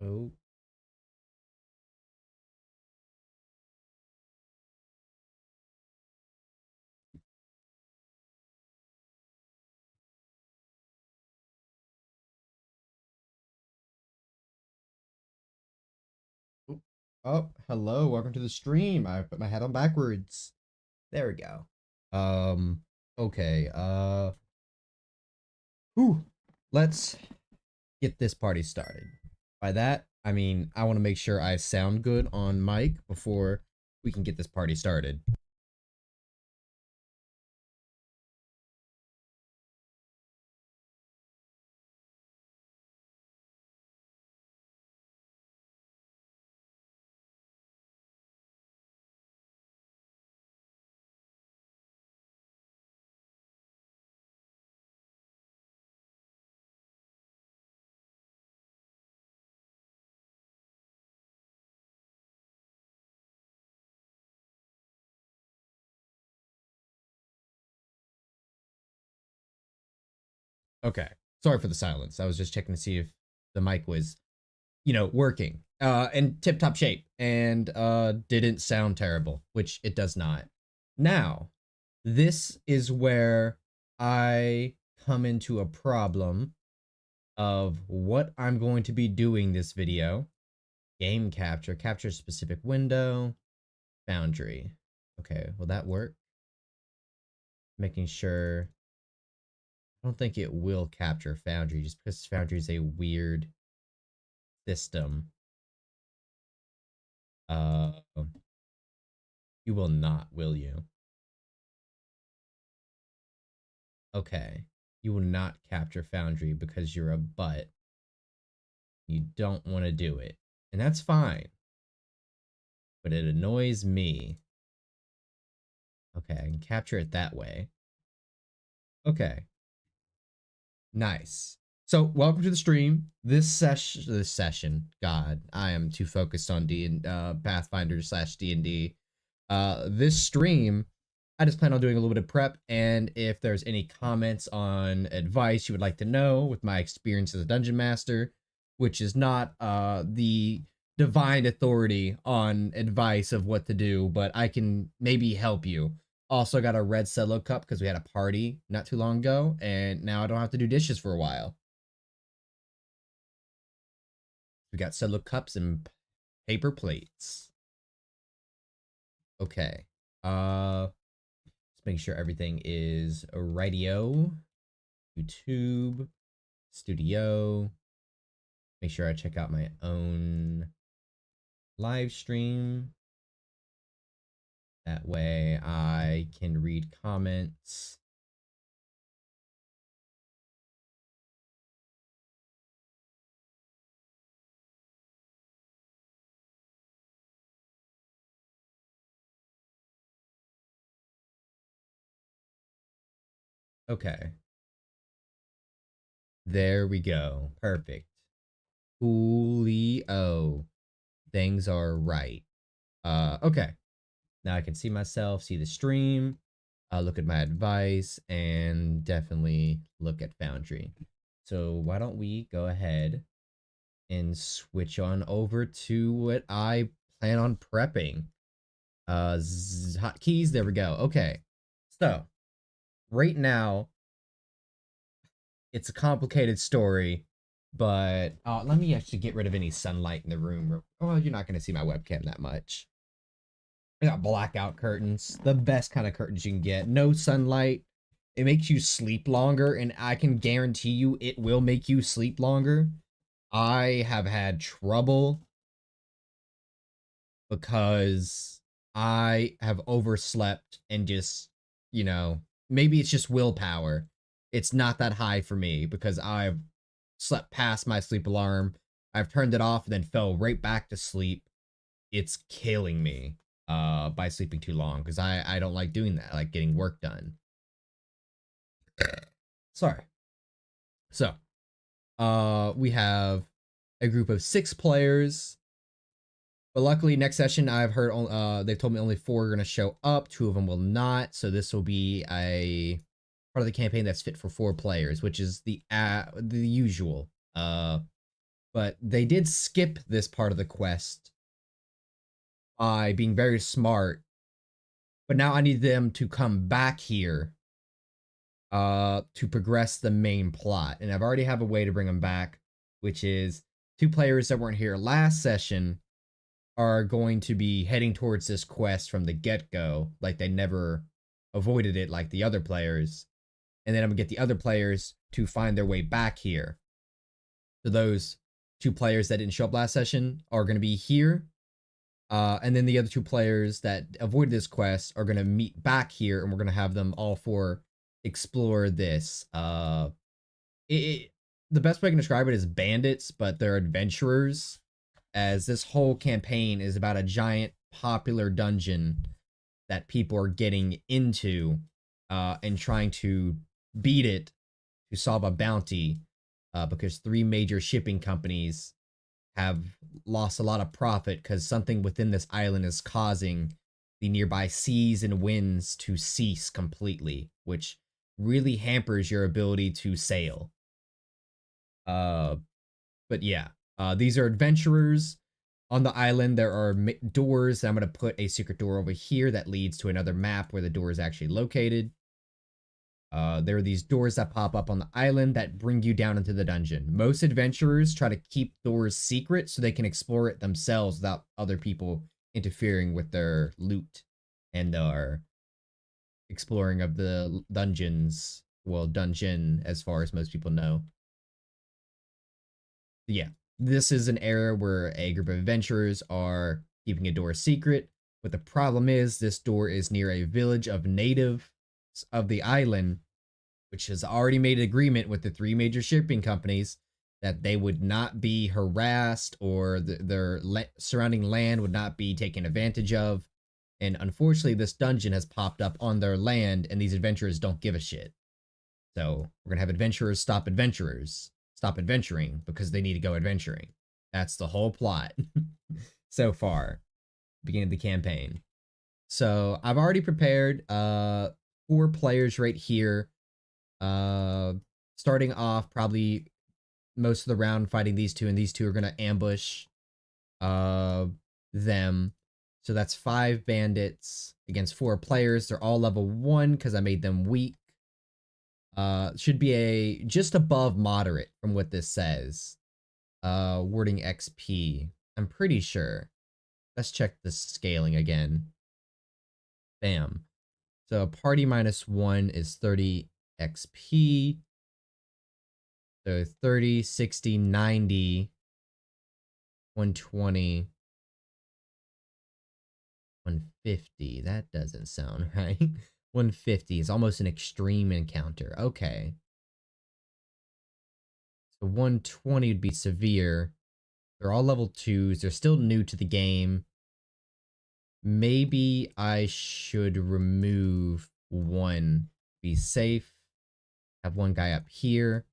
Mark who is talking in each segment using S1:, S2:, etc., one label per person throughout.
S1: Oh. Oop. Oh, hello. Welcome to the stream. I put my head on backwards. There we go. Um, okay. Whew. Let's get this party started. By that, I mean, I want to make sure I sound good on mic before we can get this party started. Okay. Sorry for the silence. I was just checking to see if the mic was, working. In tip-top shape and didn't sound terrible, which it does not. Now, this is where I come into a problem of what I'm going to be doing this video. Game capture, capture specific window, Foundry. Okay, will that work? Making sure. I don't think it will capture Foundry just because Foundry is a weird system. Uh, you will not, will you? Okay. You will not capture Foundry because you're a butt. You don't want to do it. And that's fine. But it annoys me. Okay, I can capture it that way. Okay. Nice. So, welcome to the stream. This session, God, I am too focused on Pathfinder / D&D. This stream, I just plan on doing a little bit of prep, and if there's any comments on advice you would like to know with my experience as a dungeon master, which is not the divine authority on advice of what to do, but I can maybe help you. Also got a red cello cup because we had a party not too long ago, and now I don't have to do dishes for a while. We got cello cups and paper plates. Okay. Let's make sure everything is radio, YouTube, studio. Make sure I check out my own live stream. That way I can read comments. Okay. There we go. Perfect. Coolio. Things are right. Okay. Now I can see myself, see the stream, look at my advice, and definitely look at Foundry. So why don't we go ahead and switch on over to what I plan on prepping. Hotkeys, there we go. Okay. So, right now, it's a complicated story, but let me actually get rid of any sunlight in the room. Oh, you're not going to see my webcam that much. I got blackout curtains, the best kind of curtains you can get. No sunlight. It makes you sleep longer, and I can guarantee you it will make you sleep longer. I have had trouble because I have overslept and just, maybe it's just willpower. It's not that high for me because I've slept past my sleep alarm. I've turned it off and then fell right back to sleep. It's killing me by sleeping too long because I don't like doing that. I like getting work done. Sorry. So, we have a group of 6 players. But luckily, next session, I've heard they've told me only 4 are going to show up. 2 of them will not. So this will be a part of the campaign that's fit for 4 players, which is the usual. But they did skip this part of the quest by being very smart. But now I need them to come back here to progress the main plot. And I've already have a way to bring them back, which is 2 players that weren't here last session are going to be heading towards this quest from the get-go, like they never avoided it like the other players. And then I'm gonna get the other players to find their way back here. So those 2 players that didn't show up last session are gonna be here. And then the other 2 players that avoided this quest are gonna meet back here, and we're gonna have them all 4 explore this. The best way I can describe it is bandits, but they're adventurers, as this whole campaign is about a giant popular dungeon that people are getting into and trying to beat it to solve a bounty because 3 major shipping companies have lost a lot of profit because something within this island is causing the nearby seas and winds to cease completely, which really hampers your ability to sail. But yeah, these are adventurers on the island. There are doors. I'm going to put a secret door over here that leads to another map where the door is actually located. There are these doors that pop up on the island that bring you down into the dungeon. Most adventurers try to keep doors secret so they can explore it themselves without other people interfering with their loot and their exploring of the dungeons. Well, dungeon, as far as most people know. Yeah, this is an area where a group of adventurers are keeping a door secret. But the problem is this door is near a village of natives of the island, which has already made an agreement with the 3 major shipping companies that they would not be harassed or their surrounding land would not be taken advantage of. And unfortunately, this dungeon has popped up on their land, and these adventurers don't give a shit. So we're gonna have adventurers stop adventuring because they need to go adventuring. That's the whole plot so far, beginning of the campaign. So I've already prepared 4 players right here. Starting off probably most of the round fighting these 2, and these 2 are gonna ambush them. So that's 5 bandits against 4 players. They're all level 1 because I made them weak. Should be a just above moderate from what this says. Wording XP. I'm pretty sure. Let's check the scaling again. Bam. So party -1 is 30 XP. So 30, 60, 90, 120, 150. That doesn't sound right. 150 is almost an extreme encounter. Okay. So 120 would be severe. They're all level 2s. They're still new to the game. Maybe I should remove 1. Be safe. Have 1 guy up here.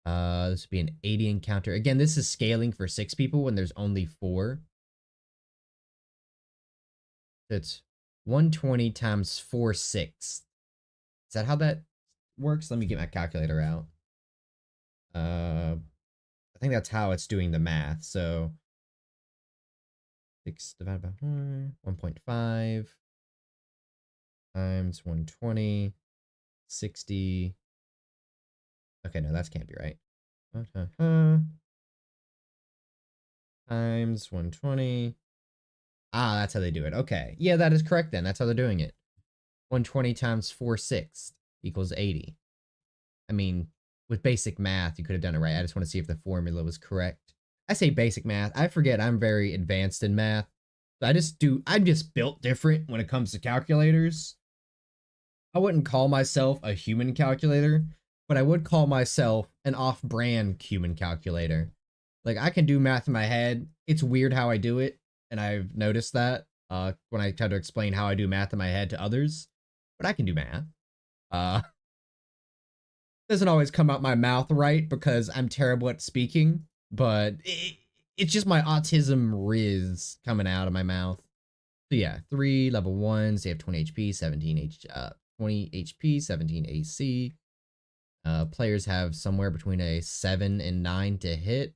S1: This would be an 80 encounter. Again, this is scaling for 6 people when there's only 4. So it's 120 times 4/6. Is that how that works? Let me get my calculator out. I think that's how it's doing the math. So 6 divided by 4, 1.5 times 120, 60. Okay, no, that can't be right. Times 120. Ah, that's how they do it. Okay. Yeah, that is correct then. That's how they're doing it. 120 times 4/6 equals 80. I mean, with basic math, you could have done it right. I just want to see if the formula was correct. I say basic math. I forget I'm very advanced in math. So I'm just built different when it comes to calculators. I wouldn't call myself a human calculator, but I would call myself an off-brand human calculator. Like, I can do math in my head. It's weird how I do it, and I've noticed that when I try to explain how I do math in my head to others. But I can do math. Doesn't always come out my mouth right because I'm terrible at speaking, but it's just my autism riz coming out of my mouth. So yeah, 3 level 1s, they have 20 HP, 20 HP, 17 AC. Players have somewhere between a 7 and 9 to hit.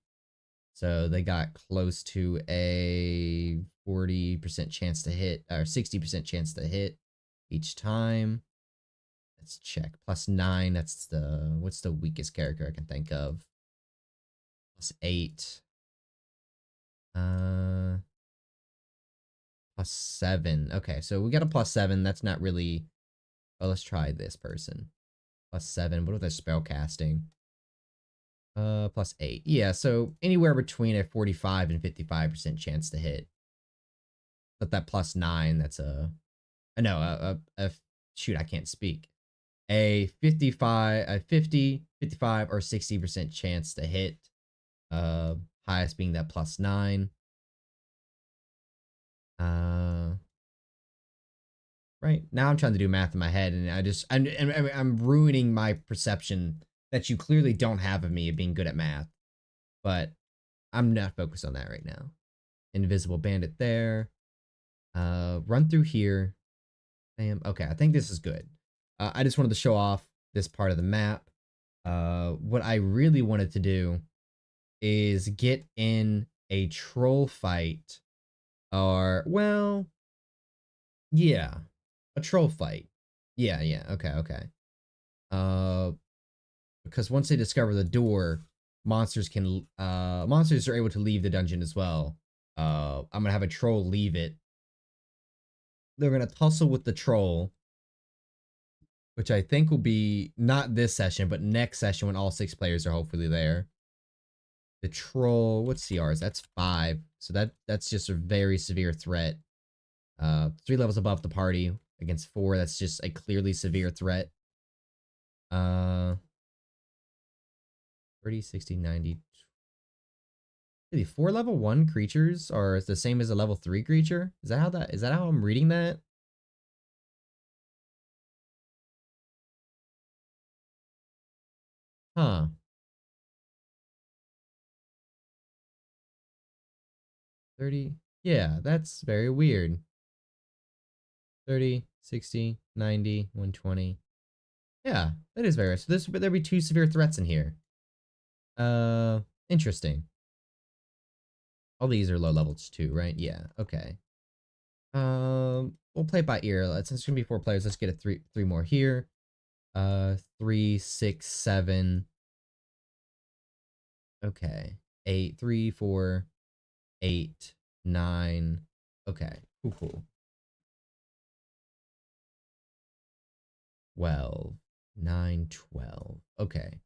S1: So they got close to a 40% chance to hit, or 60% chance to hit each time. Let's check. +9, that's what's the weakest character I can think of? +8. +7. Okay, so we got a +7. That's not really. Oh, let's try this person. +7. What if they're spell casting? +8. Yeah, so anywhere between a 45 and 55% chance to hit. But that +9, that's no, shoot, I can't speak. A 55, a 50, 55, or 60% chance to hit. Highest being that +9. Right now I'm trying to do math in my head, and I'm ruining my perception that you clearly don't have of me of being good at math. But I'm not focused on that right now. Invisible bandit there. Run through here. Bam. Okay, I think this is good. I just wanted to show off this part of the map. What I really wanted to do is get in a troll fight, or, well, yeah, a troll fight. Yeah, okay. Because once they discover the door, monsters are able to leave the dungeon as well. I'm gonna have a troll leave it. They're gonna tussle with the troll, which I think will be not this session, but next session when all 6 players are hopefully there. The troll, what's CRs? That's 5. So that's just a very severe threat. 3 levels above the party against 4. That's just a clearly severe threat. 30, 60, 90. Really, 4 level 1 creatures are the same as a level 3 creature? Is that how I'm reading that? Huh. 30. Yeah, that's very weird. 30, 60, 90, 120. Yeah, that is very. So there'll be 2 severe threats in here. Interesting. All these are low levels too, right? Yeah, okay. We'll play it by ear. Since it's gonna be 4 players, let's get a three more here. 3, 6, 7. Okay. 8, 3, 4, 8, 9. Okay, cool. 12, 9, 12. Okay.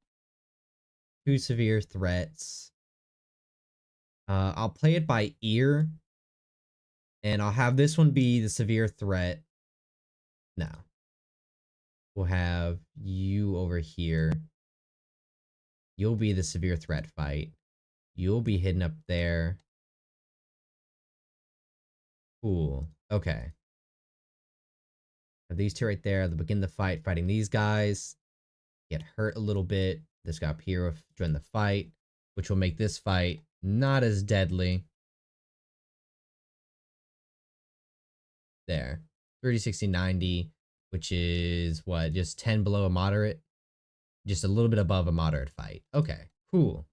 S1: 2 severe threats. I'll play it by ear, and I'll have this one be the severe threat. Now, we'll have you over here. You'll be the severe threat fight. You'll be hidden up there. Cool. Okay. Have these 2 right there. They'll begin the fight, fighting these guys. Get hurt a little bit. This guy up here will join the fight, which will make this fight not as deadly. There. 30, 60, 90, which is what? Just 10 below a moderate? Just a little bit above a moderate fight. Okay, cool.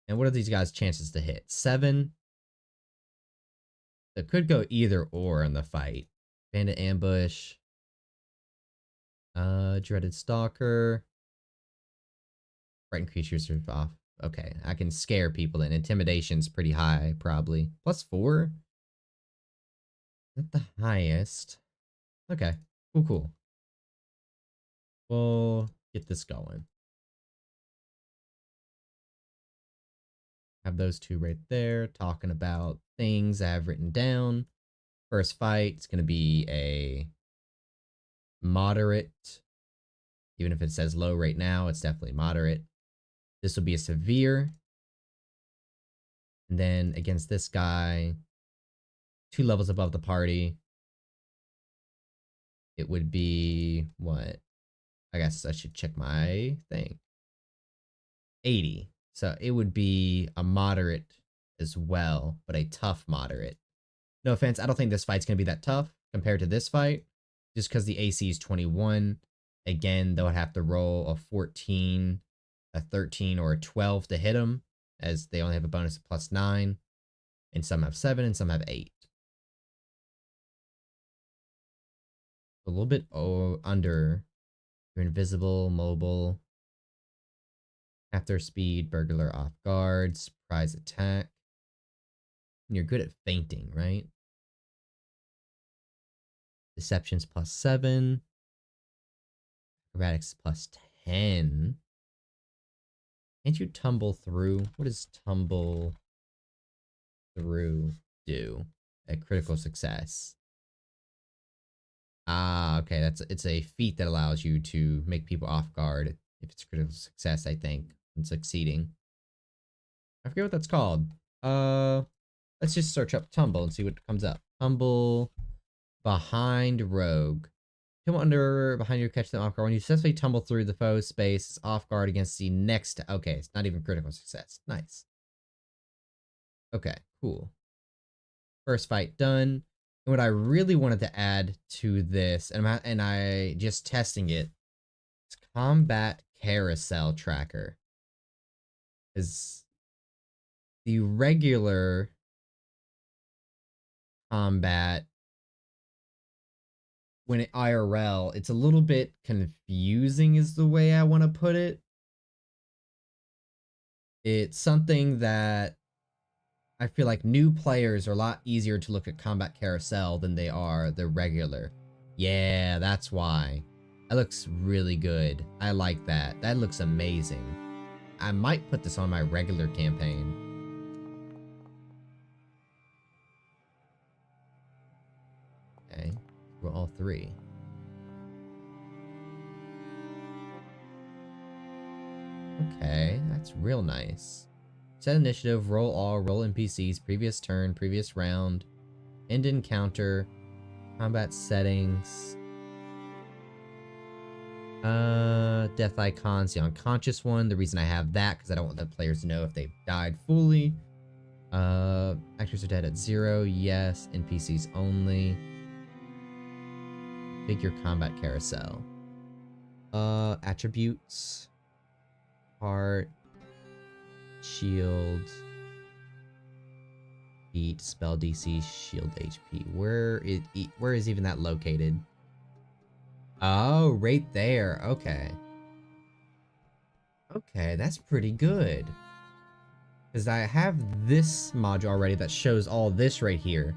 S1: And what are these guys' chances to hit? 7. It could go either or in the fight. Bandit ambush. Dreaded stalker. Frightened creatures are off. Okay, I can scare people, and intimidation's pretty high, probably. +4? Not the highest. Okay, cool. We'll get this going. Have those 2 right there, talking about things I have written down. First fight, it's going to be a moderate. Even if it says low right now, it's definitely moderate. This will be a severe. And then against this guy, 2 levels above the party, it would be what? I guess I should check my thing. 80. So it would be a moderate as well, but a tough moderate. No offense, I don't think this fight's going to be that tough compared to this fight, just because the AC is 21. Again, they'll have to roll a 14, a 13, or a 12 to hit them, as they only have a bonus of +9. And some have 7 and some have 8. A little bit under. You're invisible, mobile. Half their speed, burglar off guard, surprise attack. And you're good at fainting, right? Deception's +7. Acrobatics +10. Can't you tumble through? What does tumble through do at critical success? Ah, okay. It's a feat that allows you to make people off guard if it's critical success, I think, and succeeding. I forget what that's called. Let's just search up tumble and see what comes up. Tumble behind rogue. Come under behind you, catch them off guard. When you successfully tumble through the foe's space, off guard against the next. Okay, it's not even critical success. Nice. Okay, cool. First fight done. And what I really wanted to add to this, and I just testing it, is combat carousel tracker. Is the regular combat when it IRL, it's a little bit confusing is the way I want to put it. It's something that I feel like new players are a lot easier to look at combat carousel than they are the regular. Yeah, that's why. That looks really good. I like that. That looks amazing. I might put this on my regular campaign. Okay, roll all 3. Okay, that's real nice. Set initiative, roll all, roll NPCs, previous turn, previous round, end encounter, combat settings, death icons, the unconscious one. The reason I have that, because I don't want the players to know if they've died fully. Actors are dead at 0, yes, NPCs only. Figure combat carousel. Attributes, heart, shield, beat, spell DC, shield HP. Where is even that located? Oh, right there. Okay. Okay, that's pretty good. Because I have this module already that shows all this right here.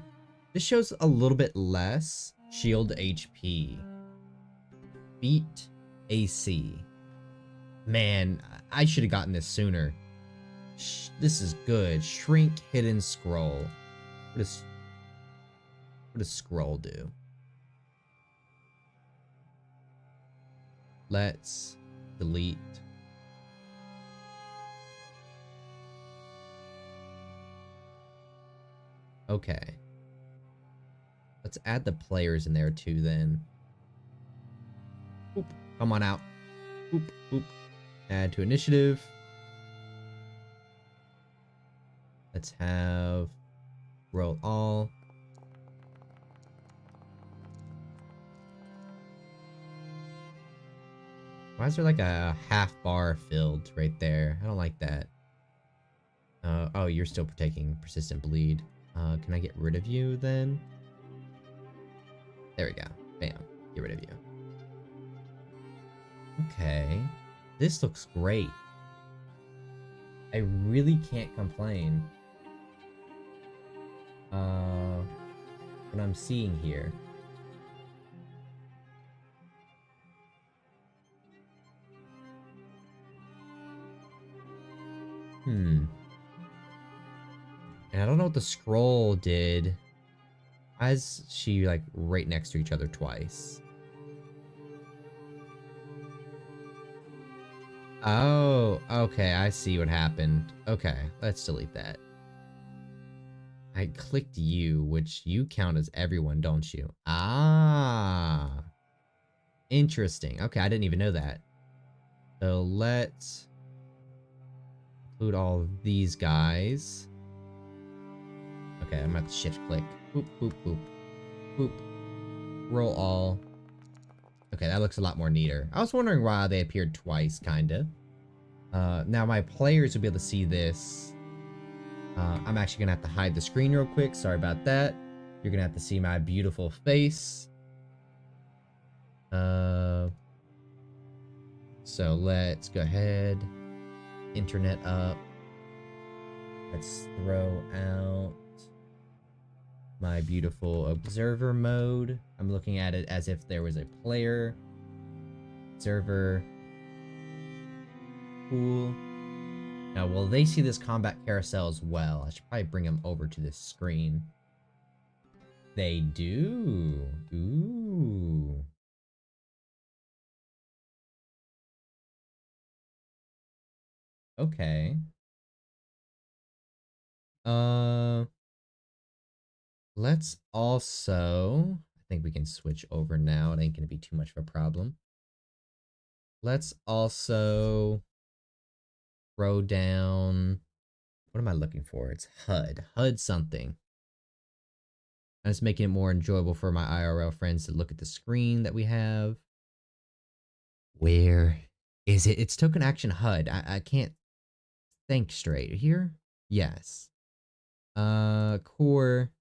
S1: This shows a little bit less shield HP. Beat AC. Man, I should have gotten this sooner. This is good. Shrink, hidden, scroll. What does scroll do? Let's delete. Okay. Let's add the players in there too then. Oop, come on out. Oop, oop. Add to initiative. Let's have roll all. Why is there like a half bar filled right there? I don't like that. Oh, you're still taking persistent bleed. Can I get rid of you then? There we go. Bam. Get rid of you. Okay. This looks great. I really can't complain. What I'm seeing here. And I don't know what the scroll did. Why is she like right next to each other twice? Oh, okay, I see what happened. Okay, let's delete that. I clicked you, which you count as everyone, don't you? Ah. Interesting. Okay, I didn't even know that. So let's include all of these guys. Okay, I'm at the shift click. Boop, boop, boop. Boop. Roll all. Okay, that looks a lot more neater. I was wondering why they appeared twice, kinda. Now my players will be able to see this. I'm actually gonna have to hide the screen real quick. Sorry about that. You're gonna have to see my beautiful face. So let's go ahead. Internet up. Let's throw out my beautiful observer mode. I'm looking at it as if there was a player. Observer. Cool. Now, will they see this combat carousel as well? I should probably bring them over to this screen. They do. Ooh. Okay. Let's also... I think we can switch over now. It ain't gonna be too much of a problem. Let's also throw down... What am I looking for? It's HUD. HUD something. I'm just making it more enjoyable for my IRL friends to look at the screen that we have. Where is it? It's token action HUD. I can't think straight. Here? Yes. Core.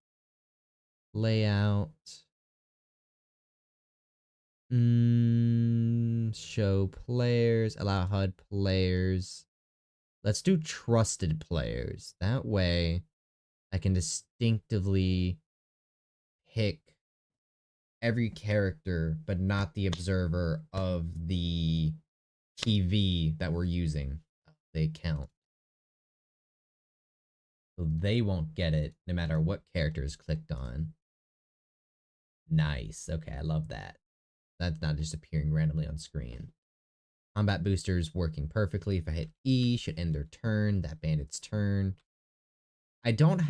S1: Layout. Show players. Allow HUD players. Let's do trusted players. That way, I can distinctively pick every character, but not the observer of the TV that we're using. They count. So they won't get it no matter what character is clicked on. Nice. Okay, I love that. That's not just appearing randomly on screen. Combat boosters working perfectly. If I hit E, should end their turn. That bandit's turn. I don't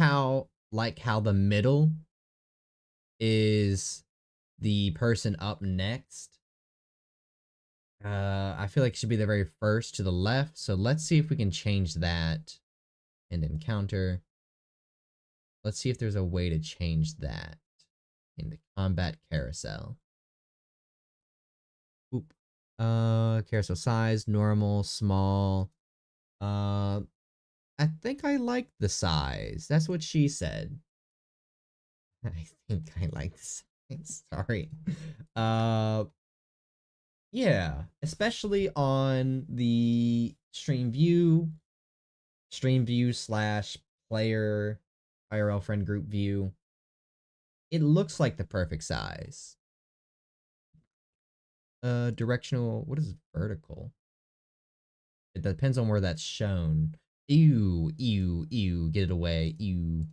S1: like how the middle is the person up next. I feel like it should be the very first to the left. So let's see if we can change that. And encounter. Let's see if there's a way to change that in the combat carousel. Oop. Carousel size, normal, small. I think I like the size. That's what she said. I think I like the size. Sorry. Yeah, especially on the stream view slash player IRL friend group view. It looks like the perfect size. Directional, what is vertical? It depends on where that's shown. Ew, ew, ew, get it away, ew.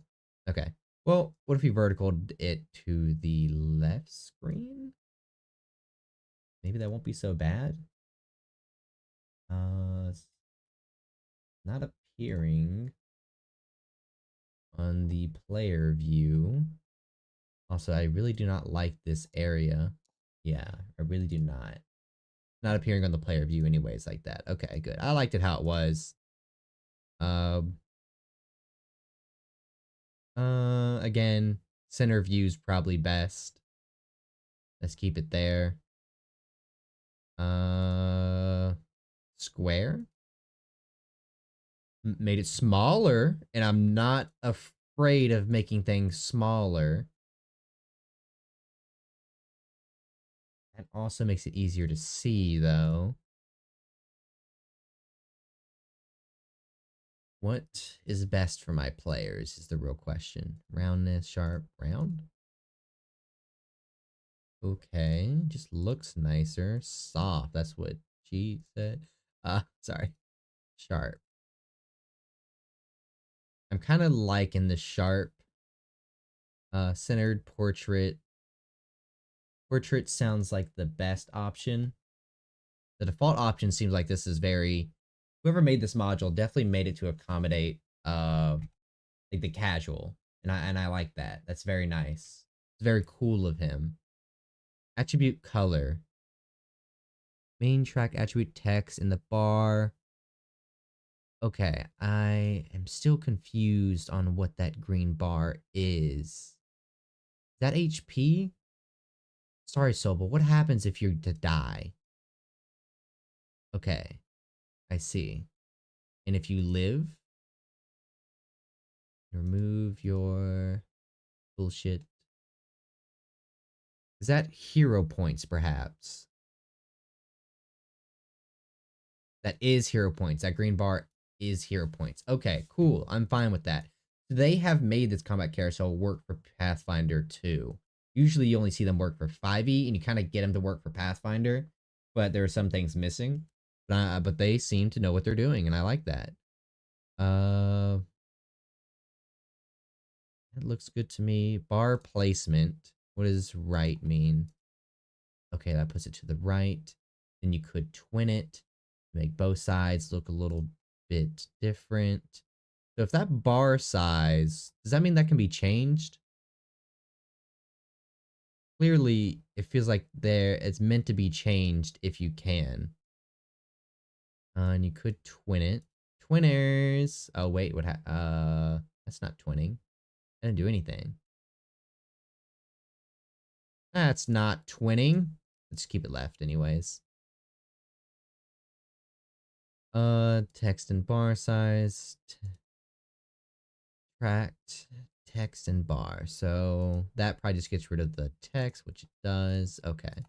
S1: Okay, well, what if we verticaled it to the left screen? Maybe that won't be so bad. It's not appearing on the player view. Also, I really do not like this area. Yeah, I really do not. Not appearing on the player view anyways like that. Okay, good. I liked it how it was. Again, center view's probably best. Let's keep it there. Square. Made it smaller, and I'm not afraid of making things smaller. That also makes it easier to see, though. What is best for my players is the real question. Roundness, sharp, round? Okay, just looks nicer. Soft, that's what she said. Sorry. Sharp. I'm kind of liking the sharp. Centered portrait. Portrait sounds like the best option. The default option seems like this is very... Whoever made this module definitely made it to accommodate like the casual. And I like that. That's very nice. It's very cool of him. Attribute color. Main track attribute text in the bar. Okay, I am still confused on what that green bar is. Is that HP? Sorry, Sobel. What happens if you to die? Okay, I see. And if you live, remove your bullshit. Is that hero points, perhaps? That is hero points. That green bar is hero points. Okay, cool. I'm fine with that. They have made this combat carousel work for Pathfinder 2. Usually you only see them work for 5e, and you kind of get them to work for Pathfinder, but there are some things missing. But they seem to know what they're doing, and I like that. It looks good to me. Bar placement. What does right mean? Okay, that puts it to the right. Then you could twin it, make both sides look a little bit different. So if that bar size, does that mean that can be changed? Clearly, it feels like it's meant to be changed if you can. And you could twin it. Twinners. Oh wait, that's not twinning. I didn't do anything. That's not twinning. Let's keep it left anyways. Text and bar size. Tracked text and bar. So that probably just gets rid of the text, which it does. Okay.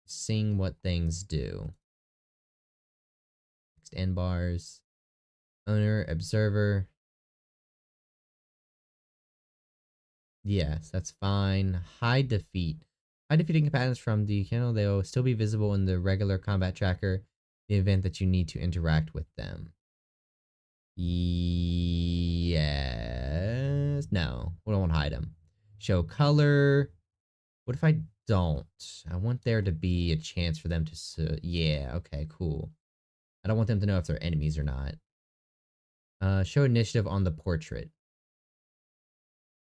S1: Seeing what things do. Text and bars. Owner, observer. Yes, that's fine. Hide defeat. Hide defeating combatants from the channel. They will still be visible in the regular combat tracker in the event that you need to interact with them. Yes. No, we don't want to hide them. Show color. What if I don't? I want there to be a chance for them to... yeah, okay, cool. I don't want them to know if they're enemies or not. Show initiative on the portrait.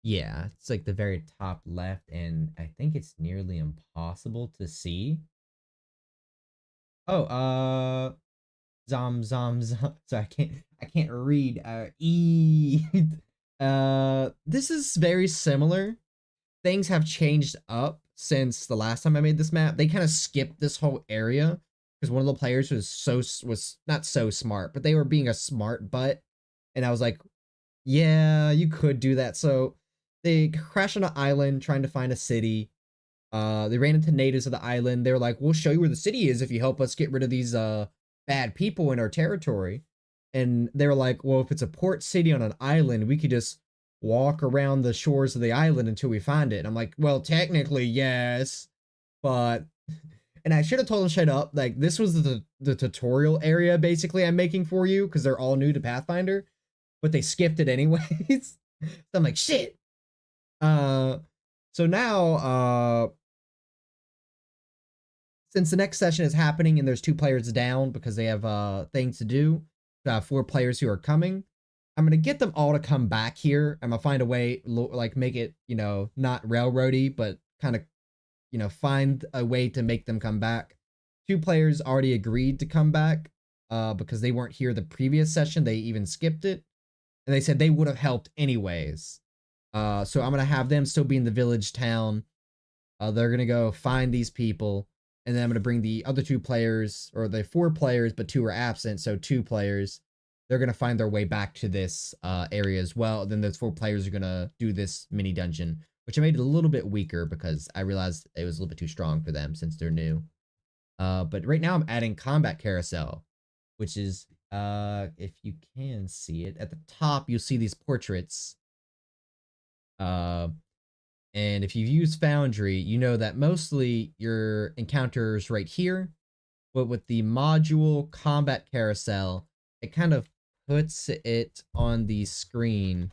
S1: Yeah, it's like the very top left, and I think it's nearly impossible to see. Oh, zom. So I can't read. This is very similar. Things have changed up since the last time I made this map. They kind of skipped this whole area because one of the players was not so smart, but they were being a smart butt, and I was like, yeah, you could do that. So they crashed on an island trying to find a city. They ran into natives of the island. They were like, we'll show you where the city is if you help us get rid of these bad people in our territory. And they were like, well, if it's a port city on an island, we could just walk around the shores of the island until we find it. And I'm like, well, technically, yes, but... And I should have told them straight up, like, this was the tutorial area, basically, I'm making for you, because they're all new to Pathfinder, but they skipped it anyways. So I'm like, shit! So now, since the next session is happening and there's 2 players down because they have things to do, 4 players who are coming, I'm gonna get them all to come back here. I'm gonna find a way, like, make it, you know, not railroady, but kind of, you know, find a way to make them come back. 2 players already agreed to come back because they weren't here the previous session. They even skipped it. And they said they would have helped anyways. So I'm gonna have them still be in the village town. They're gonna go find these people, and then I'm gonna bring the other 2 players, or the 4 players, but 2 are absent, so 2 players. They're gonna find their way back to this area as well. Then those 4 players are gonna do this mini dungeon, which I made it a little bit weaker because I realized it was a little bit too strong for them since they're new. But right now I'm adding combat carousel, which is, if you can see it, at the top you'll see these portraits. And if you've used Foundry, you know that mostly your encounters right here, but with the module combat carousel, it kind of puts it on the screen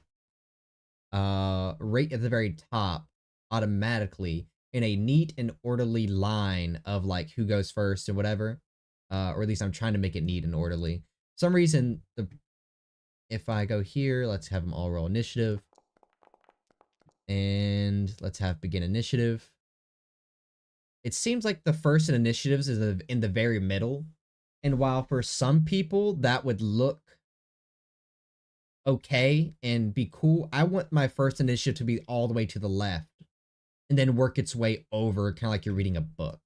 S1: right at the very top automatically in a neat and orderly line of like who goes first and whatever. Or at least I'm trying to make it neat and orderly. For some reason, if I go here, let's have them all roll initiative. And let's have begin initiative. It seems like the first in initiatives is in the very middle. And while for some people that would look okay and be cool, I want my first initiative to be all the way to the left. and then work its way over, kind of like you're reading a book.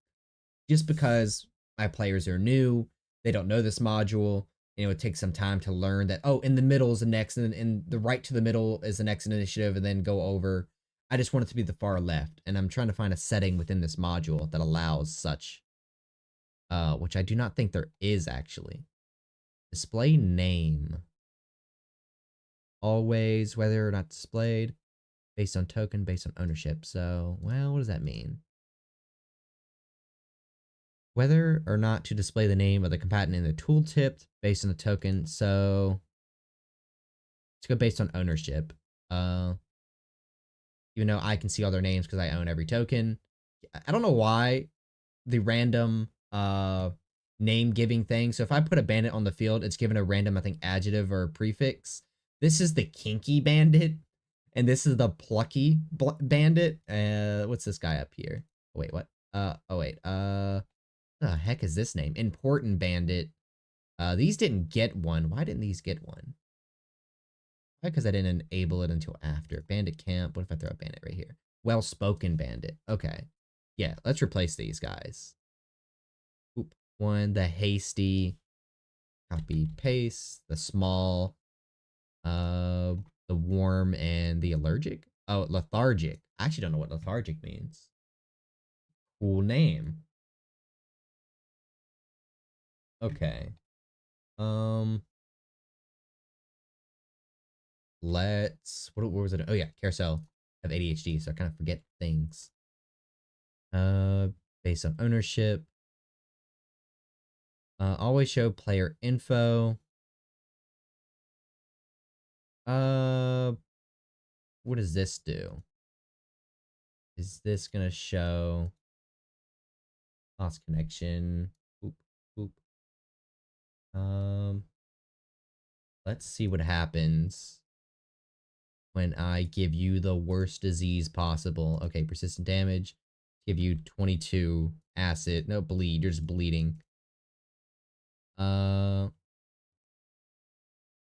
S1: Just because my players are new, they don't know this module, it takes some time to learn that, oh, in the middle is the next, and in the right to the middle is the next initiative, and then go over. I just want it to be the far left, and I'm trying to find a setting within this module that allows such, which I do not think there is actually. Display name. Always, whether or not displayed, based on token, based on ownership. So, well, what does that mean? Whether or not to display the name of the combatant in the tooltip based on the token. So let's go based on ownership. Even though I can see all their names because I own every token. I don't know why the random name giving thing. So if I put a bandit on the field, it's given a random, I think, adjective or prefix. This is the kinky bandit, and this is the plucky bandit. What's this guy up here? Oh, wait, what? The heck is this name? Important bandit. These didn't get one. Why didn't these get one? Why? Because I didn't enable it until after. Bandit camp. What if I throw a bandit right here? Well-spoken bandit. Okay. Yeah, let's replace these guys. Oop. One, the hasty. Copy, paste. The small. The warm and the allergic. Oh, lethargic. I actually don't know what lethargic means. Cool name. Okay. Let's, what was it? Oh yeah, carousel. I have ADHD, so I kind of forget things. Based on ownership. Always show player info. What does this do? Is this gonna show lost connection? Oop, oop. Let's see what happens when I give you the worst disease possible. Okay, persistent damage. Give you 22 acid. No, bleed. You're just bleeding.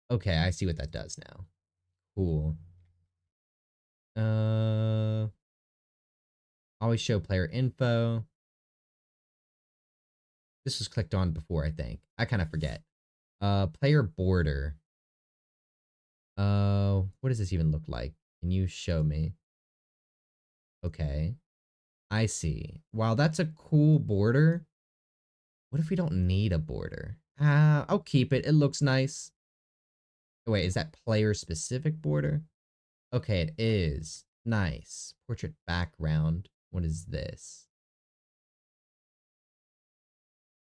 S1: Okay, I see what that does now. Cool. Always show player info. This was clicked on before, I think. I kind of forget. Player border. What does this even look like? Can you show me? Okay. I see. Wow, that's a cool border. What if we don't need a border? I'll keep it. It looks nice. Oh, wait, is that player specific border? Okay, it is. Nice. Portrait background. What is this?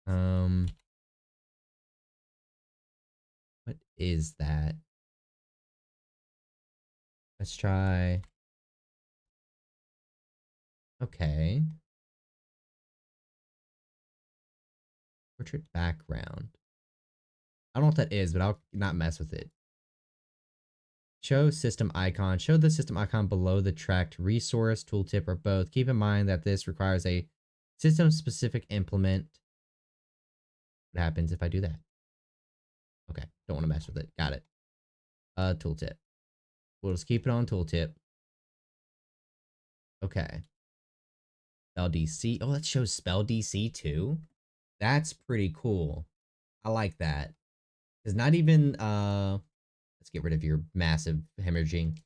S1: What is that? Let's try. Okay. Portrait background. I don't know what that is, but I'll not mess with it. Show system icon. Show the system icon below the tracked resource, tooltip, or both. Keep in mind that this requires a system-specific implement. What happens if I do that? Okay, don't want to mess with it. Got it. Tooltip. We'll just keep it on tooltip. Okay. Spell DC. Oh, that shows spell DC too. That's pretty cool. I like that. It's not even let's get rid of your massive hemorrhaging.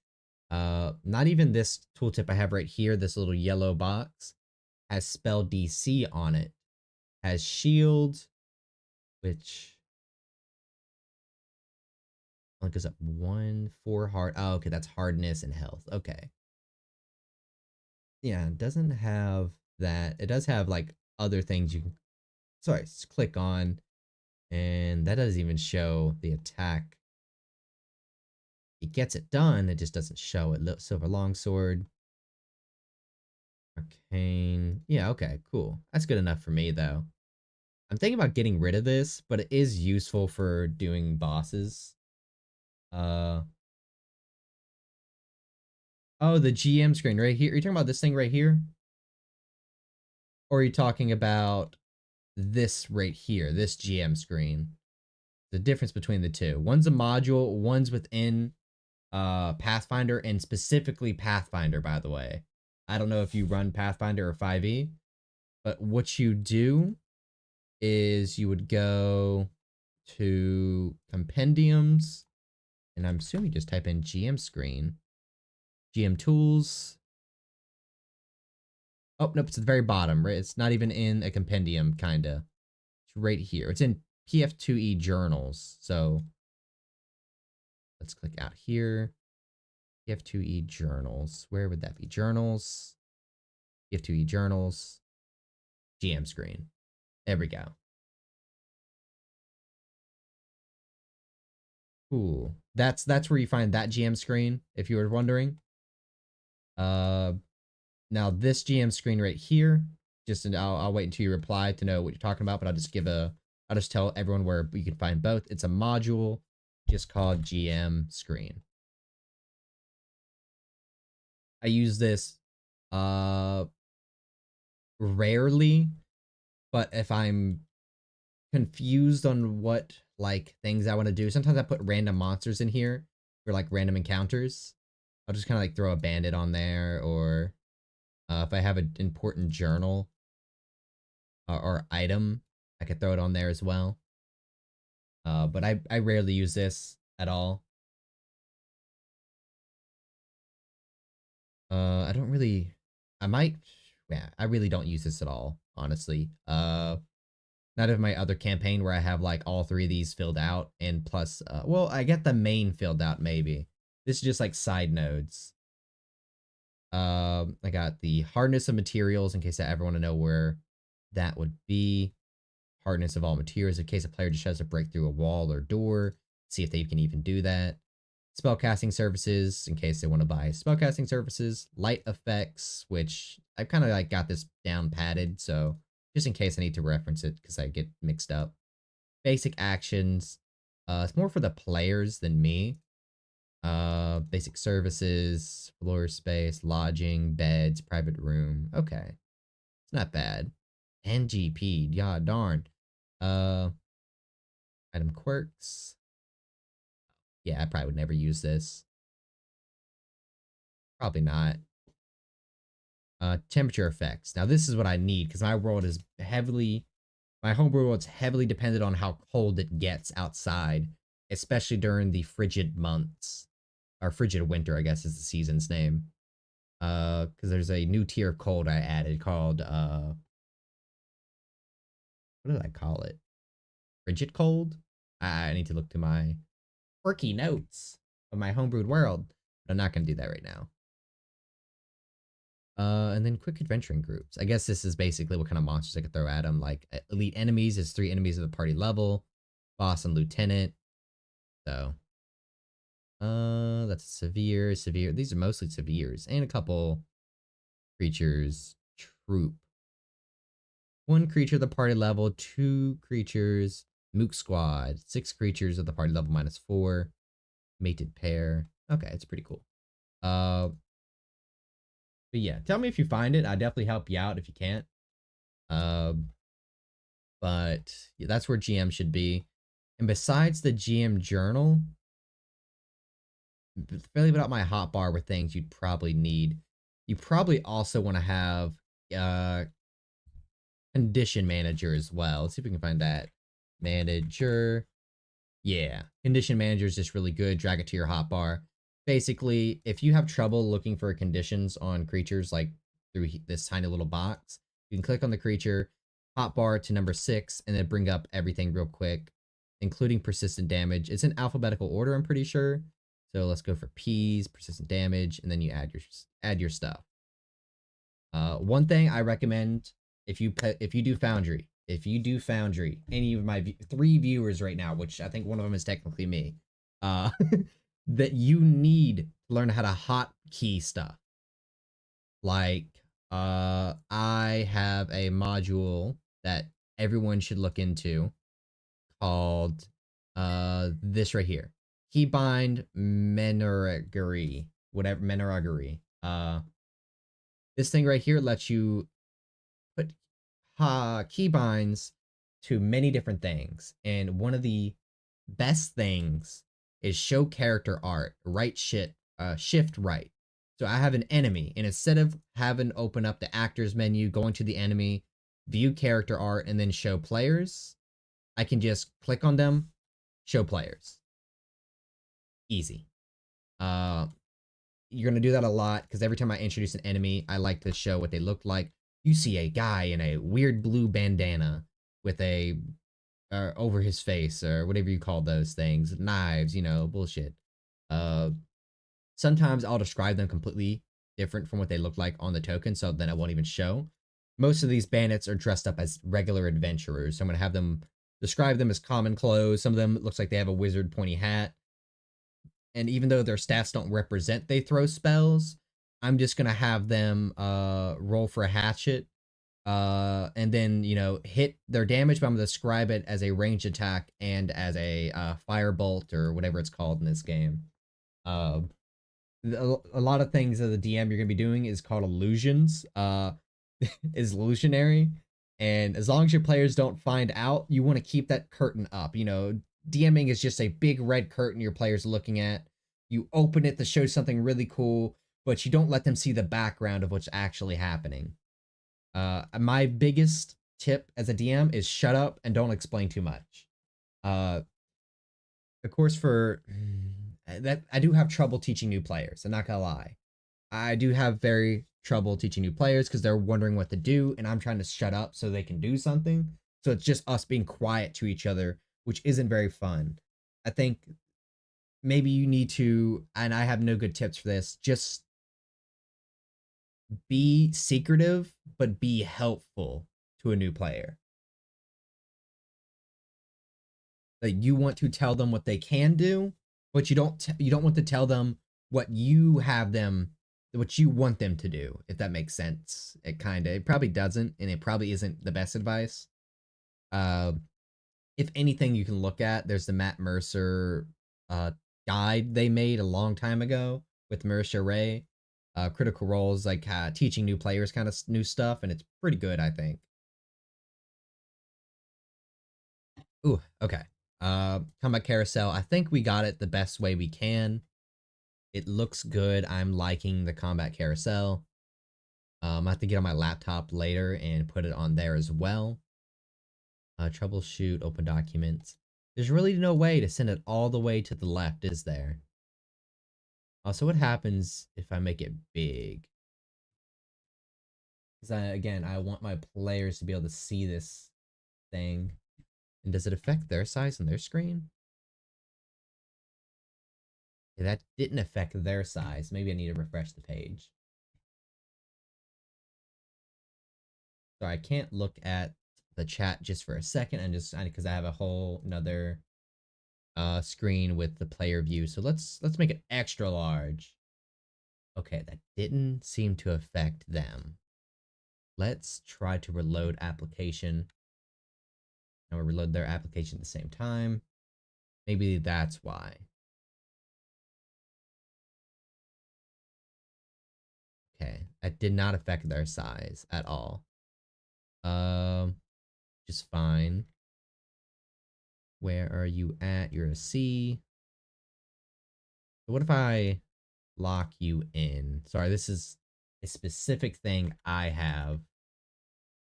S1: Not even this tooltip I have right here, this little yellow box, has spell DC on it. Has shield, which only goes up 1, 4 hard. Oh, okay, that's hardness and health. Okay. Yeah, it doesn't have that. It does have like other things you can, sorry, just click on, and that doesn't even show the attack. It gets it done, it just doesn't show it. Silver longsword. Arcane. Yeah, okay, cool. That's good enough for me though. I'm thinking about getting rid of this, but it is useful for doing bosses. Oh, the GM screen right here. Are you talking about this thing right here? Or are you talking about this right here, this GM screen? The difference between the two. One's a module, one's within Pathfinder, and specifically Pathfinder, by the way. I don't know if you run Pathfinder or 5e, but what you do is you would go to compendiums, and I'm assuming just type in GM screen, GM tools. Oh, nope, it's at the very bottom, right? It's not even in a compendium, kinda. It's right here. It's in PF2E journals. So let's click out here. PF2E journals. Where would that be? Journals. PF2E journals. GM screen. There we go. Cool. That's where you find that GM screen, if you were wondering. Now this GM screen right here, I'll wait until you reply to know what you're talking about, but I'll just tell everyone where you can find both. It's a module just called GM screen. I use this rarely, but if I'm confused on what like things I want to do, sometimes I put random monsters in here for like random encounters. I'll just kind of like throw a bandit on there, or if I have an important journal or item, I could throw it on there as well. But I rarely use this at all. I don't really. I might. Yeah, I really don't use this at all, honestly. Not of my other campaign where I have like all three of these filled out, and plus, well, I get the main filled out maybe. This is just like side nodes. I got the hardness of materials in case I ever want to know where that would be. Hardness of all materials in case a player just has to break through a wall or door. See if they can even do that. Spellcasting services in case they want to buy spellcasting services. Light effects, which I've kind of like got this down padded, so just in case I need to reference it because I get mixed up. Basic actions. It's more for the players than me. Basic services, floor space, lodging, beds, private room. Okay. It's not bad. NGP, yeah, darn. Uh, item quirks. Yeah, I probably would never use this. Probably not. Temperature effects. Now this is what I need because my world is my homebrew world's heavily dependent on how cold it gets outside, especially during the frigid months. Or frigid winter, I guess is the season's name. Because there's a new tier of cold I added called, what did I call it? Frigid cold? I need to look to my quirky notes of my homebrewed world, but I'm not going to do that right now. And then quick adventuring groups. I guess this is basically what kind of monsters I could throw at them. Like elite enemies is 3 enemies of the party level, boss and lieutenant. So, that's severe. These are mostly severes and a couple creatures. Troop. 1 creature of the party level, 2 creatures. Mook squad, 6 creatures of the party level -4. Mated pair. Okay, it's pretty cool. But yeah, tell me if you find it. I definitely help you out if you can't. But yeah, that's where GM should be. And besides the GM journal, fairly about my hotbar with things you'd probably need. You probably also want to have condition manager as well. Let's see if we can find that. Manager. Yeah, condition manager is just really good. Drag it to your hotbar. Basically, if you have trouble looking for conditions on creatures like through this tiny little box, you can click on the creature, hotbar to number 6, and then bring up everything real quick, including persistent damage. It's in alphabetical order, I'm pretty sure. So let's go for P's, persistent damage, and then you add your stuff. One thing I recommend if you do Foundry, any of my 3 viewers right now, which I think one of them is technically me, that you need to learn how to hotkey stuff. Like, I have a module that everyone should look into called this right here, Keybind Menargery, whatever Menargery. This thing right here lets you put keybinds to many different things, and one of the best things is show character art. Shift right. So I have an enemy, and instead of having open up the actors menu, going to the enemy, view character art, and then show players, I can just click on them, show players. Easy. Uh, you're gonna do that a lot because every time I introduce an enemy, I like to show what they look like. You see a guy in a weird blue bandana with a over his face or whatever you call those things, knives, bullshit. Uh, Sometimes I'll describe them completely different from what they look like on the token, so then I won't even show. Most of these bandits are dressed up as regular adventurers, so I'm gonna have them describe them as common clothes. Some of them it looks like they have a wizard pointy hat, and even though their stats don't represent they throw spells, I'm just gonna have them roll for a hatchet, and then hit their damage, but I'm gonna describe it as a ranged attack and as a firebolt or whatever it's called in this game. Uh, a lot of things that the DM you're gonna be doing is called illusions. Is illusionary, and as long as your players don't find out, you want to keep that curtain up. DMing is just a big red curtain your players are looking at. You open it to show something really cool, but you don't let them see the background of what's actually happening. My biggest tip as a DM is shut up and don't explain too much. Of course, for that, I do have trouble teaching new players. I'm not gonna lie. I do have very trouble teaching new players because they're wondering what to do, and I'm trying to shut up so they can do something. So it's just us being quiet to each other, which isn't very fun. I think maybe you need to, and I have no good tips for this, just be secretive, but be helpful to a new player. Like you want to tell them what they can do, but you don't want to tell them what you have them what you want them to do, if that makes sense. It probably doesn't, and it probably isn't the best advice. Uh if anything you can look at, there's the Matt Mercer guide they made a long time ago with Marisha Ray. Critical roles, like teaching new players kind of new stuff, and it's pretty good, I think. Ooh, okay. Combat carousel. I think we got it the best way we can. It looks good. I'm liking the combat carousel. I have to get on my laptop later and put it on there as well. Troubleshoot, open documents. There's really no way to send it all the way to the left, is there? So what happens if I make it big? Because again, I want my players to be able to see this thing. And does it affect their size on their screen? Okay, that didn't affect their size. Maybe I need to refresh the page. So I can't look at the chat just for a second, and just because I have a whole another screen with the player view. So let's make it extra large. Okay, that didn't seem to affect them. Let's try to reload application. And we'll reload their application at the same time. Maybe that's why. Okay, that did not affect their size at all. Just fine. Where are you at? You're a C. So what if I lock you in? Sorry, this is a specific thing I have.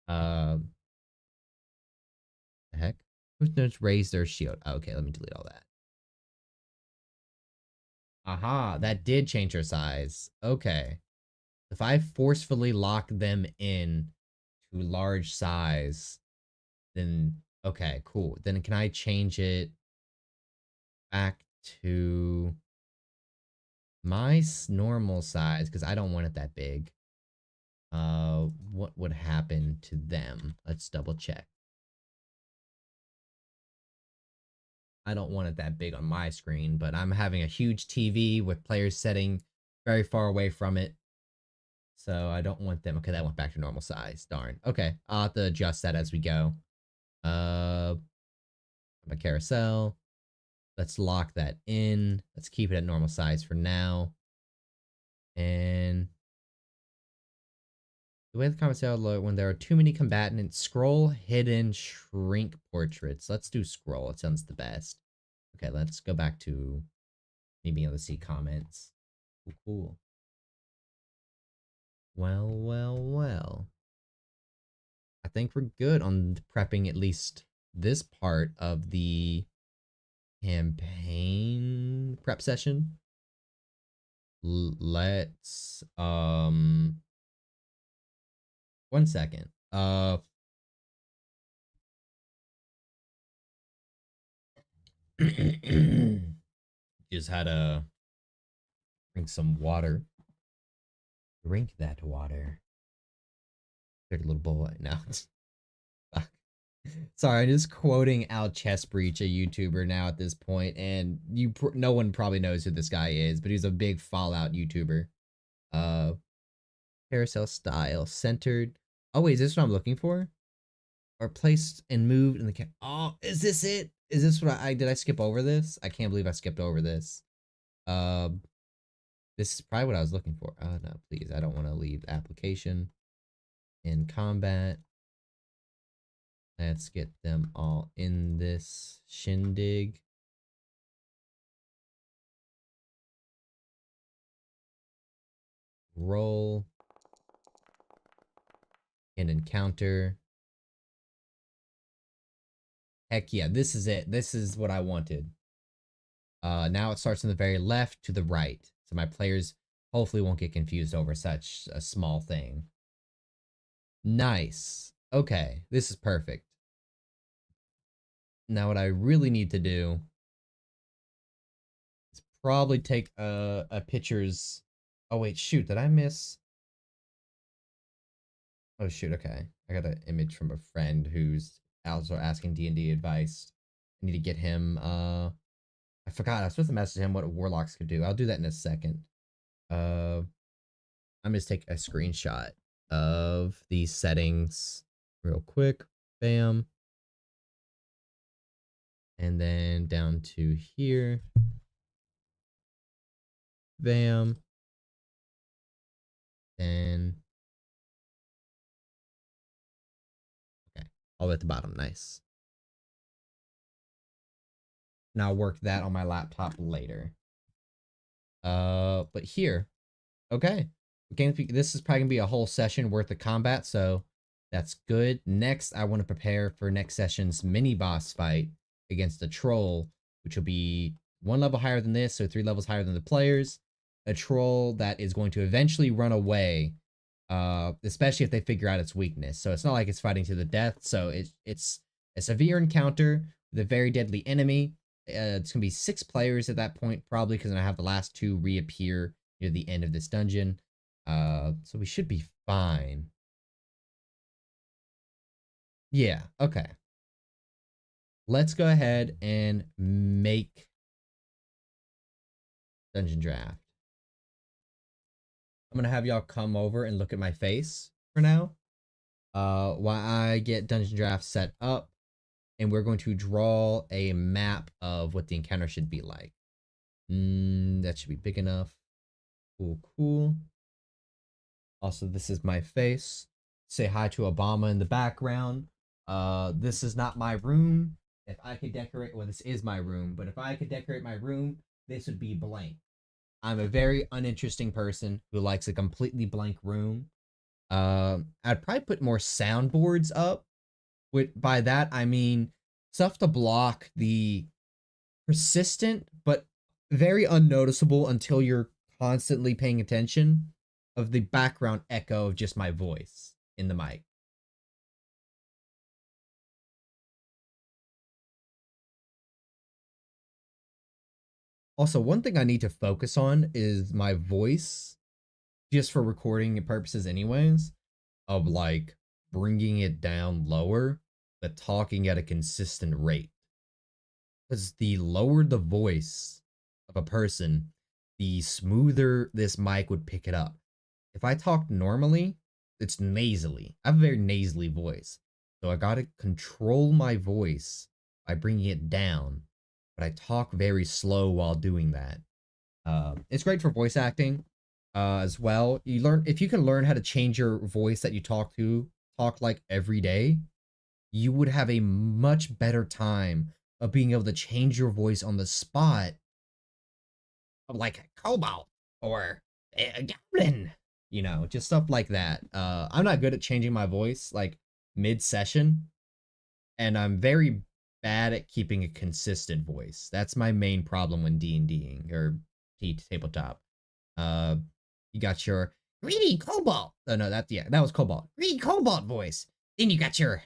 S1: The heck? Who's notes raise their shield? Oh, okay, let me delete all that. Aha, that did change their size. Okay. If I forcefully lock them in to large size, then okay, cool. Then can I change it back to my normal size? Because I don't want it that big. What would happen to them? Let's double check. I don't want it that big on my screen, but I'm having a huge TV with players sitting very far away from it. So I don't want them. Okay, that went back to normal size. Darn. Okay, I'll have to adjust that as we go. My carousel. Let's lock that in. Let's keep it at normal size for now. And the way the comments load when there are too many combatants, scroll, hidden, shrink portraits. Let's do scroll. It sounds the best. Okay, let's go back to me being able to see comments. Cool. Well. I think we're good on prepping at least this part of the campaign prep session. Let's 1 second. Just had to drink some water. Drink that water. Good little boy. Now, sorry, I'm just quoting Al Chessbreach, a YouTuber now at this point, and no one probably knows who this guy is, but he's a big Fallout YouTuber. Uh, carousel style centered. Oh wait, is this what I'm looking for? Or placed and moved in the oh, is this it? Is this what I did? I skip over this? I can't believe I skipped over this. Um, this is probably what I was looking for. Oh no, please, I don't want to leave the application in combat. Let's get them all in this shindig. Roll and encounter. Heck yeah, this is it. This is what I wanted. Now it starts from the very left to the right. So my players hopefully won't get confused over such a small thing. Nice. Okay, this is perfect. Now what I really need to do is probably take a pictures. Oh wait, shoot, did I miss? Oh shoot, okay. I got an image from a friend who's also asking D&D advice. I need to get him I forgot, I was supposed to message him what warlocks could do. I'll do that in a second. I'm just take a screenshot of these settings real quick. Bam. And then down to here. Bam. And okay, all the way at the bottom. Nice. Now I'll work that on my laptop later. But here, okay. This is probably gonna be a whole session worth of combat, so that's good. Next, I want to prepare for next session's mini boss fight against a troll, which will be 1 level higher than this, so 3 levels higher than the players. A troll that is going to eventually run away, especially if they figure out its weakness. So it's not like it's fighting to the death. So it's a severe encounter with a very deadly enemy. It's gonna be 6 players at that point, probably, because I have the last 2 reappear near the end of this dungeon. So we should be fine. Yeah, okay. Let's go ahead and make dungeon draft. I'm gonna have y'all come over and look at my face for now. While I get dungeon draft set up, and we're going to draw a map of what the encounter should be like. That should be big enough. Cool. Also, this is my face. Say hi to Obama in the background. This is not my room. If I could decorate, well, this is my room, but if I could decorate my room, this would be blank. I'm a very uninteresting person who likes a completely blank room. I'd probably put more soundboards up. By that, I mean stuff to block the persistent but very unnoticeable until you're constantly paying attention of the background echo of just my voice in the mic. Also, one thing I need to focus on is my voice, just for recording purposes anyways, of like bringing it down lower, but talking at a consistent rate. Because the lower the voice of a person, the smoother this mic would pick it up. If I talk normally, it's nasally. I have a very nasally voice. So I gotta control my voice by bringing it down. But I talk very slow while doing that. It's great for voice acting as well. If you can learn how to change your voice that you talk like every day, you would have a much better time of being able to change your voice on the spot, like a cobalt or a goblin, You know, just stuff like that. I'm not good at changing my voice like mid session, and I'm very bad at keeping a consistent voice. That's my main problem when D&Ding or tabletop. Uh, you got your greedy cobalt. Oh no, that was cobalt. Greedy cobalt voice. Then you got your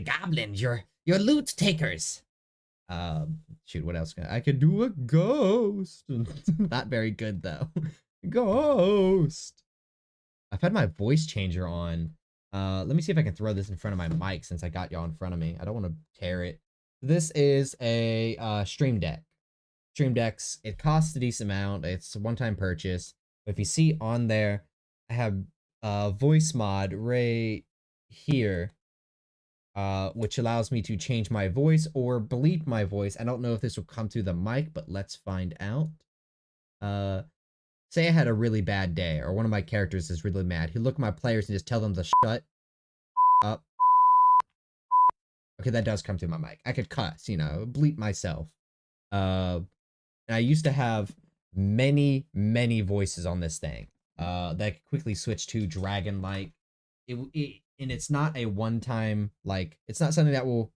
S1: goblins, your loot takers. Shoot, what else? I could do a ghost. Not very good though. Ghost. I've had my voice changer on. Let me see if I can throw this in front of my mic since I got y'all in front of me. I don't want to tear it. This is a Stream Deck. Stream Decks, it costs a decent amount. It's a one-time purchase. But if you see on there, I have a voice mod right here, which allows me to change my voice or bleep my voice. I don't know if this will come through the mic, but let's find out. Say I had a really bad day, or one of my characters is really mad. He'll look at my players and just tell them to shut up. Okay, that does come through my mic. I could cuss, you know, bleep myself. And I used to have many voices on this thing. That I could quickly switch to dragon-like. And it's not a one-time, like, it's not something that will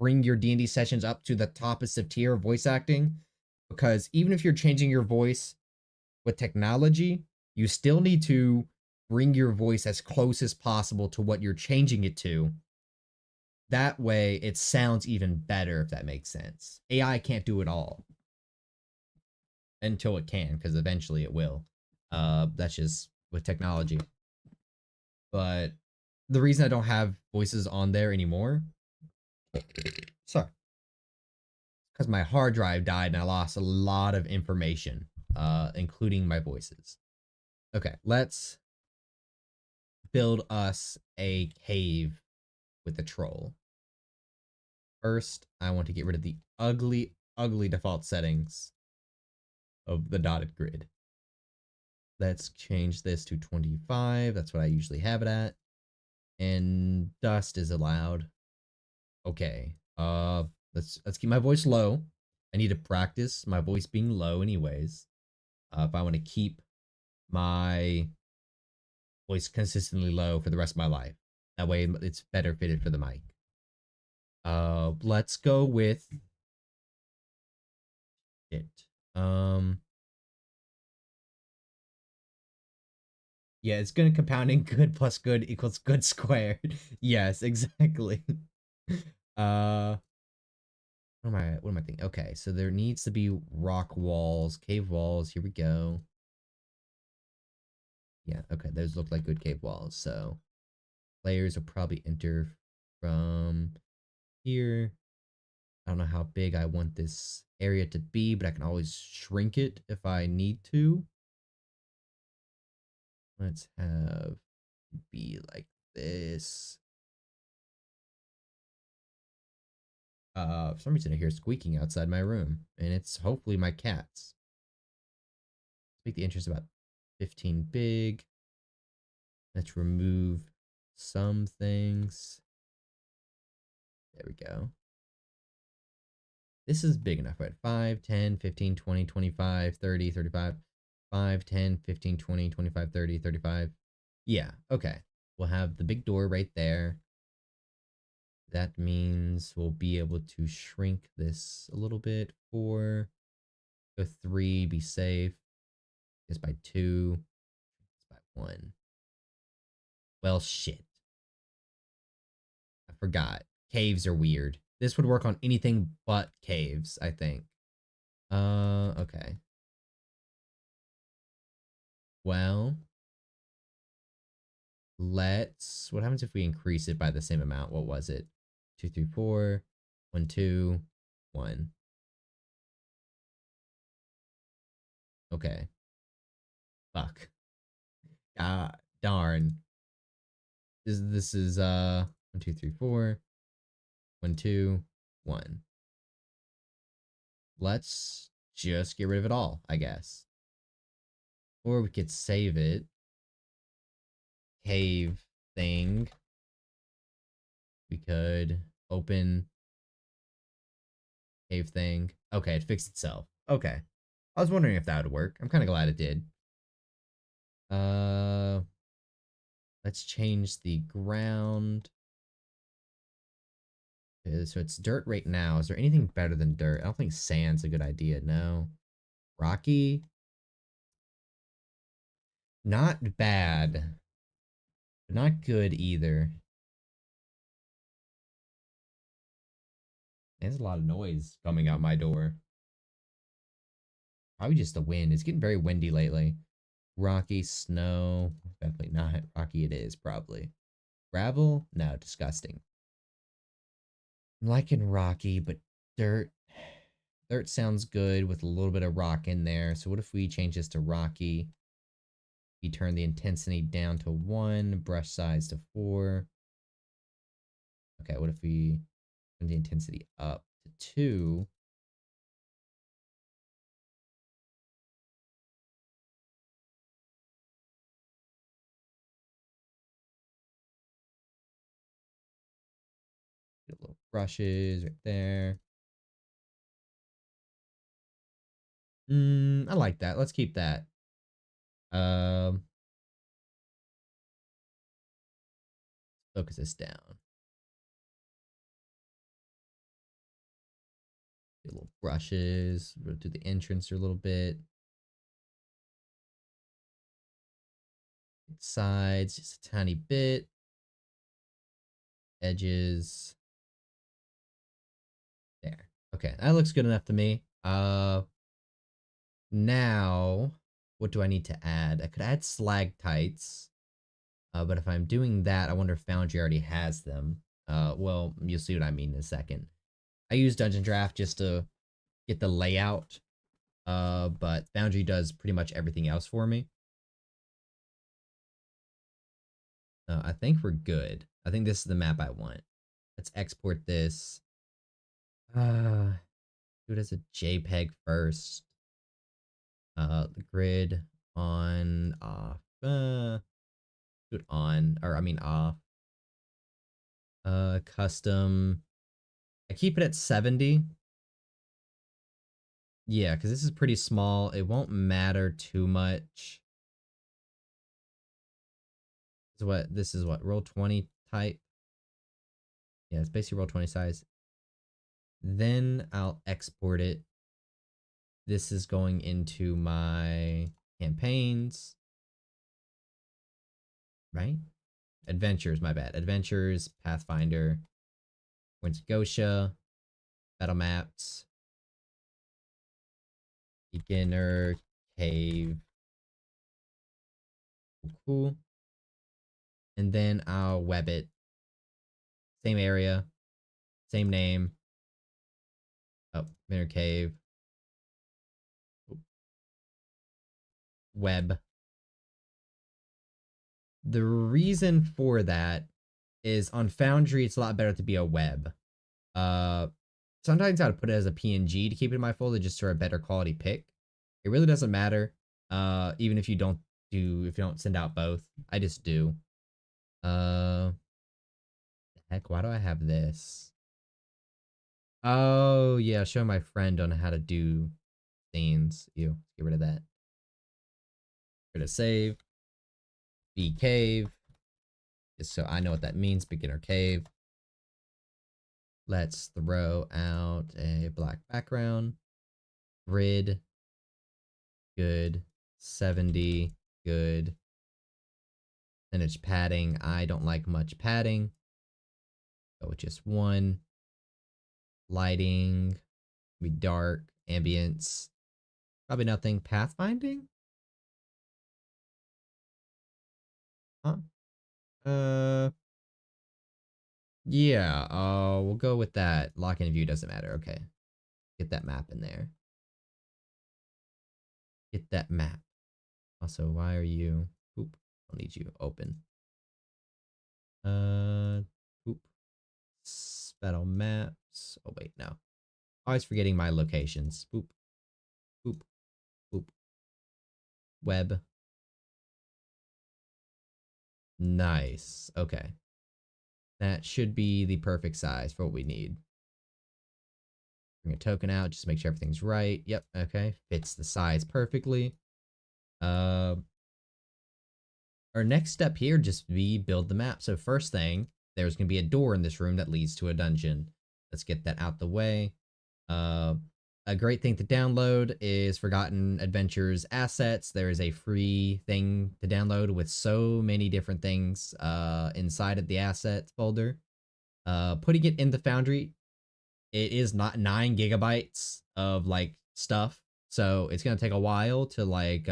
S1: bring your D&D sessions up to the toppest of tier of voice acting. Because even if you're changing your voice with technology, you still need to bring your voice as close as possible to what you're changing it to. That way, it sounds even better, if that makes sense. AI can't do it all. Until it can, because eventually it will. That's just with technology. But the reason I don't have voices on there anymore, sorry, because my hard drive died and I lost a lot of information, including my voices. Okay, let's build us a cave with the troll. First, I want to get rid of the ugly default settings of the dotted grid. Let's change this to 25. That's what I usually have it at. And dust is allowed. Okay. Let's keep my voice low. I need to practice my voice being low anyways. If I want to keep my voice consistently low for the rest of my life. That way it's better fitted for the mic. Let's go with it. Yeah, it's gonna compounding good plus good equals good squared. Yes, exactly. What am I thinking? Okay, so there needs to be rock walls, cave walls. Here we go. Yeah, okay, those look like good cave walls. So players will probably enter from here. I don't know how big I want this area to be, but I can always shrink it if I need to. Let's have it be like this. For some reason I hear squeaking outside my room, and it's hopefully my cats. Let's make the entrance about 15 big. Let's remove some things. There we go. This is big enough, right? 5, 10, 15, 20, 25, 30, 35. 5, 10, 15, 20, 25, 30, 35. Yeah, okay. We'll have the big door right there. That means we'll be able to shrink this a little bit. 4, go 3, be safe. It's by 2, it's by 1. Well, shit. I forgot. Caves are weird. This would work on anything but caves, I think. Okay. Well, what happens if we increase it by the same amount? What was it? 2, 3, 4, 1, 2, 1. Okay. Fuck. Ah, darn. This is 1, 2, 3, 4. 1, 2, 1. Let's just get rid of it all, I guess. Or we could save it. Cave thing. We could open cave thing. Okay, it fixed itself. Okay. I was wondering if that would work. I'm kind of glad it did. Uh, let's change the ground. So it's dirt right now. Is there anything better than dirt? I don't think sand's a good idea. No. Rocky? Not bad. But not good either. There's a lot of noise coming out my door. Probably just the wind. It's getting very windy lately. Rocky, snow. Definitely not. Rocky it is, probably. Gravel? No, disgusting. I'm liking rocky, but dirt. Dirt sounds good with a little bit of rock in there. So what if we change this to rocky? We turn the intensity down to 1, brush size to 4. Okay, what if we turn the intensity up to 2? Get little brushes right there. I like that. Let's keep that. Um, focus this down. Get little brushes. We'll do the entrance a little bit. Sides, just a tiny bit. Edges. There. Okay, that looks good enough to me. Now, what do I need to add? I could add stalactites. But if I'm doing that, I wonder if Foundry already has them. Well, you'll see what I mean in a second. I use Dungeon Draft just to get the layout. But Foundry does pretty much everything else for me. I think we're good. I think this is the map I want. Let's export this. Do it as a JPEG first. The grid on, off. Do it on, or I mean off. Custom. I keep it at 70. Yeah, because this is pretty small. It won't matter too much. This is what, roll 20 type? Yeah, it's basically roll 20 size. Then I'll export it. This is going into my campaigns. Right? Adventures, my bad. Adventures, Pathfinder, Winds Gosha, Battle Maps, Beginner, Cave. Cool. And then I'll web it. Same area, same name. Oh, Beginner Cave. Web. The reason for that is on Foundry, it's a lot better to be a web. Uh, Sometimes I would put it as a PNG to keep it in my folder just for a better quality pic. It really doesn't matter. Even if you don't send out both, I just do. Heck, why do I have this? Oh yeah, show my friend on how to do scenes. Ew, get rid of that. Get rid of save. B cave. Just so I know what that means. Beginner cave. Let's throw out a black background. Grid. Good. 70. Good. Percentage padding. I don't like much padding. Go with just 1. Lighting. Be dark. Ambience. Probably nothing. Pathfinding? Huh? Yeah, we'll go with that. Lock in view doesn't matter. Okay. Get that map in there. Get that map. Also, why are you... Oop. I'll need you open. Oop. Battle maps. Oh, wait, no. Always forgetting my locations. Boop. Boop. Boop. Web. Nice. Okay. That should be the perfect size for what we need. Bring a token out, just make sure everything's right. Yep, okay. Fits the size perfectly. our next step here just be build the map. So first thing, there's going to be a door in this room that leads to a dungeon. Let's get that out the way. Uh, a great thing to download is Forgotten Adventures assets. There is a free thing to download with so many different things inside of the assets folder. Putting it in the Foundry, it is not 9 gigabytes of like stuff, so it's gonna take a while to like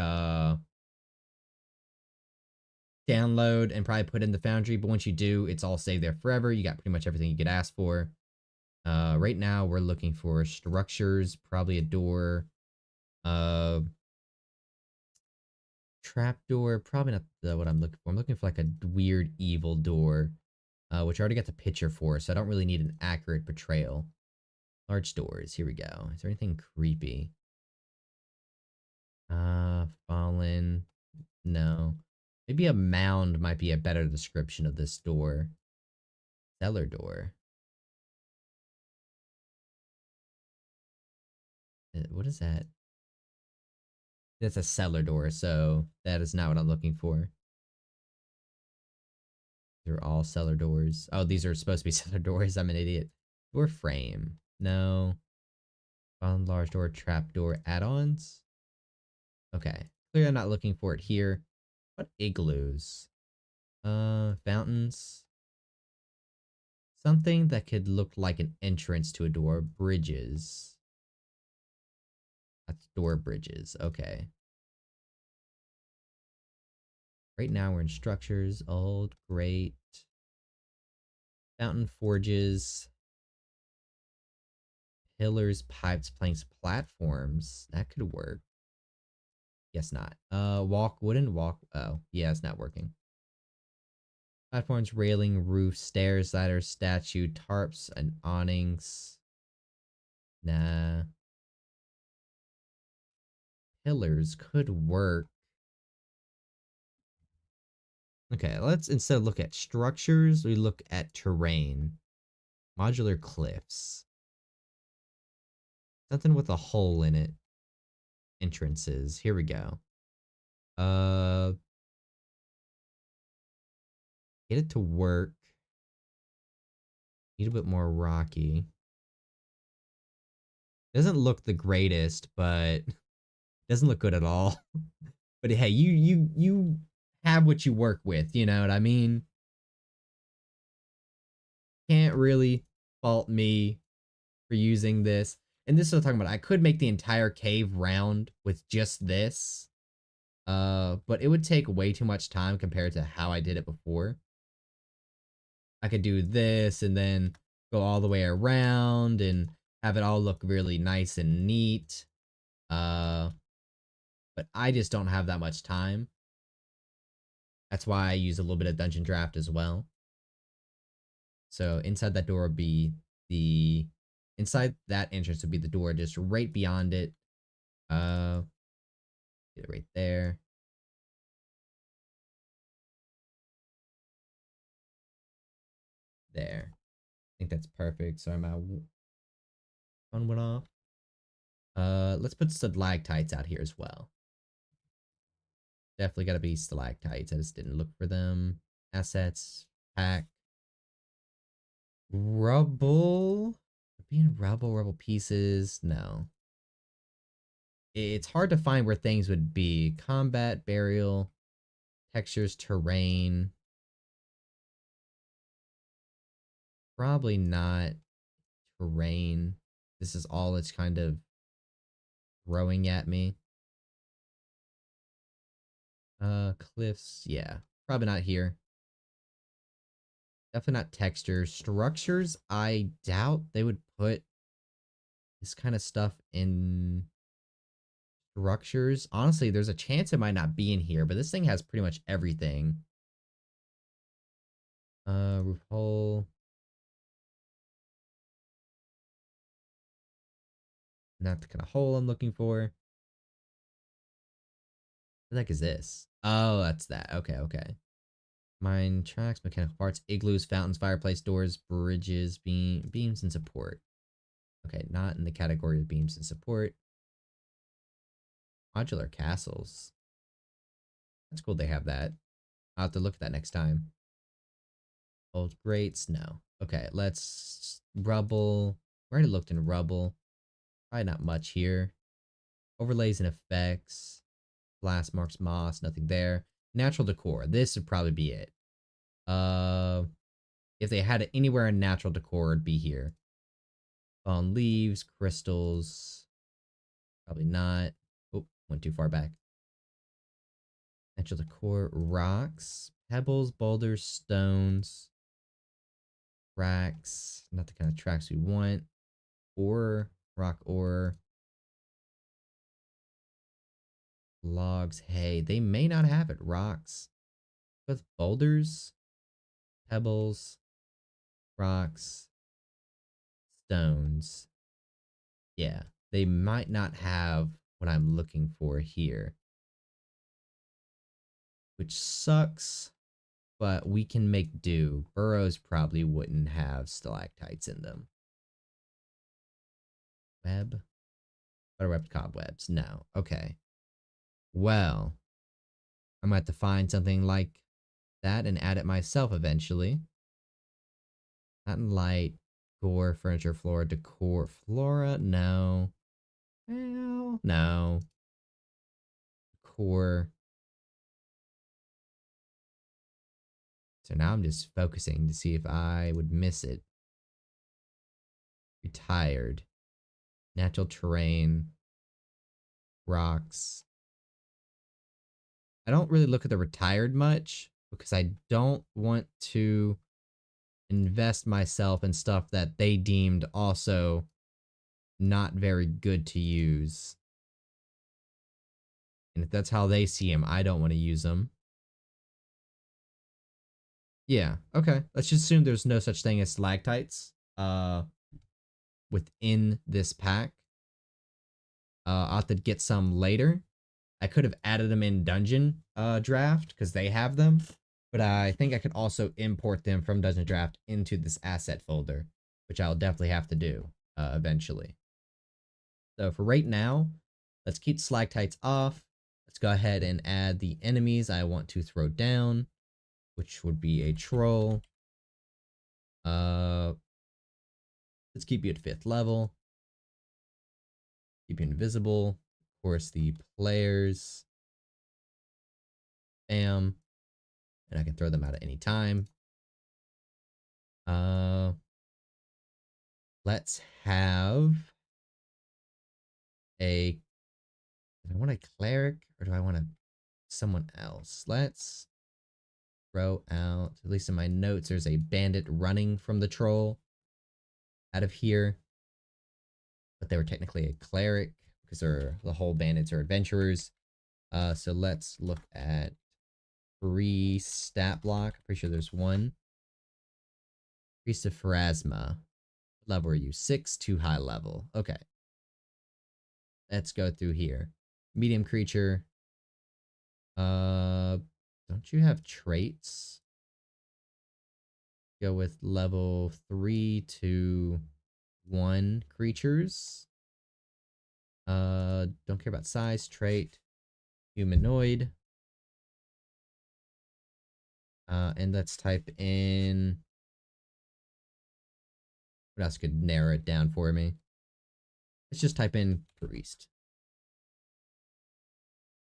S1: download and probably put in the Foundry. But once you do, it's all saved there forever. You got pretty much everything you could ask for. Right now we're looking for structures, probably a door, uh, trapdoor, probably not what I'm looking for. I'm looking for like a weird evil door, which I already got the picture for, so I don't really need an accurate portrayal. Large doors, here we go. Is there anything creepy? Fallen, no. Maybe a mound might be a better description of this door. Cellar door. What is that? That's a cellar door, so that is not what I'm looking for. They're all cellar doors. Oh, these are supposed to be cellar doors. I'm an idiot. Door frame. No. Found large door, trap door, add-ons. Okay. Clearly I'm not looking for it here. What igloos? Fountains. Something that could look like an entrance to a door. Bridges. That's door bridges. Okay. Right now we're in structures. Old, great. Fountain forges. Pillars, pipes, planks, platforms. That could work. Guess not. Walk, wooden walk. Oh, yeah, it's not working. Platforms, railing, roof, stairs, ladders, statue, tarps, and awnings. Nah. Pillars could work. Okay, let's instead look at structures, we look at terrain. Modular cliffs. Something with a hole in it. Entrances. Here we go. Get it to work. Need a bit more rocky. Doesn't look the greatest, but doesn't look good at all. But hey, you have what you work with, you know what I mean? Can't really fault me for using this. And this is what I'm talking about. I could make the entire cave round with just this. But it would take way too much time compared to how I did it before. I could do this and then go all the way around and have it all look really nice and neat. But I just don't have that much time. That's why I use a little bit of Dungeon Draft as well. So inside that door would be the... Inside that entrance would be the door just right beyond it. Get it right there. There. I think that's perfect. Sorry, my phone went off. Let's put stalactites out here as well. Definitely gotta be stalactites. I just didn't look for them. Assets. Pack. Rubble. Being rubble pieces. No. It's hard to find where things would be. Combat, burial, textures, terrain. Probably not terrain. This is all it's kind of throwing at me. Cliffs, yeah. Probably not here. Definitely not textures. Structures, I doubt they would put this kind of stuff in structures. Honestly, there's a chance it might not be in here, but this thing has pretty much everything. Roof hole. Not the kind of hole I'm looking for. What the heck is this? Oh, that's that. Okay, okay. Mine tracks, mechanical parts, igloos, fountains, fireplace, doors, bridges, beams, and support. Okay, not in the category of beams and support. Modular castles. That's cool they have that. I'll have to look at that next time. Old grates, no. Okay, let's rubble. We already looked in rubble. Probably not much here. Overlays and effects. Blast marks, moss, nothing there. Natural decor. This would probably be it. If they had it anywhere in natural decor, it'd be here. On leaves, crystals. Probably not. Oh, went too far back. Natural decor, rocks, pebbles, boulders, stones, tracks. Not the kind of tracks we want. Ore, rock ore. Logs, hay. They may not have it. Rocks. With boulders, pebbles, rocks, stones. Yeah, they might not have what I'm looking for here. Which sucks, but we can make do. Burrows probably wouldn't have stalactites in them. Web? Spiderweb cobwebs. No. Okay. Well, I might have to find something like that and add it myself eventually. Not in light. Gore, furniture, flora, decor. Flora? No. Well, no. Decor. So now I'm just focusing to see if I would miss it. Retired. Natural terrain. Rocks. I don't really look at the retired much because I don't want to invest myself in stuff that they deemed also not very good to use. And if that's how they see them, I don't want to use them. Yeah, okay. Let's just assume there's no such thing as stalactites within this pack. I'll have to get some later. I could have added them in Dungeon Draft because they have them. But I think I could also import them from Dungeon Draft into this asset folder, which I'll definitely have to do eventually. So for right now, let's keep stalactites off. Let's go ahead and add the enemies I want to throw down, which would be a troll. Let's keep you at 5th level. Keep you invisible. Of course, the players. Bam. And I can throw them out at any time. Let's have a... Do I want a cleric or do I want someone else? Let's throw out, at least in my notes, there's a bandit running from the troll out of here. But they were technically a cleric because the whole bandits are adventurers. So let's look at free stat block. Pretty sure there's one. Priest of Pharasma. What level are you? 6, too high level. Okay. Let's go through here. Medium creature. Don't you have traits? Go with level 3 to 1 creatures. Don't care about size. Trait. Humanoid. And let's type in... What else could narrow it down for me? Let's just type in priest.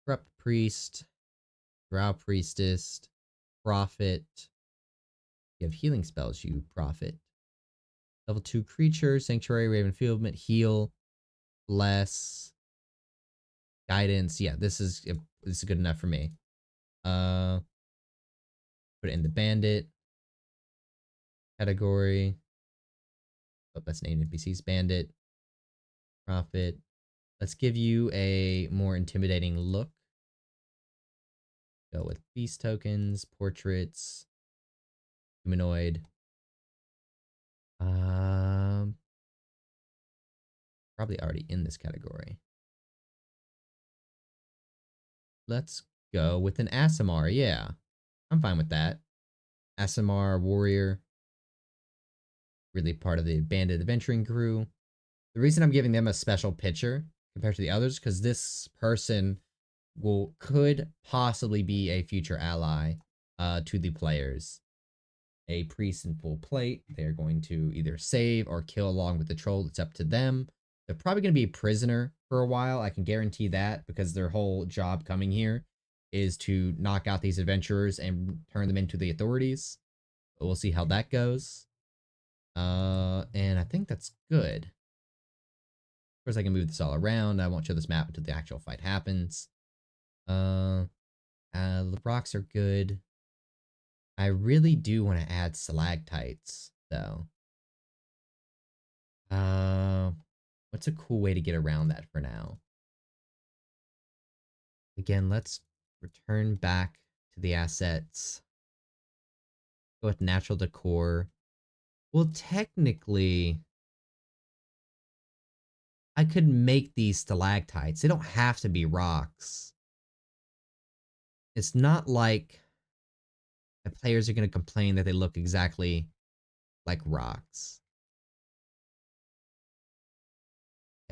S1: Corrupt priest. Drow priestess. Prophet. You have healing spells, you prophet. Level 2 creature. Sanctuary, Raven Fieldment, heal. Bless. Guidance. Yeah, this is good enough for me. Put it in the bandit category. Oh, let's name NPCs bandit. Prophet. Let's give you a more intimidating look. Go with beast tokens, portraits, humanoid. Probably already in this category. Let's go with an Aasimar. Yeah, I'm fine with that. Aasimar warrior. Really part of the bandit adventuring crew. The reason I'm giving them a special picture compared to the others, because this person could possibly be a future ally to the players. A priest in full plate. They're going to either save or kill along with the troll. It's up to them. They're probably going to be a prisoner for a while. I can guarantee that because their whole job coming here is to knock out these adventurers and turn them into the authorities. But we'll see how that goes. And I think that's good. Of course, I can move this all around. I won't show this map until the actual fight happens. The rocks are good. I really do want to add stalactites, though. What's a cool way to get around that for now? Again, let's return back to the assets. Go with natural decor. Well, technically, I could make these stalactites. They don't have to be rocks. It's not like the players are going to complain that they look exactly like rocks.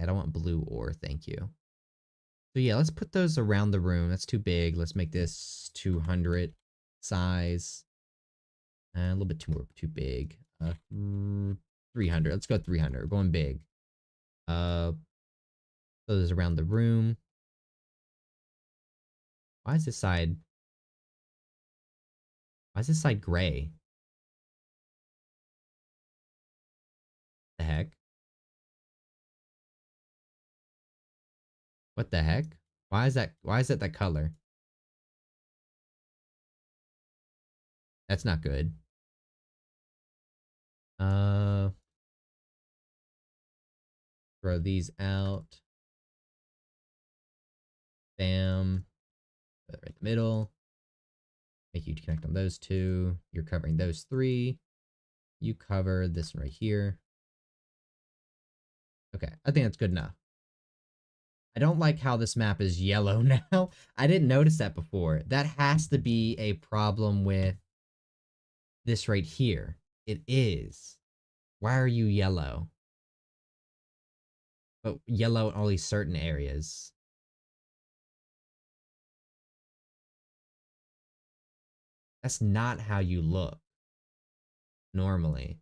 S1: I don't want blue ore, thank you. So yeah, let's put those around the room. That's too big. Let's make this 200 size. A little bit too big. 300. Let's go 300. We're going big. Those around the room. Why is this side gray? The heck? What the heck? Why is that color? That's not good. Throw these out. Bam. Put it right in the middle. Make you connect on those two. You're covering those three. You cover this one right here. Okay, I think that's good enough. I don't like how this map is yellow now. I didn't notice that before. That has to be a problem with this right here. It is. Why are you yellow? But yellow in only certain areas. That's not how you look normally.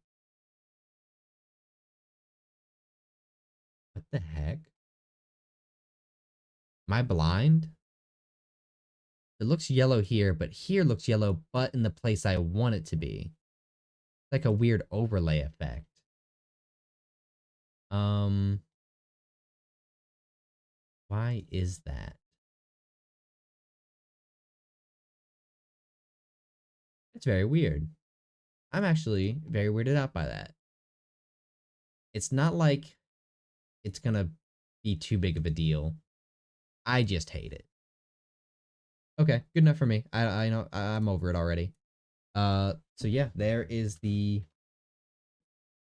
S1: What the heck? Am I blind? It looks yellow here, but here looks yellow, but in the place I want it to be. Like a weird overlay effect. Why is that? It's very weird. I'm actually very weirded out by that. It's not like it's gonna be too big of a deal. I just hate it. Okay, good enough for me. I know I'm over it already. So yeah, there is the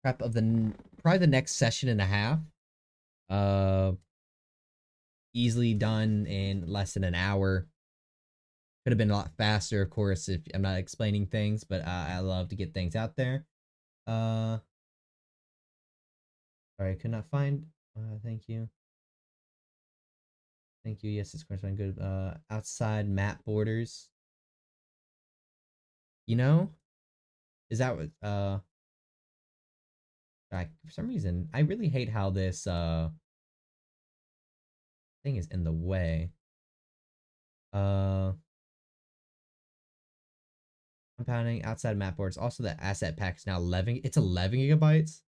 S1: prep of probably the next session and a half. Uh, easily done in less than an hour. Could have been a lot faster, of course, if I'm not explaining things, but I love to get things out there. Sorry, I could not find. Thank you. Thank you. Yes, it's corresponding good. Outside map borders. You know, is that what? For some reason, I really hate how this thing is in the way. Compounding outside map borders. Also, the asset pack is now 11. It's 11 gigabytes.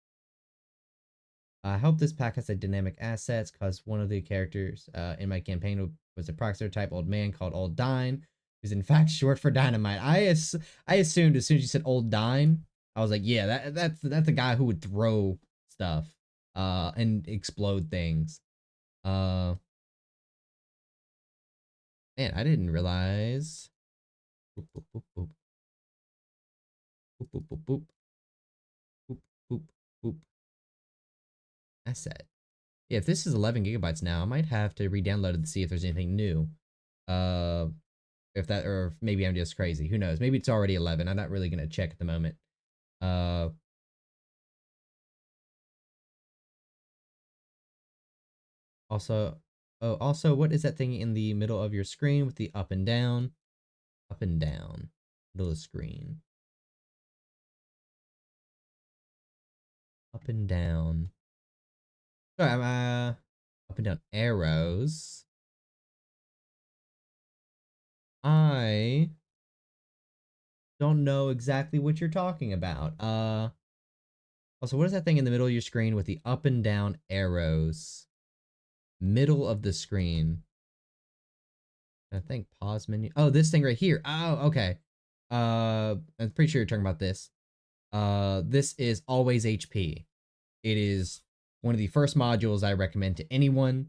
S1: I hope this pack has a dynamic assets because one of the characters in my campaign was a Proxer type old man called Old Dine, who's in fact short for dynamite. I assumed as soon as you said Old Dine, I was like, yeah, that's a guy who would throw stuff and explode things. Man, I didn't realize. Boop, boop, boop, boop. Boop, boop, boop, boop. Boop, boop, boop. Asset. Yeah, if this is 11 gigabytes now, I might have to re-download it to see if there's anything new. If that, or maybe I'm just crazy. Who knows? Maybe it's already 11. I'm not really gonna check at the moment. Also, oh, also, what is that thing in the middle of your screen with the up and down? Up and down. Middle of the screen. Up and down. Sorry, I'm up and down arrows. I don't know exactly what you're talking about. Also, what is that thing in the middle of your screen with the up and down arrows? Middle of the screen. I think pause menu. Oh, this thing right here. Oh, okay. I'm pretty sure you're talking about this. This is always HP. It is one of the first modules I recommend to anyone.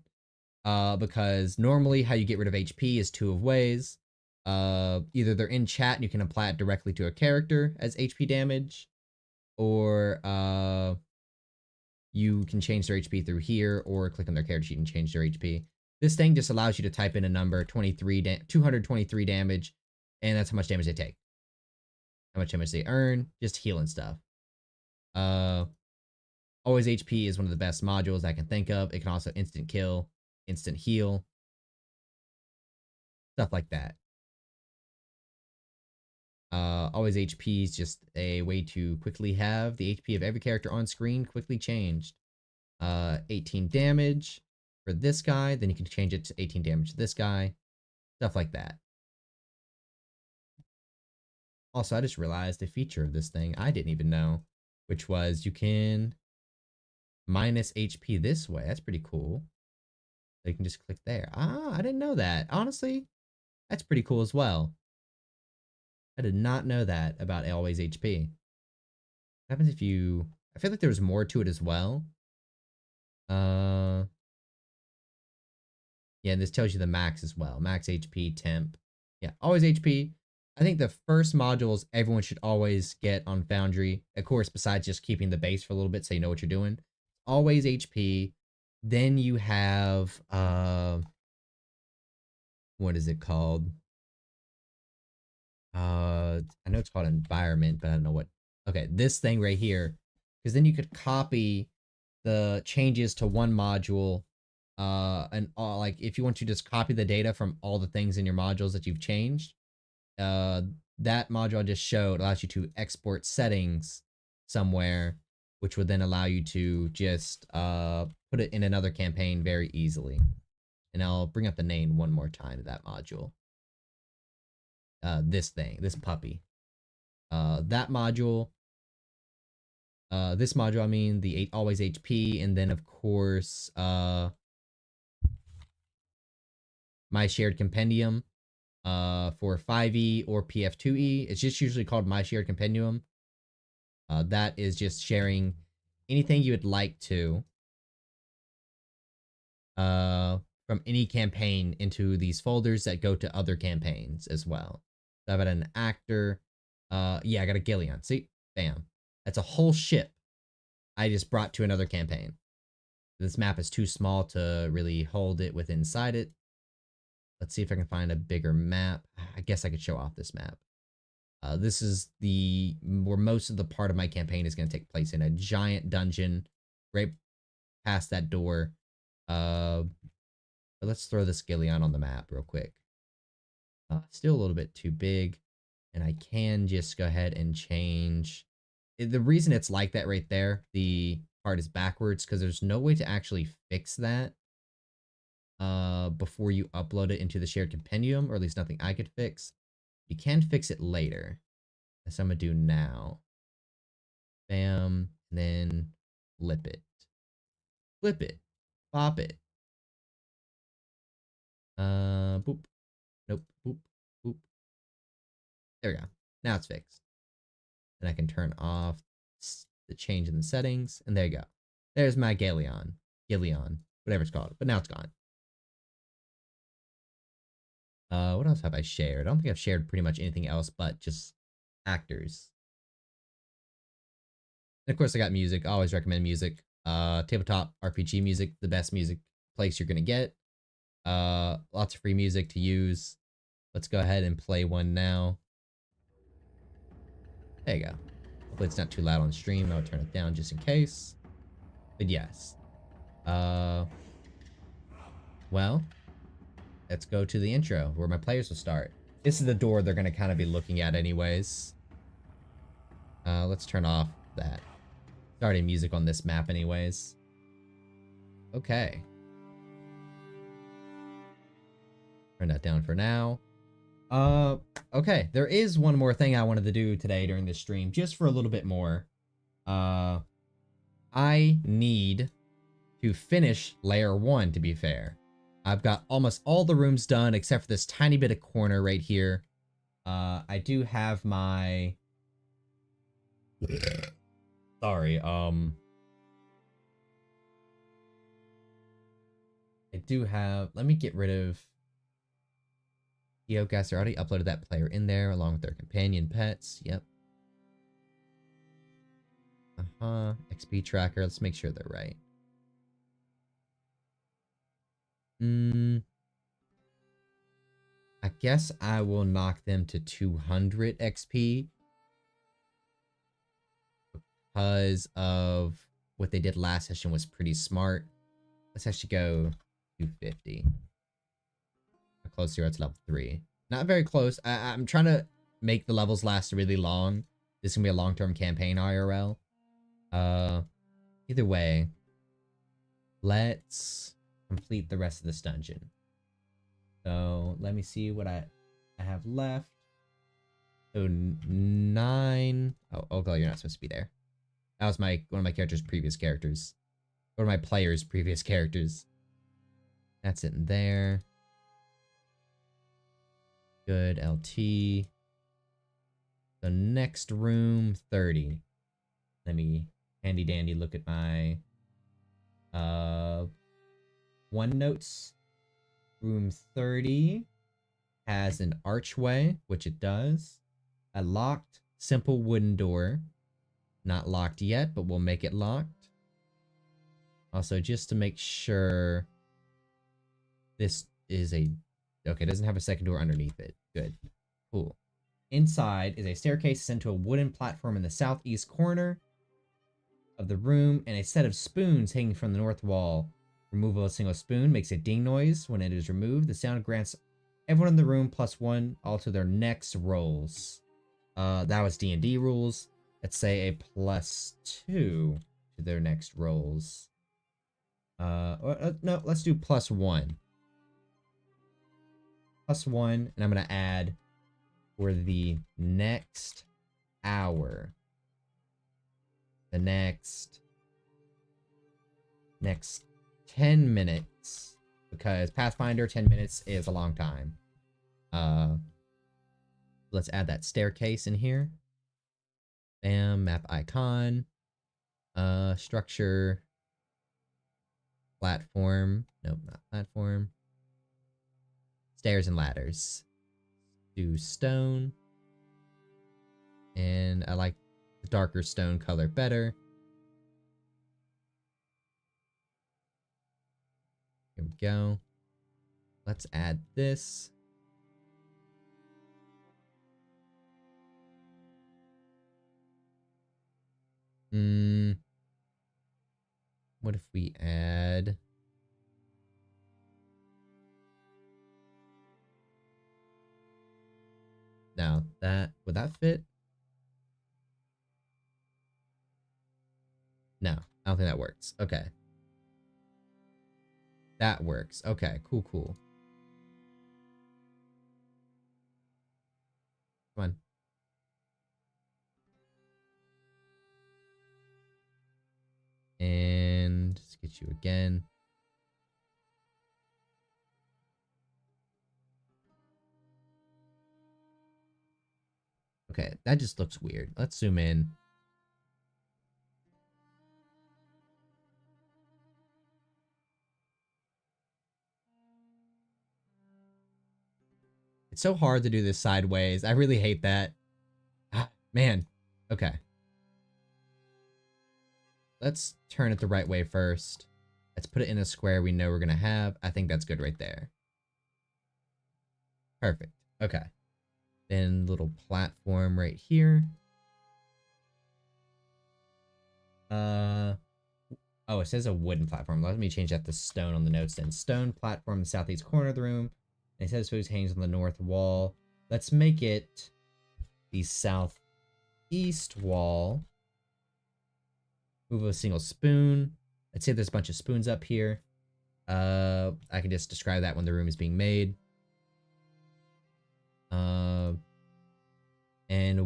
S1: Because normally how you get rid of HP is two of ways. Either they're in chat and you can apply it directly to a character as HP damage, or you can change their HP through here, or click on their character sheet and change their HP. This thing just allows you to type in a number, 223 damage, and that's how much damage they take. How much damage they earn, just healing stuff. Always HP is one of the best modules I can think of. It can also instant kill, instant heal, stuff like that. Always HP is just a way to quickly have the HP of every character on screen quickly changed. 18 damage for this guy, then you can change it to 18 damage to this guy, stuff like that. Also, I just realized a feature of this thing I didn't even know, which was you can minus HP this way. That's pretty cool. So you can just click there. Ah, I didn't know that. Honestly, that's pretty cool as well. I did not know that about always HP. What happens if you... I feel like there was more to it as well. Yeah, and this tells you the max as well. Max HP, temp. Yeah, always HP. I think the first modules everyone should always get on Foundry. Of course, besides just keeping the base for a little bit so you know what you're doing. Always HP. Then you have... what is it called? I know it's called environment, but I don't know what. Okay, this thing right here, because then you could copy the changes to one module, and like if you want to just copy the data from all the things in your modules that you've changed, that module I just showed allows you to export settings somewhere, which would then allow you to just put it in another campaign very easily. And I'll bring up the name one more time of that module. This thing, this puppy. That module, this module, I mean, the always HP, and then of course, my shared compendium, for 5e or PF2e. It's just usually called my shared compendium. That is just sharing anything you would like to, from any campaign into these folders that go to other campaigns as well. So I've got an actor. Yeah, I got a Gillion. See? Bam. That's a whole ship I just brought to another campaign. This map is too small to really hold it with inside it. Let's see if I can find a bigger map. I guess I could show off this map. This is where most of the part of my campaign is going to take place, in a giant dungeon right past that door. But let's throw this Gillion on the map real quick. Still a little bit too big, and I can just go ahead and change. The reason it's like that right there, the part is backwards, because there's no way to actually fix that before you upload it into the shared compendium, or at least nothing I could fix. You can fix it later. That's what I'm gonna do now. Bam, and then flip it. Flip it. Pop it. Boop. Nope. Boop. Boop. There we go. Now it's fixed. And I can turn off the change in the settings, and there you go. There's my Gillion, whatever it's called, but now it's gone. What else have I shared? I don't think I've shared pretty much anything else but just actors. And of course, I got music. I always recommend music. Tabletop RPG music, the best music place you're gonna get. Lots of free music to use. Let's go ahead and play one now. There you go. Hopefully it's not too loud on stream. I'll turn it down just in case. But yes. Well, let's go to the intro where my players will start. This is the door they're going to kind of be looking at anyways. Let's turn off that. Starting music on this map anyways. Okay. Turn that down for now. Okay. There is one more thing I wanted to do today during this stream, just for a little bit more. I need to finish layer 1, to be fair. I've got almost all the rooms done except for this tiny bit of corner right here. I do have my... Sorry, I do have... Let me get rid of... Geogas. I already uploaded that player in there along with their companion pets. Yep. XP tracker. Let's make sure they're right. I guess I will knock them to 200 XP because of what they did last session was pretty smart. Let's actually go 250. How close you are to level 3? Not very close. I'm trying to make the levels last really long. This is gonna be a long-term campaign IRL. Either way, let's complete the rest of this dungeon. So let me see what I have left. So 9. Oh god, you're not supposed to be there. That was one of my character's previous characters. One of my player's previous characters. That's it in there. Good, LT. The next room, 30. Let me handy dandy look at my OneNotes. Room 30 has an archway, which it does. A locked, simple wooden door. Not locked yet, but we'll make it locked. Also, just to make sure this is a... Okay, it doesn't have a second door underneath it. Good. Cool. Inside is a staircase sent to a wooden platform in the southeast corner of the room and a set of spoons hanging from the north wall. Removal of a single spoon makes a ding noise when it is removed. The sound grants everyone in the room +1 all to their next rolls. That was D&D rules. Let's say a +2 to their next rolls. No, let's do +1. +1, and I'm gonna add for the next hour. The next 10 minutes, because Pathfinder 10 minutes is a long time. Let's add that staircase in here. Bam, map icon. Structure. Platform. Nope, not platform. Stairs and ladders. Do stone. And I like the darker stone color better. Here we go. Let's add this. What if we add... Now, would that fit? No, I don't think that works. Okay. That works. Okay, cool. Come on. And let's get you again. Okay, that just looks weird. Let's zoom in. It's so hard to do this sideways. I really hate that. Ah, man. Okay. Let's turn it the right way first. Let's put it in a square we know we're going to have. I think that's good right there. Perfect. Okay. Then little platform right here. Oh, it says a wooden platform. Let me change that to stone on the notes then. Stone platform in the southeast corner of the room. And it says food hangs on the north wall. Let's make it the southeast wall. Move a single spoon. Let's say there's a bunch of spoons up here. I can just describe that when the room is being made. And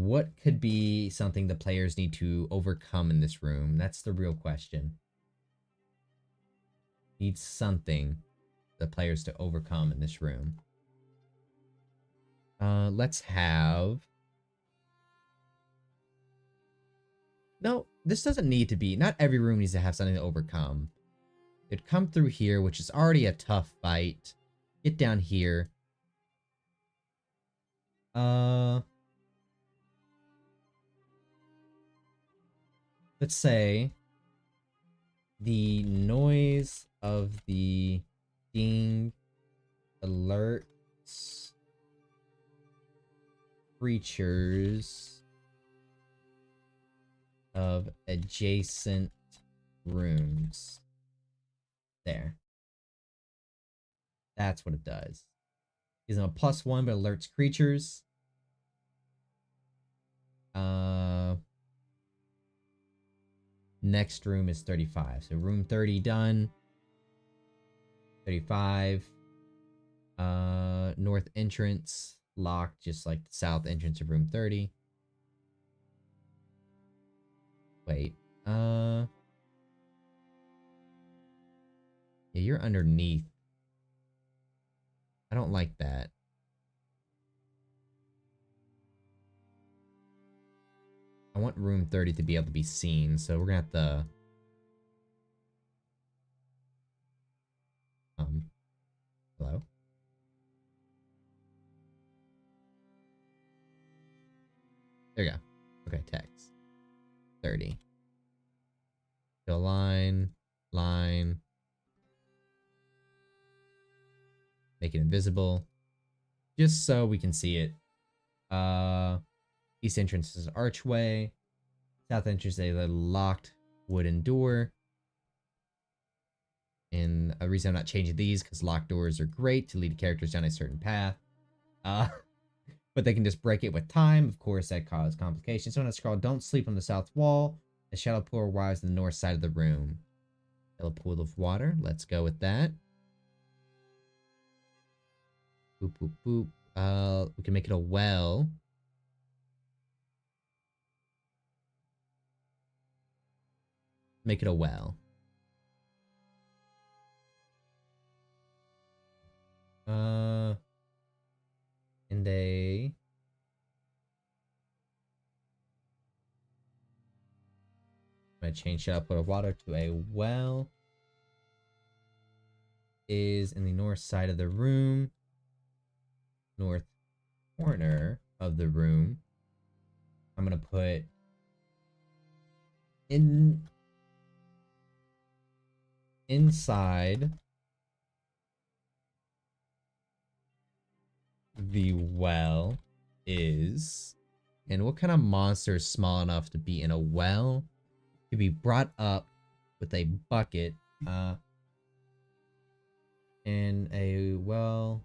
S1: what could be something the players need to overcome in this room? That's the real question. Need something the players to overcome in this room. Let's have... No, this doesn't need to be. Not every room needs to have something to overcome. It'd come through here, which is already a tough fight. Get down here. Let's say the noise of the ding alerts creatures of adjacent rooms. There. That's what it does. Gives them a +1, but alerts creatures. Next room is 35. So room 30 done. 35. North entrance locked, just like the south entrance of room 30. Wait. Yeah, you're underneath. I don't like that. I want room 30 to be able to be seen, so we're gonna have to... Hello? There you go. Okay, text. 30. Go line. Make it invisible. Just so we can see it. East entrance is an archway. South entrance is a locked wooden door. And a reason I'm not changing these, because locked doors are great to lead characters down a certain path. But they can just break it with time. Of course, that causes complications. So when I scroll, don't sleep on the south wall. The shadow pool arrives in the north side of the room. A pool of water. Let's go with that. Boop, boop, boop. We can make it a well. Make it a well. And a... I'm gonna change the output of water to a well. Is in the north side of the room. North corner of the room. I'm gonna put inside the well is, and what kind of monster is small enough to be in a well? To be brought up with a bucket, in a well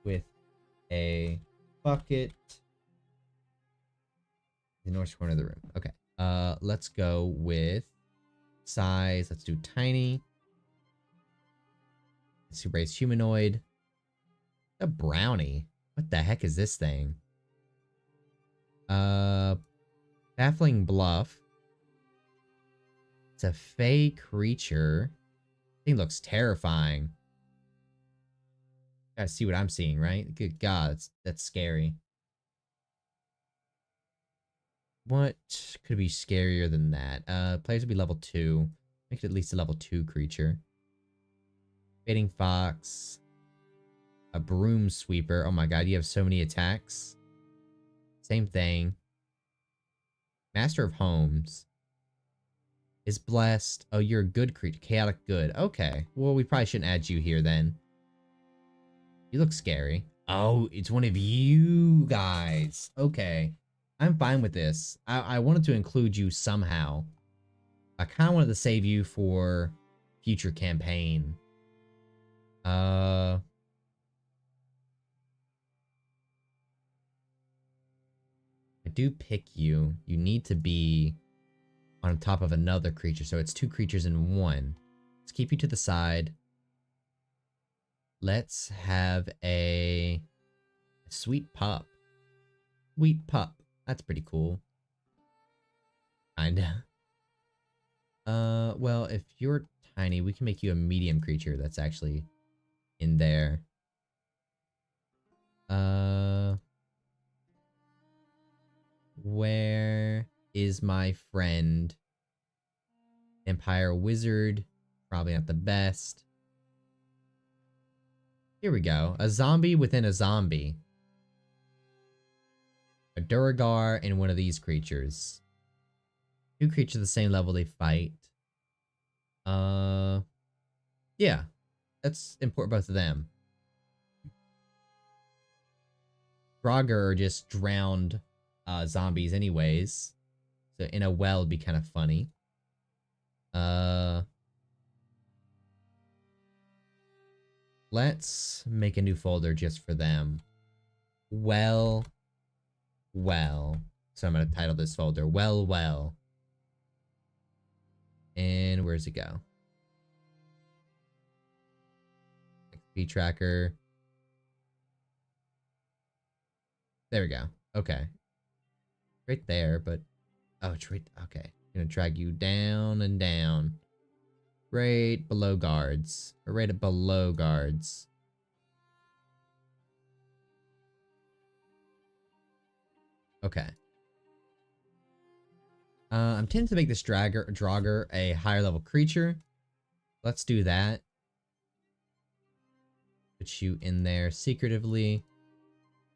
S1: with a bucket. The north corner of the room. Okay. Let's go with size. Let's do tiny. Let's erase humanoid. A brownie. What the heck is this thing? Baffling bluff. It's a fey creature. Thing looks terrifying. Gotta see what I'm seeing, right? Good God, that's scary. What could be scarier than that? Players would be level 2. Make it at least a level 2 creature. Fading fox. A broom sweeper. Oh my God, you have so many attacks. Same thing. Master of homes. Is blessed. Oh, you're a good creature. Chaotic good. Okay. Well, we probably shouldn't add you here then. You look scary. Oh, it's one of you guys. Okay. I'm fine with this. I wanted to include you somehow. I kind of wanted to save you for future campaign. do pick you, you need to be on top of another creature. So it's 2 creatures in 1. Let's keep you to the side. Let's have a sweet pup. Sweet pup. That's pretty cool. Kinda. Well, if you're tiny, we can make you a medium creature that's actually in there. Where is my friend? Empire Wizard. Probably not the best. Here we go. A zombie within a zombie. A Duragar and one of these creatures. 2 creatures the same level they fight. Yeah. Let's import both of them. Draugr are just drowned zombies anyways. So in a well would be kind of funny. Let's make a new folder just for them. Well. So I'm going to title this folder Well. And where's it go? XP tracker. There we go. Okay. Right there, but... Oh, it's right... Okay. I'm gonna drag you down and down. Right below guards. Or right below guards. Okay. I'm tempted to make this Draugr a higher level creature. Let's do that. Put you in there secretively.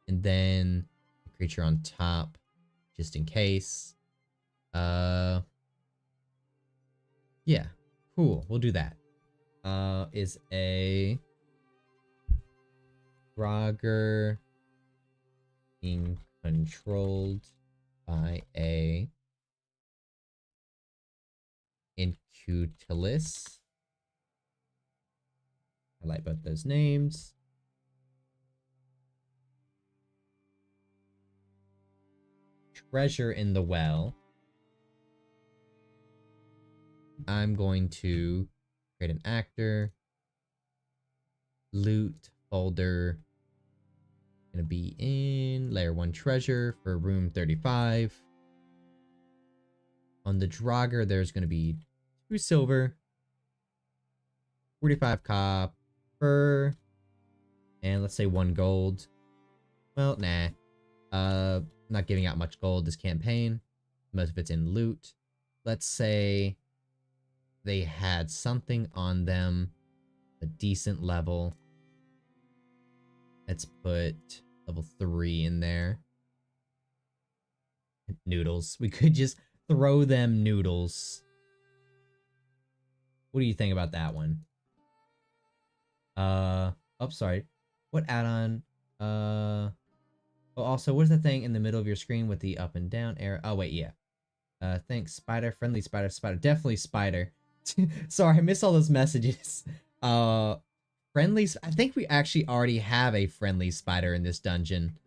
S1: And then a creature on top. Just in case. Yeah. Cool. We'll do that. Is a Draugr being controlled by a Incutilis. I like both those names. Treasure in the well. I'm going to create an actor. Loot folder. Gonna be in layer 1 treasure for room 35. On the Draugr, there's gonna be 2 silver, 45 copper, and let's say 1 gold. Well, nah. Not giving out much gold this campaign. Most of it's in loot. Let's say they had something on them, a decent level. Let's put level 3 in there. Noodles. We could just throw them noodles. What do you think about that one? Oh, sorry. What add-on? Oh, also, what is the thing in the middle of your screen with the up and down arrow? Oh, wait, yeah. Thanks, spider. Friendly spider. Definitely spider. Sorry, I missed all those messages. Friendly. I think we actually already have a friendly spider in this dungeon.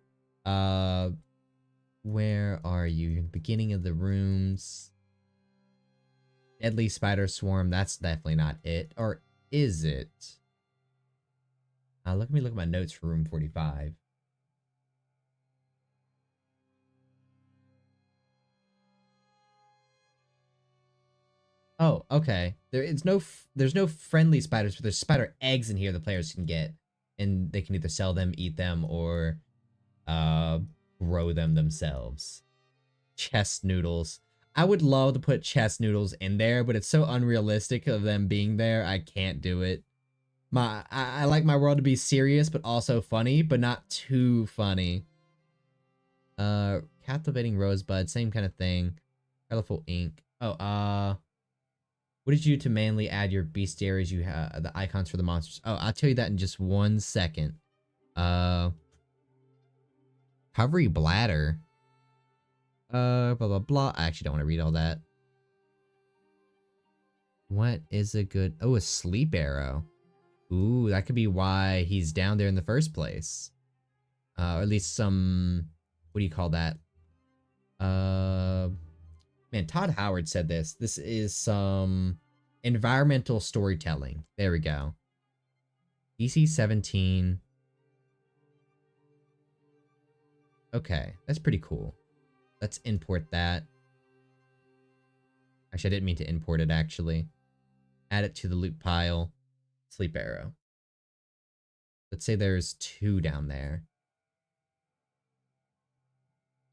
S1: Where are you? Beginning of the rooms. Deadly spider swarm. That's definitely not it. Or is it? Let me look at my notes for room 45. Oh, okay. There's no friendly spiders, but there's spider eggs in here the players can get, and they can either sell them, eat them, or grow them themselves. Chest noodles. I would love to put chest noodles in there, but it's so unrealistic of them being there. I can't do it. I like my world to be serious, but also funny, but not too funny. Captivating rosebud, same kind of thing. Colorful ink. Oh, what did you do to manually add your bestiaries? You have the icons for the monsters. Oh, I'll tell you that in just 1 second. Covery bladder. Blah, blah, blah. I actually don't want to read all that. What is a good... Oh, a sleep arrow. Ooh, that could be why he's down there in the first place. Or at least some... What do you call that? Uh, man, Todd Howard said this. This is some environmental storytelling. There we go. DC 17. Okay, that's pretty cool. Let's import that. Actually, I didn't mean to import it, actually. Add it to the loot pile. Sleep arrow. Let's say there's 2 down there.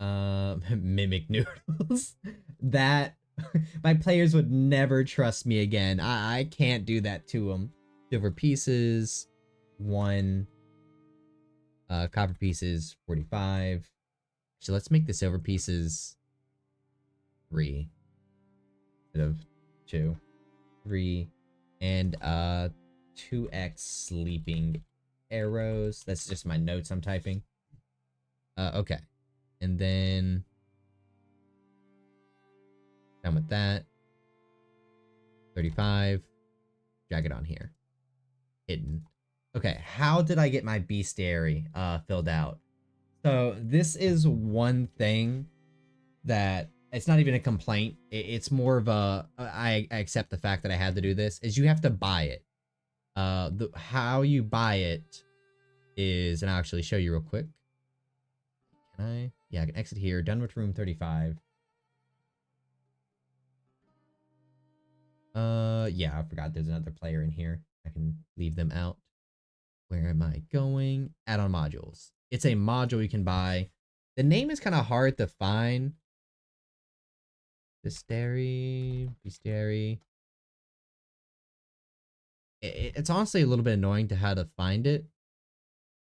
S1: Mimic noodles. That my players would never trust me again. I can't do that to them. Silver pieces, 1. Copper pieces, 45. So let's make the silver pieces 3 instead of 2. 3 and 2x sleeping arrows. That's just my notes I'm typing. Okay. And then done with that. 35. Drag it on here. Hidden. Okay, how did I get my bestiary filled out? So this is one thing that it's not even a complaint. It's more of a I accept the fact that I had to do this. Is you have to buy it. How you buy it is, and I'll actually show you real quick. Can I? Yeah, I can exit here. Done with room 35. Yeah, I forgot there's another player in here. I can leave them out. Where am I going? Add-on modules. It's a module you can buy. The name is kind of hard to find. Bestiary. It's honestly a little bit annoying to how to find it.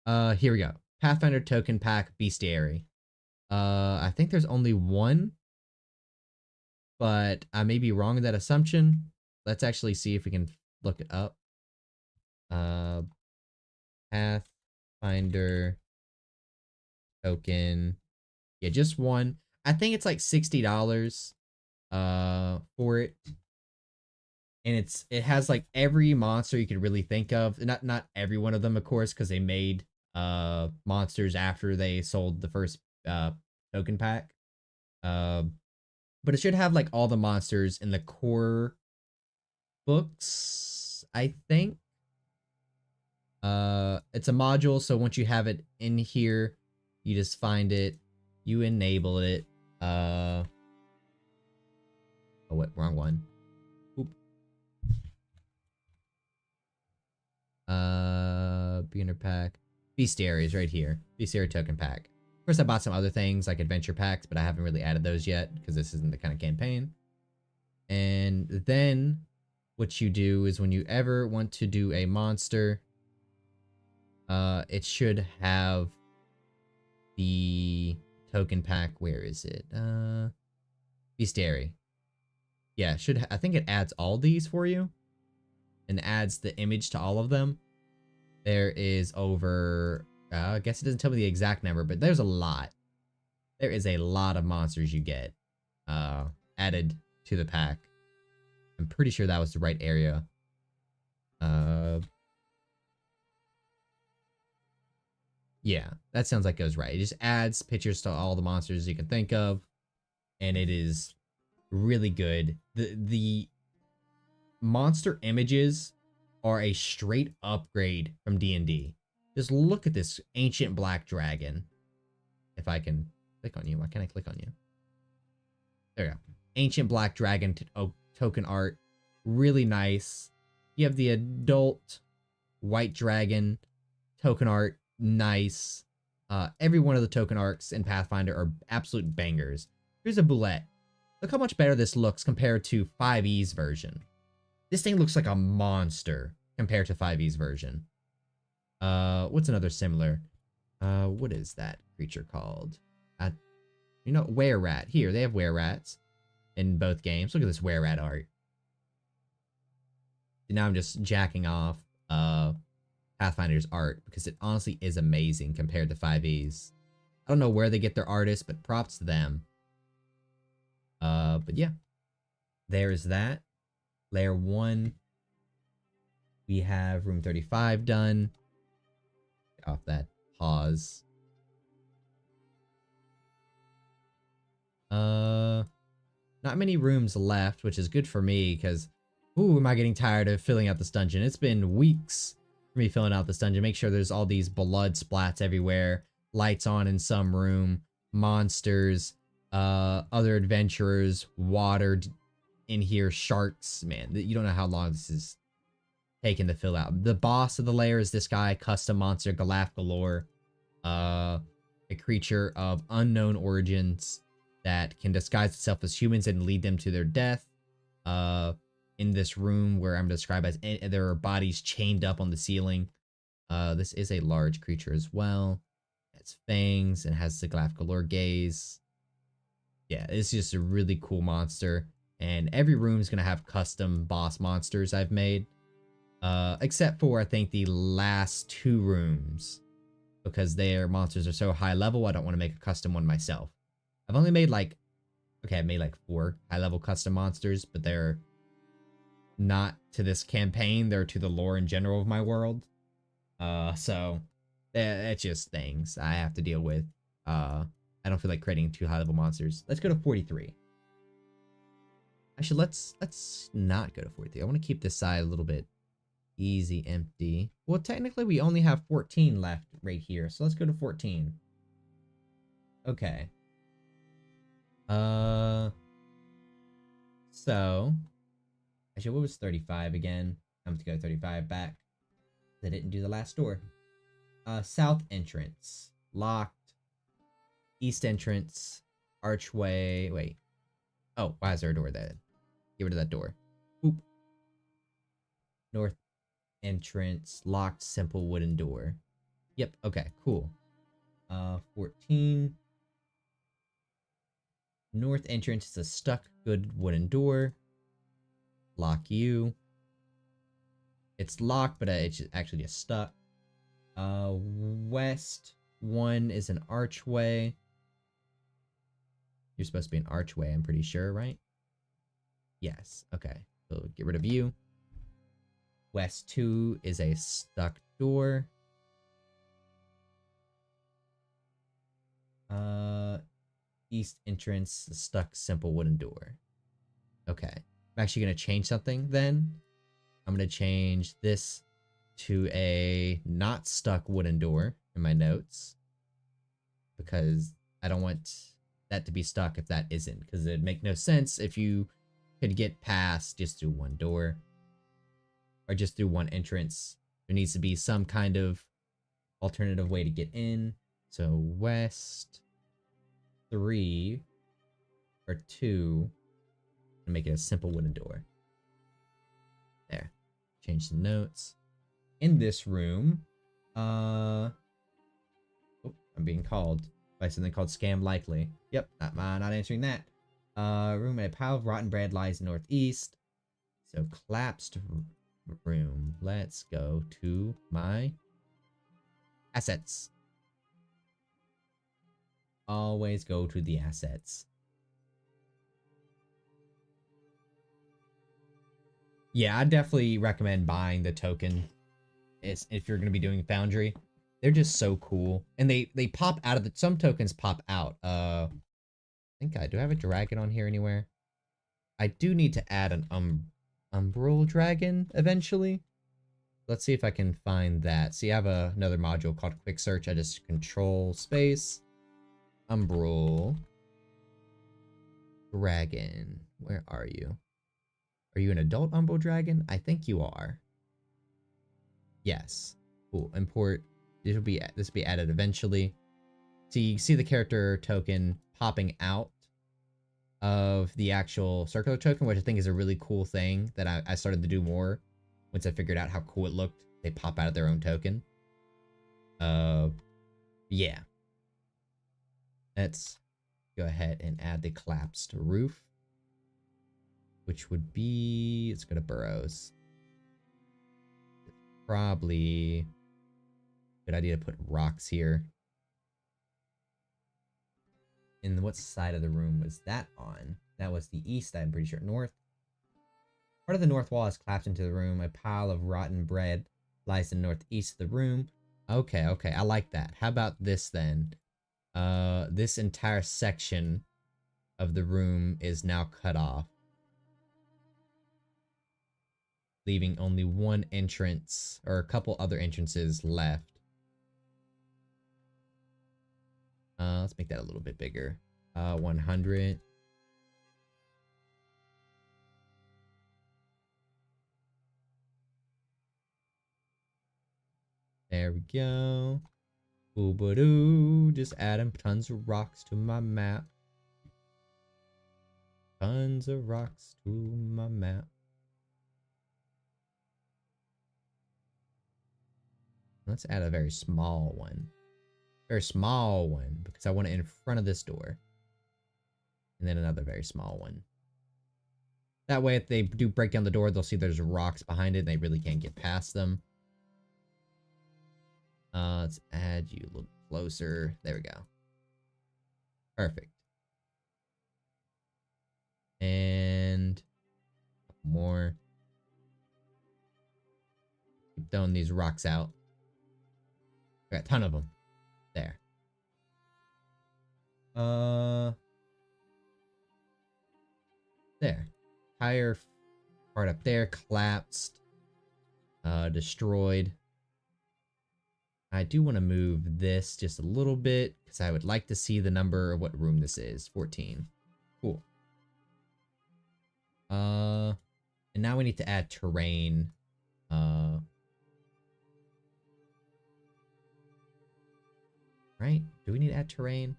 S1: Here we go. Pathfinder token pack bestiary. I think there's only 1, but I may be wrong in that assumption. Let's actually see if we can look it up. Pathfinder token. Yeah, just 1. I think it's like $60 for it. And it has like every monster you could really think of. Not every one of them, of course, because they made monsters after they sold the first token pack. But it should have like all the monsters in the core books, I think. It's a module, so once you have it in here, you just find it, you enable it. Oh wait, wrong one. Oop. Beginner pack. Bestiary is right here. Bestiary token pack. Of course, I bought some other things like adventure packs, but I haven't really added those yet because this isn't the kind of campaign. And then what you do is when you ever want to do a monster, it should have the token pack. Where is it? Bestiary. Yeah, I think it adds all these for you and adds the image to all of them. There is over, I guess it doesn't tell me the exact number, but there's a lot. There is a lot of monsters you get added to the pack. I'm pretty sure that was the right area. Yeah, that sounds like it was right. It just adds pictures to all the monsters you can think of, and it is really good. The monster images are a straight upgrade from D&D. Just look at this ancient black dragon. If I can click on you, why can't I click on you? There you go. Ancient black dragon token art, really nice. You have the adult white dragon token art, nice. Every one of the token arcs in Pathfinder are absolute bangers. Here's a boulette. Look how much better this looks compared to 5e's version. This thing looks like a monster compared to 5e's version. What's another similar? What is that creature called? You know, were-rat. Here, they have were-rats in both games. Look at this were-rat art. And now I'm just jacking off Pathfinder's art because it honestly is amazing compared to 5e's. I don't know where they get their artists, but props to them. But yeah, there's that. Layer 1. We have room 35 done. Get off that pause. Not many rooms left, which is good for me because, ooh, am I getting tired of filling out this dungeon? It's been weeks for me filling out this dungeon. Make sure there's all these blood splats everywhere, lights on in some room, monsters, other adventurers, water in here, sharks. Man, you don't know how long this is taking to fill out. The boss of the lair is this guy, custom monster, Galaf Galore, a creature of unknown origins that can disguise itself as humans and lead them to their death. In this room where I'm described as there are bodies chained up on the ceiling. This is a large creature as well. It's fangs and has the Galaf Galore gaze. Yeah, it's just a really cool monster. And every room is going to have custom boss monsters I've made. Except for, I think, the last 2 rooms. Because their monsters are so high level, I don't want to make a custom one myself. I've only made like, okay, I've made like 4 high level custom monsters, but they're not to this campaign. They're to the lore in general of my world. So it's just things I have to deal with. I don't feel like creating 2 high level monsters. Let's go to 43. Actually, let's not go to 43. I want to keep this side a little bit easy empty. Well, technically we only have 14 left right here, so let's go to 14. Okay. So actually, what was 35 again? I'm to go 35 back. I didn't do the last door. South entrance locked. East entrance archway. Wait. Oh, why is there a door there? Get rid of that door. Boop. North entrance locked, simple wooden door. Yep. Okay. Cool. 14. North entrance is a stuck good wooden door. Lock you. It's locked, but it's actually just stuck. West 1 is an archway. You're supposed to be an archway, I'm pretty sure, right? Yes. Okay. So get rid of you. West 2 is a stuck door. East entrance, a stuck simple wooden door. Okay. I'm actually going to change something then. I'm going to change this to a not stuck wooden door in my notes. Because I don't want that to be stuck if that isn't. Because it'd make no sense if you could get past just through one door. Or just through one entrance. There needs to be some kind of alternative way to get in. So west 3 or 2. And make it a simple wooden door. There. Change the notes. In this room, oh, I'm being called by something called Scam Likely. Yep, not answering that. Room at a pile of rotten bread lies northeast. So collapsed room. Let's go to my assets. Always go to the assets. Yeah, I definitely recommend buying the token if you're going to be doing Foundry. They're just so cool. And they pop out of some tokens pop out. I think do I have a dragon on here anywhere? I do need to add an umbral dragon eventually. Let's see if I can find that. See, I have another module called Quick Search. I just control space. Umbral dragon. Where are you? Are you an adult umbral dragon? I think you are. Yes. Cool. Import. This will be added eventually. So you see the character token popping out of the actual circular token, which I think is a really cool thing that I started to do more once I figured out how cool it looked. They pop out of their own token. Yeah. Let's go ahead and add the collapsed roof, which would be, let's go to burrows. Probably a good idea to put rocks here. And what side of the room was that on? That was the east, I'm pretty sure. North. Part of the north wall has collapsed into the room. A pile of rotten bread lies in the northeast of the room. Okay, okay, I like that. How about this then? This entire section of the room is now cut off, leaving only one entrance or a couple other entrances left. Let's make that a little bit bigger. 100. There we go. Boo-ba-doo. Just adding tons of rocks to my map. Tons of rocks to my map. Let's add a very small one. Very small one, because I want it in front of this door. And then another very small one. That way, if they do break down the door, they'll see there's rocks behind it and they really can't get past them. Let's add you a little closer. There we go. Perfect. And more. Keep throwing these rocks out. I got a ton of them. There. There. Entire part up there collapsed. Destroyed. I do want to move this just a little bit because I would like to see the number of what room this is. 14. Cool. And now we need to add terrain. Right? Do we need to add terrain?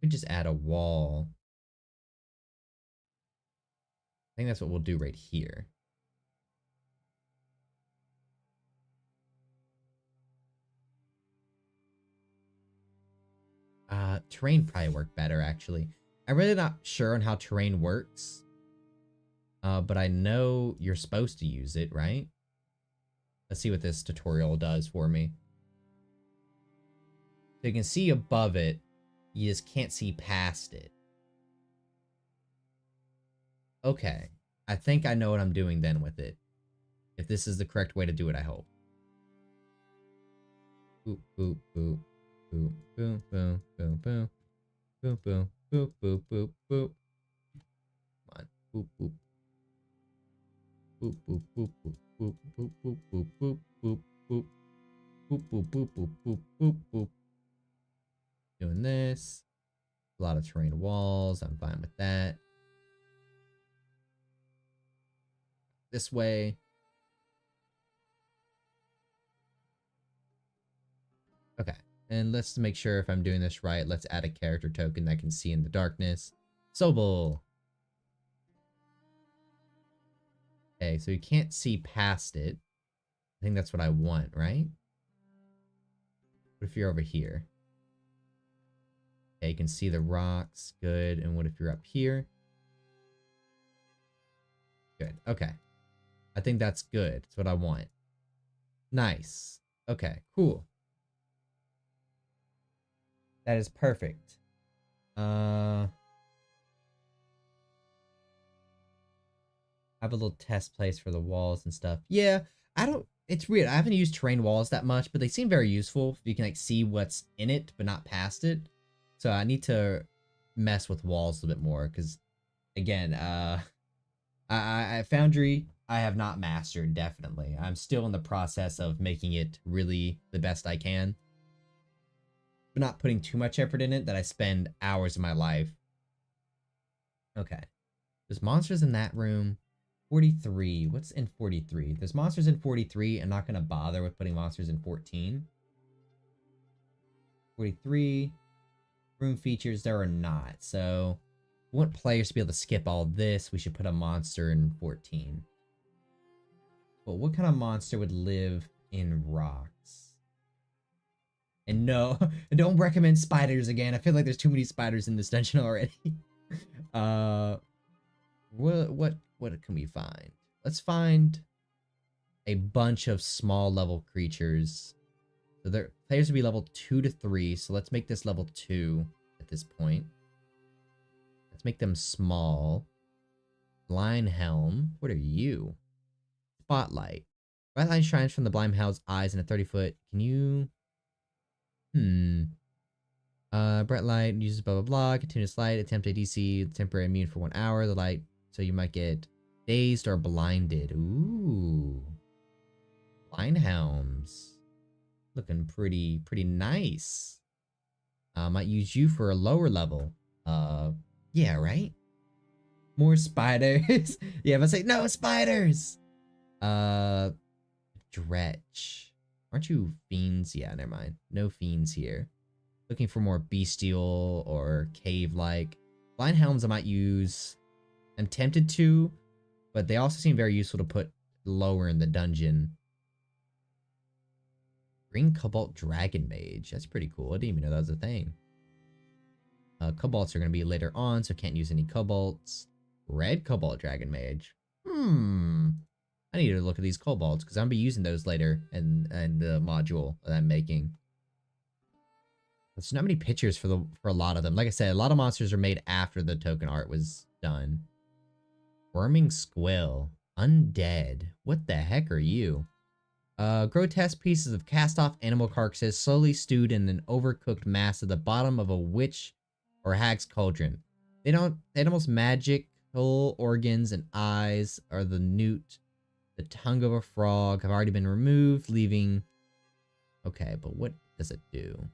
S1: We just add a wall. I think that's what we'll do right here. Terrain probably work better, actually. I'm really not sure on how terrain works. But I know you're supposed to use it, right? Let's see what this tutorial does for me. So you can see above it, you just can't see past it. Okay. I think I know what I'm doing then with it. If this is the correct way to do it, I hope. Boop, boop, boop. Boop, boop, boop, boop, boop. Boop, boop, boop, boop, boop, boop. Come on. Boop, boop. Boop, boop, boop, boop, boop, boop, boop, boop, boop, boop, boop. Boop, boop, boop, boop, boop, boop, boop. Doing this. A lot of terrain walls. I'm fine with that. This way. Okay. And let's make sure if I'm doing this right, let's add a character token that can see in the darkness. Sobel. Okay, so you can't see past it. I think that's what I want, right? What if you're over here? Okay, you can see the rocks. Good. And what if you're up here? Good. Okay. I think that's good. That's what I want. Nice. Okay, cool. That is perfect. I have a little test place for the walls and stuff. Yeah, it's weird. I haven't used terrain walls that much, but they seem very useful. You can like see what's in it, but not past it. So I need to mess with walls a little bit more because, again, I Foundry, I have not mastered, definitely. I'm still in the process of making it really the best I can. But not putting too much effort in it that I spend hours of my life. Okay. There's monsters in that room. 43. What's in 43? There's monsters in 43. I'm not going to bother with putting monsters in 14. 43. Room features, there are not. So, we want players to be able to skip all this. We should put a monster in 14. But what kind of monster would live in rocks? And no, don't recommend spiders again. I feel like there's too many spiders in this dungeon already. What can we find? Let's find a bunch of small level creatures. So their players would be level 2 to 3. So let's make this level 2 at this point. Let's make them small. Blind Helm. What are you? Spotlight. Bright light shines from the blind helm's eyes in a 30-foot. Can you... Hmm. Bright light uses blah blah blah. Continuous light. Attempt ADC. Temporary immune for 1 hour. The light, so you might get dazed or blinded. Ooh. Blind helms. Looking pretty nice. Might use you for a lower level. Yeah, right? More spiders. Yeah, but say no spiders. Dretch. Aren't you fiends? Yeah, never mind. No fiends here. Looking for more bestial or cave-like. Blind helms I might use. I'm tempted to, but they also seem very useful to put lower in the dungeon. Green Cobalt Dragon Mage. That's pretty cool. I didn't even know that was a thing. Cobalts are going to be later on, so can't use any cobalts. Red Cobalt Dragon Mage. I need to look at these cobalts because I'm going to be using those later in the module that I'm making. There's not many pictures for a lot of them. Like I said, a lot of monsters are made after the token art was done. Worming Squill. Undead. What the heck are you? Grotesque pieces of cast-off animal carcasses slowly stewed in an overcooked mass at the bottom of a witch or hag's cauldron. The animal's magical organs and eyes are the newt. The tongue of a frog have already been removed, leaving... Okay, but what does it do?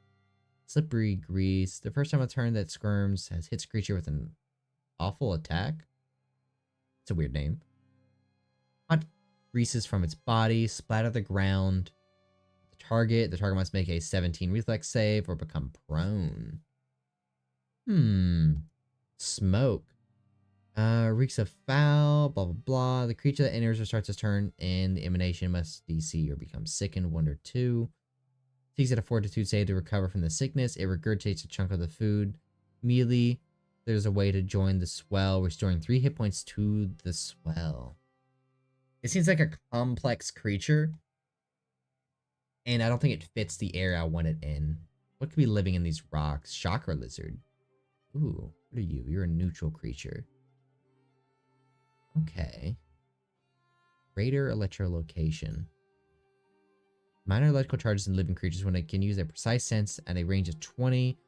S1: Slippery grease. The first time a turn that squirms has hits creature with an awful attack. It's a weird name. Hot greases from its body, splatter the ground. The target must make a 17 reflex save or become prone. Smoke. Reeks of foul, blah, blah, blah. The creature that enters or starts its turn in the emanation must DC or become sickened 1 or 2. Takes it a fortitude save to recover from the sickness. It regurgitates a chunk of the food. Immediately, there's a way to join the swell, restoring 3 hit points to the swell. It seems like a complex creature, and I don't think it fits the area I want it in. What could be living in these rocks? Shocker lizard. Ooh, what are you? You're a neutral creature. Okay. Greater electrolocation. Minor electrical charges in living creatures when it can use a precise sense at a range of 20.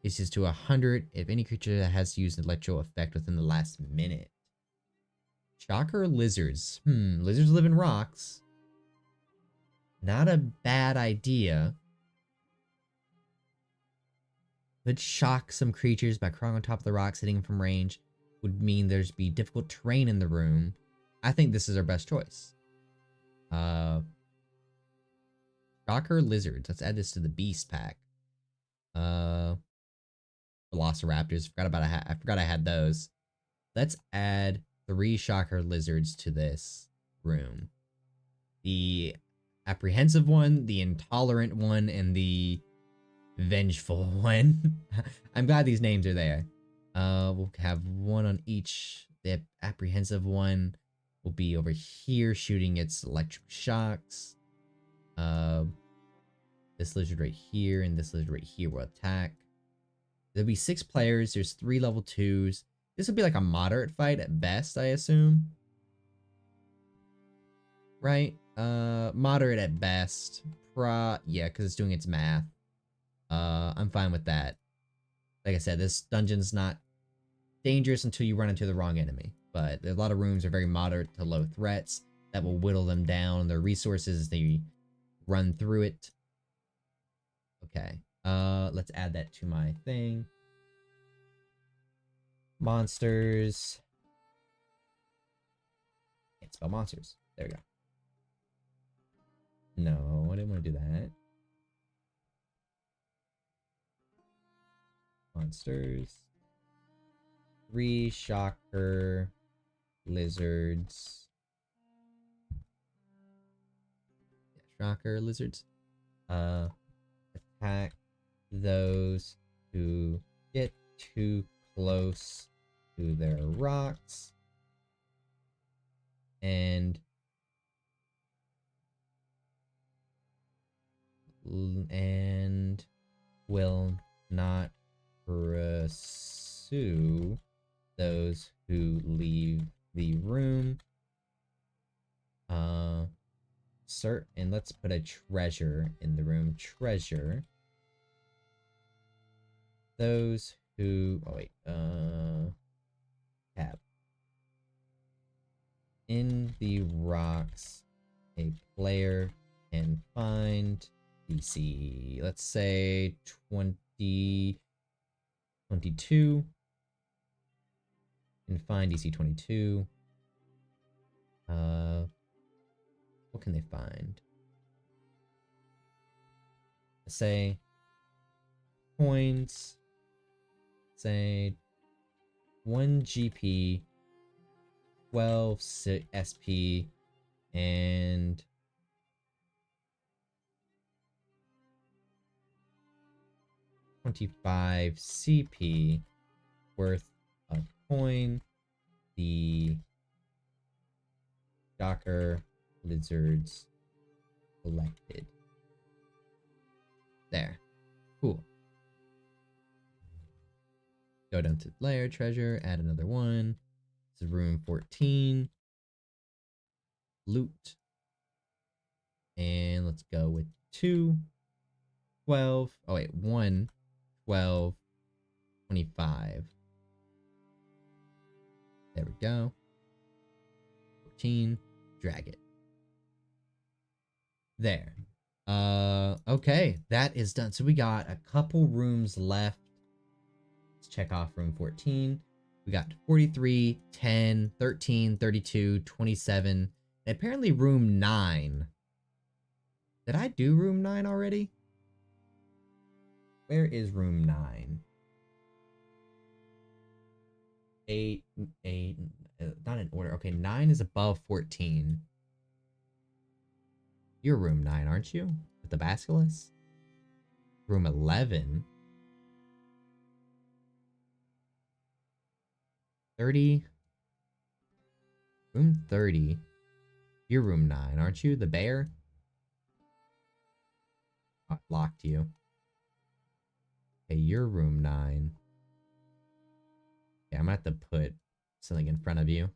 S1: This is to 100 if any creature that has used an electro effect within the last minute. Shocker lizards. Lizards live in rocks. Not a bad idea. Could shock some creatures by crawling on top of the rocks, hitting them from range. Would mean there's be difficult terrain in the room. I think this is our best choice. Shocker lizards. Let's add this to the beast pack. Velociraptors. I forgot I had those. Let's add 3 shocker lizards to this room. The apprehensive one, the intolerant one, and the vengeful one. I'm glad these names are there. We'll have 1 on each. The apprehensive one will be over here shooting its electric shocks. This lizard right here and this lizard right here will attack. There'll be 6 players. There's 3 level 2s. This will be like a moderate fight at best, I assume. Right? Moderate at best. Yeah, because it's doing its math. I'm fine with that. Like I said, this dungeon's not dangerous until you run into the wrong enemy. But a lot of rooms are very moderate to low threats that will whittle them down. Their resources as they run through it. Okay. Let's add that to my thing. Monsters. Can't spell monsters. There we go. No, I didn't want to do that. Monsters. 3 shocker lizards. Yeah, shocker lizards. Attack those who get too close to their rocks. And will not pursue those who leave the room. And let's put a treasure in the room. Treasure. Those who, oh wait, tab. In the rocks, a player can find DC, let's say 20, 22. Can find DC 22. What can they find? Say coins. Say 1 GP, 12 SP, and 25 CP worth of coin. The Docker lizards collected. There. Cool. Go down to layer treasure, add another one. This is room 14. Loot. And let's go with 2, 12. Oh wait, 1, 12, 25. There we go. 14. Drag it. There. Okay, that is done. So we got a couple rooms left. Let's check off room 14. We got 43, 10, 13, 32, 27, and apparently room 9. Did I do room 9 already? Where is room 9? 8, not in order. Okay, 9 is above 14. You're room 9, aren't you? With the basilisk? Room 11. 30. Room 30. You're room 9, aren't you? The bear? Oh, locked you. Okay, you're room 9. Yeah, I'm gonna have to put something in front of you.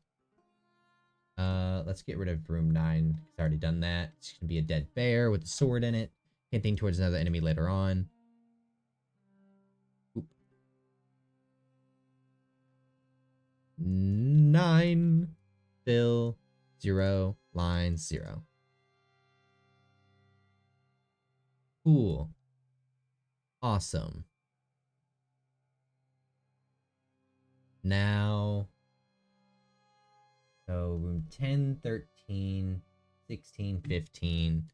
S1: Let's get rid of room 9, because I already done that. It's gonna be a dead bear with a sword in it, hinting towards another enemy later on. Oop. 9, fill, 0, line, 0. Cool. Awesome. Now, so room 10, 13, 16, 15.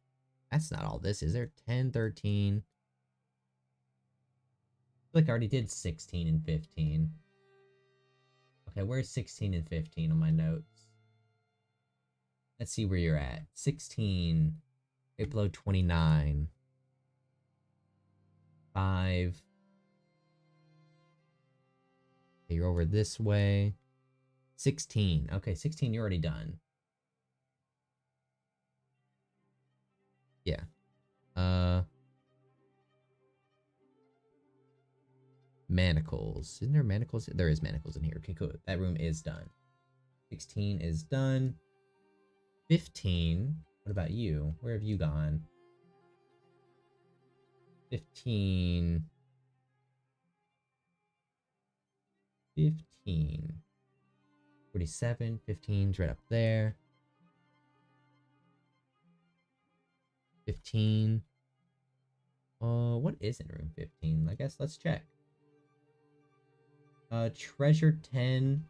S1: That's not all this, is there? 10, 13. I feel like I already did 16 and 15. Okay, where's 16 and 15 on my notes? Let's see where you're at. 16, right below 29. 5. Okay, you're over this way. 16. Okay, 16, you're already done. Yeah. Manacles. Isn't there manacles? There is manacles in here. Okay, cool. That room is done. 16 is done. 15. What about you? Where have you gone? 15. 15. 47. 15's right up there. 15. What is in room 15? I guess let's check. Treasure 10.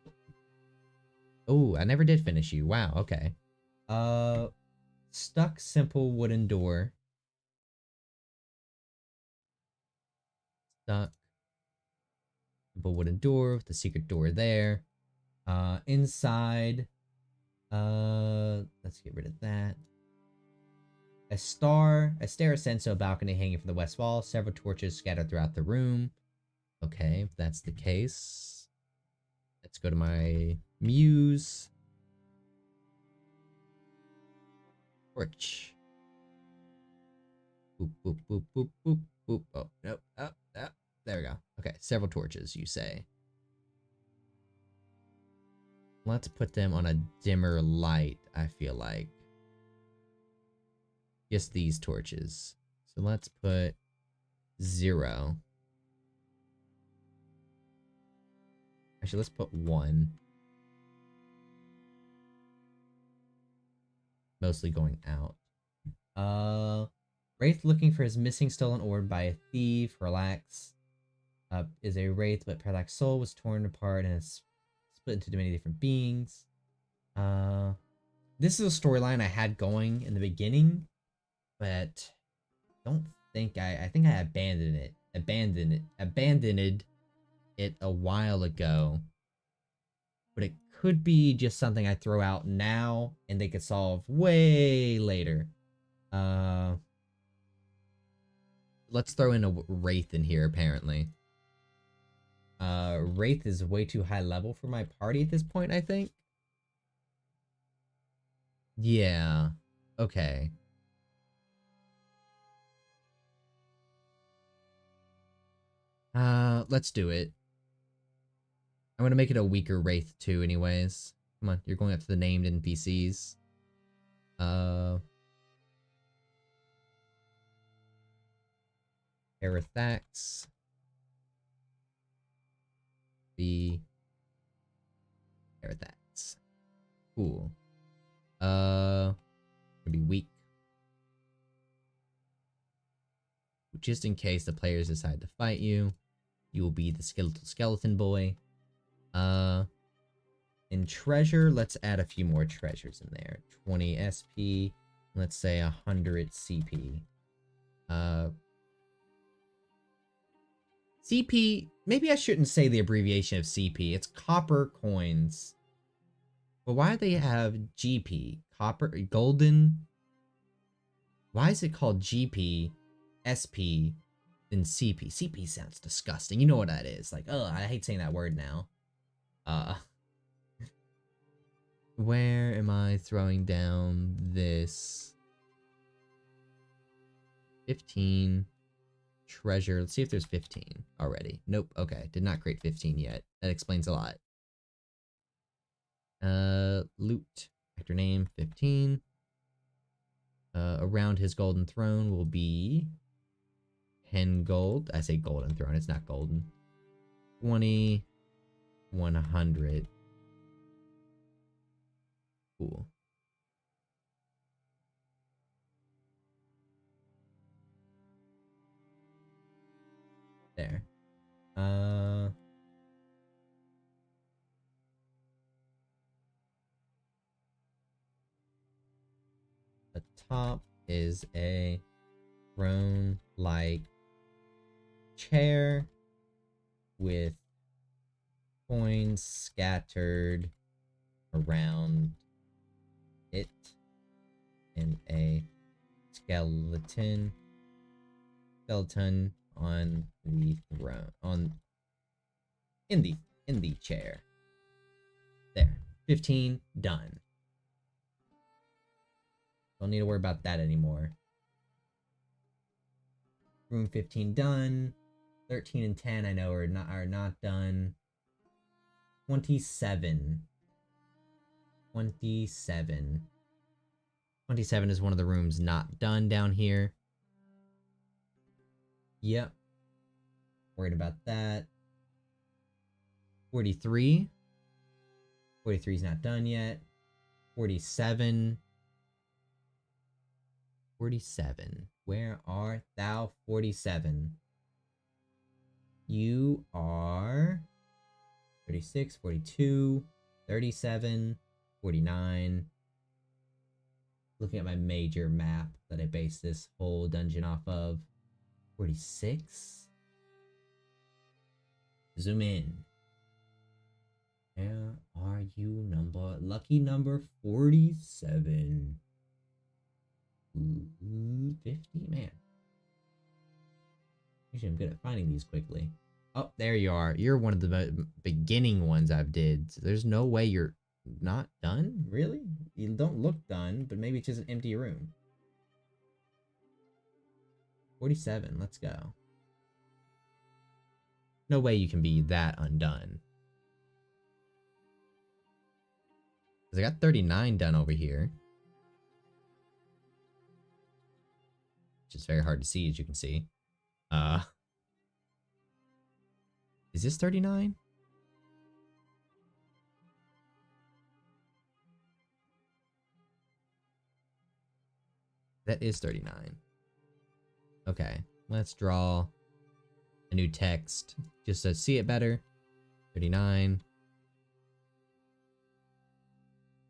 S1: Oh, I never did finish you. Wow, okay. Stuck simple wooden door. Stuck simple wooden door with the secret door there. Inside. Let's get rid of that. A stair ascends to a balcony hanging from the west wall. Several torches scattered throughout the room. Okay, if that's the case, let's go to my muse. Torch. Boop, boop, boop, boop, boop, boop. Oh, nope. Oh, oh, there we go. Okay, several torches, you say. Let's put them on a dimmer light, I feel like. Just these torches. So let's put 0. Actually, let's put 1. Mostly going out. Wraith looking for his missing stolen orb by a thief. Relax. Is a wraith, but Parallax soul was torn apart and is split into many different beings. This is a storyline I had going in the beginning, but don't think I think I abandoned it a while ago. But it could be just something I throw out now and they could solve way later. Let's throw in a wraith in here apparently. Wraith is way too high level for my party at this point, I think. Yeah. Okay. Let's do it. I'm gonna make it a weaker Wraith too anyways. Come on, you're going up to the named NPCs. Aerithax. The Aerithax. Cool. Gonna be weak. Just in case the players decide to fight you, you will be the skeleton boy. In treasure, let's add a few more treasures in there. 20 SP, let's say 100 CP. CP, maybe I shouldn't say the abbreviation of CP. It's copper coins. But why do they have GP? Copper, golden? Why is it called GP, SP, then CP? CP sounds disgusting. You know what that is. Like, oh, I hate saying that word now. Where am I throwing down this? 15 treasure. Let's see if there's 15 already. Nope. Okay. Did not create 15 yet. That explains a lot. Loot. Actor name 15. Around his golden throne will be 10 gold. I say golden throne. It's not golden. 20. 100. Cool. There. The top is a throne-like chair with coins scattered around it and a skeleton on the throne in the chair. There. 15 done. Don't need to worry about that anymore. Room 15 done. 13 and 10 I know are not done. 27. 27. 27 is one of the rooms not done down here. Yep. Worried about that. 43. 43 is not done yet. 47. 47. Where art thou, 47? You are 36, 42, 37, 49. Looking at my major map that I base this whole dungeon off of. 46. Zoom in. Where are you, lucky number 47? 50, man. Usually I'm good at finding these quickly. Oh, there you are. You're one of the beginning ones I've did. So there's no way you're not done? Really? You don't look done, but maybe it's just an empty room. 47, let's go. No way you can be that undone. Because I got 39 done over here. Which is very hard to see, as you can see. Is this 39? That is 39. Okay, let's draw a new text just to see it better. 39.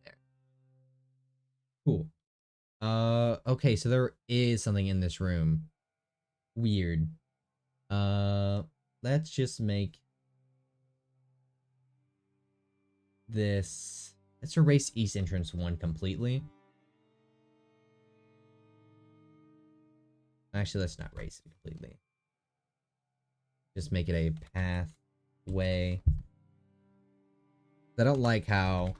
S1: There. Cool. Okay, so there is something in this room. Weird. Let's just make this. Let's erase East Entrance 1 completely. Actually, let's not erase it completely. Just make it a pathway. I don't like how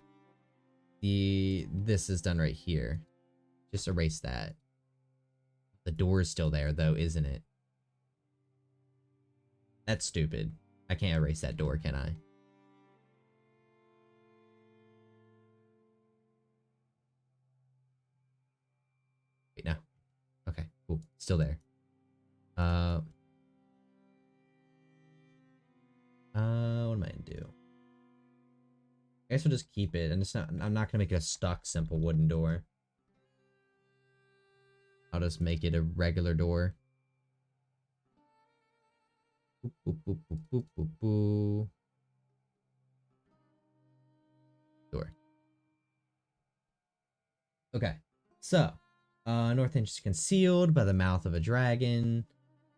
S1: this is done right here. Just erase that. The door is still there though, isn't it? That's stupid. I can't erase that door, can I? Wait, no. Okay, cool. Still there. What am I gonna do? I guess we'll just keep it, and I'm not gonna make it a stuck simple wooden door. I'll just make it a regular door. Boop, boop, boop, boop, boop, boop, boop. Door. Okay, so North Entrance is concealed by the mouth of a dragon.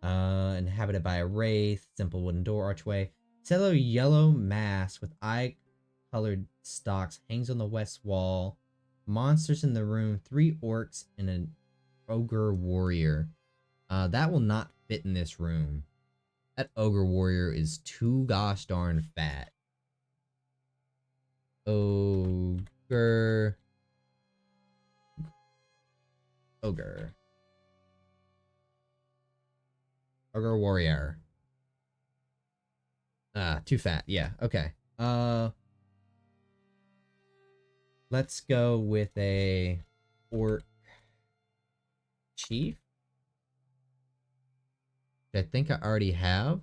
S1: Inhabited by a wraith. Simple wooden door archway. Cello yellow mask with eye-colored stalks hangs on the west wall. Monsters in the room. 3 orcs and an ogre warrior. That will not fit in this room. That ogre warrior is too gosh darn fat. Ogre. Ogre warrior. Too fat. Yeah, okay. Let's go with a orc chief. I think I already have.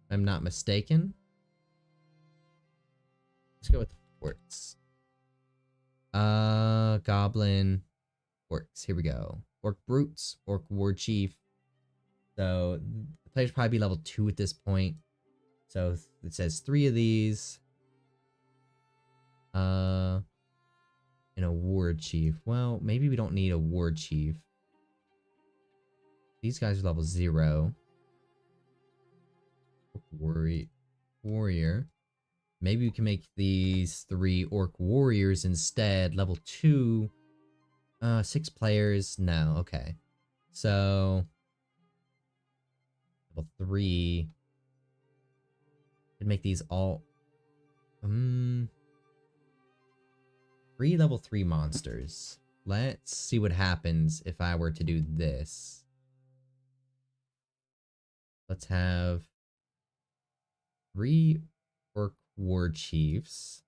S1: If I'm not mistaken. Let's go with orcs. Goblin orcs. Here we go. Orc brutes, orc war chief. So the players probably be level 2 at this point. So it says 3 of these. And a war chief. Well, maybe we don't need a war chief. These guys are level 0. Warrior. Maybe we can make these 3 orc warriors instead. Level 2. 6 players. No, okay. So level 3. Could make these all 3 level 3 monsters. Let's see what happens if I were to do this. Let's have 3 orc war chiefs.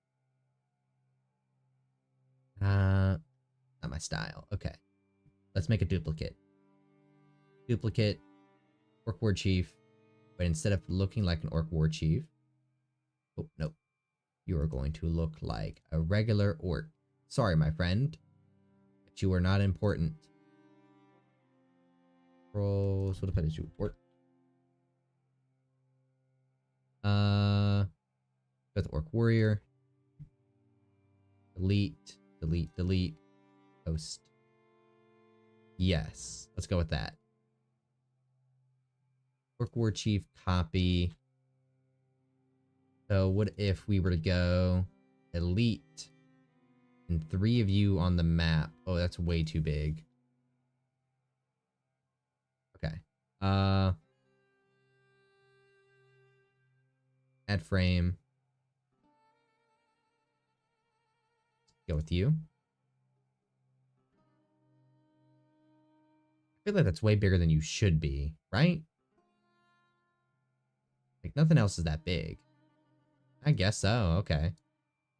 S1: Not my style. Okay. Let's make a duplicate. Duplicate orc war chief. But instead of looking like an orc war chief. Oh, nope. You are going to look like a regular orc. Sorry, my friend. But you are not important. Rolls. What if I just do orc? With orc warrior. Delete. Delete. Delete. Post. Yes. Let's go with that. Orc war chief copy. So what if we were to go elite and 3 of you on the map? Oh, that's way too big. Okay. Add frame. Go with you. I feel like that's way bigger than you should be, right? Like nothing else is that big. I guess so. Okay.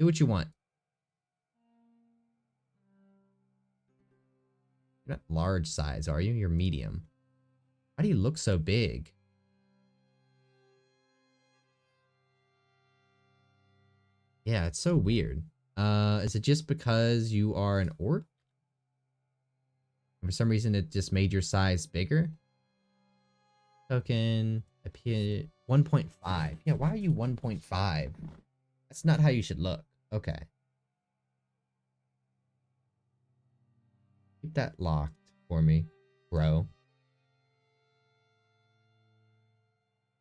S1: Do what you want. You're not large size, are you? You're medium. Why do you look so big? Yeah, it's so weird. Is it just because you are an orc? For some reason, it just made your size bigger. Token appear 1.5. Yeah, why are you 1.5? That's not how you should look. Okay. Keep that locked for me, bro.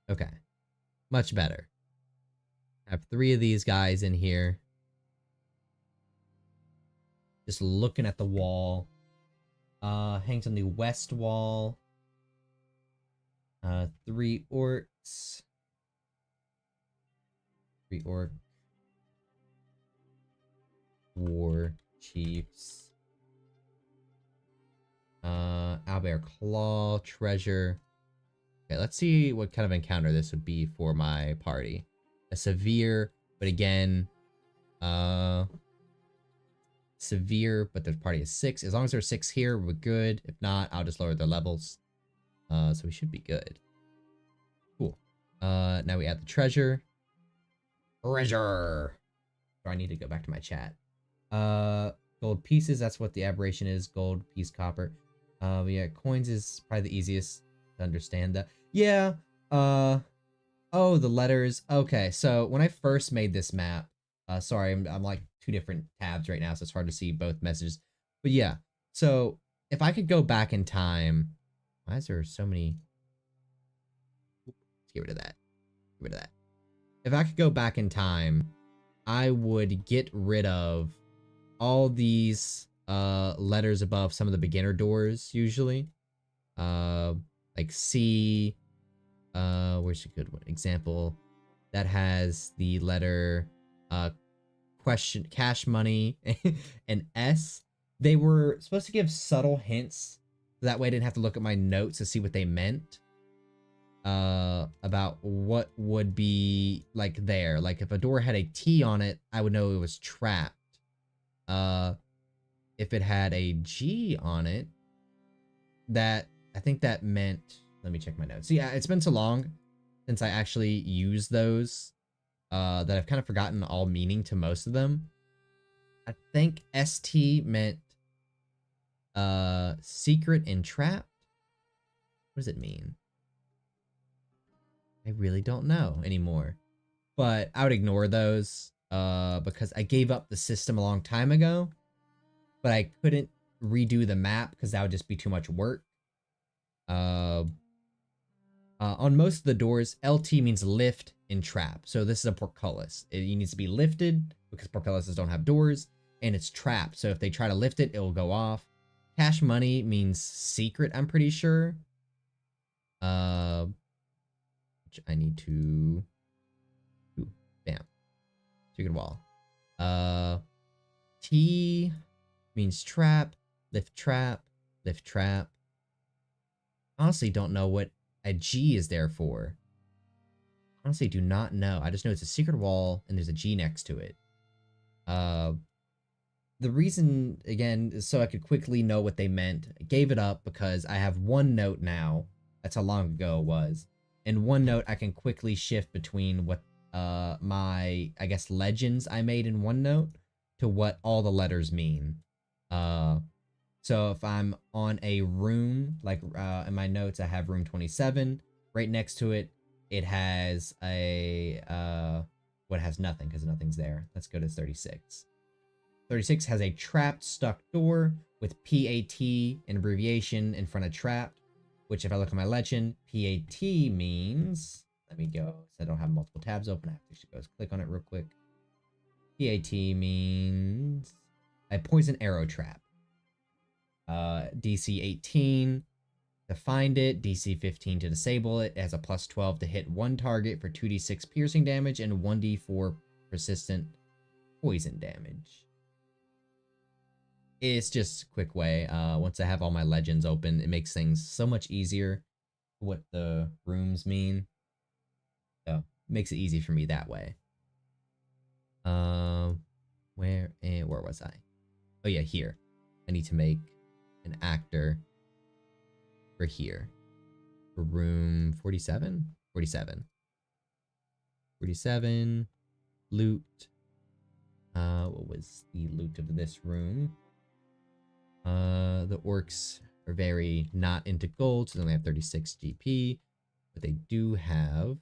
S1: Okay. Much better. I have 3 of these guys in here. Just looking at the wall. Hangs on the west wall. 3 orcs. 3 orc. War chiefs. Owlbear Claw, treasure. Okay, let's see what kind of encounter this would be for my party. A severe, but again, severe, but the party is 6. As long as there's 6 here, we're good. If not, I'll just lower their levels. So we should be good. Cool. Now we add the treasure. Treasure. So I need to go back to my chat. Gold pieces, that's what the aberration is. Gold, piece, copper. Yeah, coins is probably the easiest to understand that. Yeah, oh, the letters. Okay, so when I first made this map, sorry, I'm like 2 different tabs right now, so it's hard to see both messages. But yeah, so if I could go back in time, why is there so many? Let's get rid of that. Get rid of that. If I could go back in time, I would get rid of all these letters above some of the beginner doors usually. Like C, where's a good one? Example that has the letter question cash money and S. They were supposed to give subtle hints so that way I didn't have to look at my notes to see what they meant. About what would be like there. Like if a door had a T on it, I would know it was trapped. If it had a G on it, that I think that meant, let me check my notes. Yeah, it's been so long since I actually used those that I've kind of forgotten all meaning to most of them. I think ST meant secret and trapped. What does it mean? I really don't know anymore. But I would ignore those because I gave up the system a long time ago. But I couldn't redo the map because that would just be too much work. On most of the doors, LT means lift and trap. So this is a portcullis. It needs to be lifted because portcullises don't have doors, and it's trapped. So if they try to lift it, it will go off. Cash money means secret, I'm pretty sure. Which I need to... Ooh, bam. Secret wall. T means trap, lift trap, lift trap. Honestly, don't know what a G is there for. Honestly, do not know. I just know it's a secret wall and there's a G next to it. The reason, again, is so I could quickly know what they meant. I gave it up because I have one note now. That's how long ago it was. And one note I can quickly shift between what my, I guess, legends I made in OneNote to what all the letters mean. So if I'm on a room, like in my notes, I have room 27. Right next to it, it has a, what has nothing because nothing's there. Let's go to 36. 36 has a trapped stuck door with PAT, an abbreviation in front of trapped, which if I look at my legend, PAT means, let me go, so I don't have multiple tabs open. I have to actually go click on it real quick. PAT means a poison arrow trap. DC 18 to find it, DC 15 to disable it. It has a plus 12 to hit one target for 2d6 piercing damage and 1d4 persistent poison damage. It's just a quick way. Once I have all my legends open, it makes things so much easier what the rooms mean. So it makes it easy for me that way. Where was I? Oh yeah, here. I need to make an actor for here. For room 47? 47. 47. Loot. What was the loot of this room? The orcs are very not into gold, so they only have 36 GP. But they do have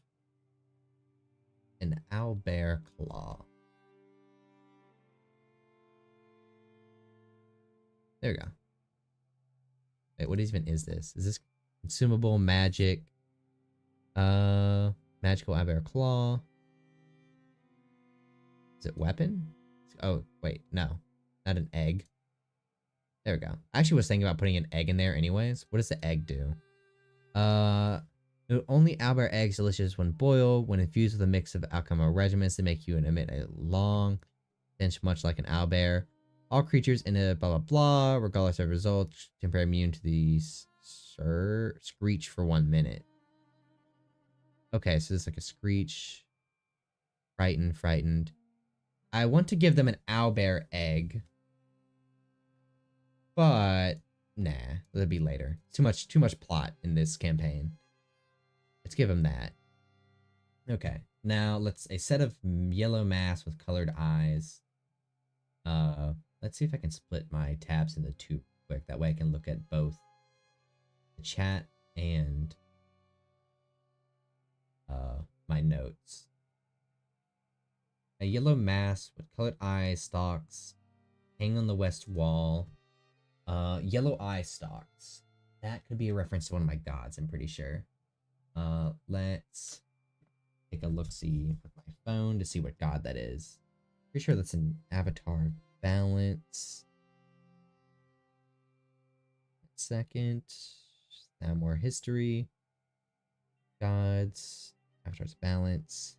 S1: an owlbear claw. There we go. Wait, what even is this? Is this consumable magic? Magical owlbear claw. Is it weapon? Oh, wait, no. Not an egg. There we go. I actually was thinking about putting an egg in there anyways. What does the egg do? Only owlbear eggs delicious when boiled. When infused with a mix of alchemy regiments, they make you emit a long stench much like an owlbear. All creatures in a blah blah blah, regardless of results, temporarily immune to the screech for 1 minute. Okay, so it's like a screech. Frightened. I want to give them an owlbear egg. But nah, that'll be later. Too much plot in this campaign. Let's give him that. Okay, now let's a set of yellow masks with colored eyes. Let's see if I can split my tabs into two quick. That way I can look at both the chat and my notes. A yellow mask with colored eyes stalks hang on the west wall. Yellow eye stalks. That could be a reference to one of my gods, I'm pretty sure. Let's take a look-see with my phone to see what god that is. Pretty sure that's an avatar balance. Second. Now more history. Gods. Avatar's balance.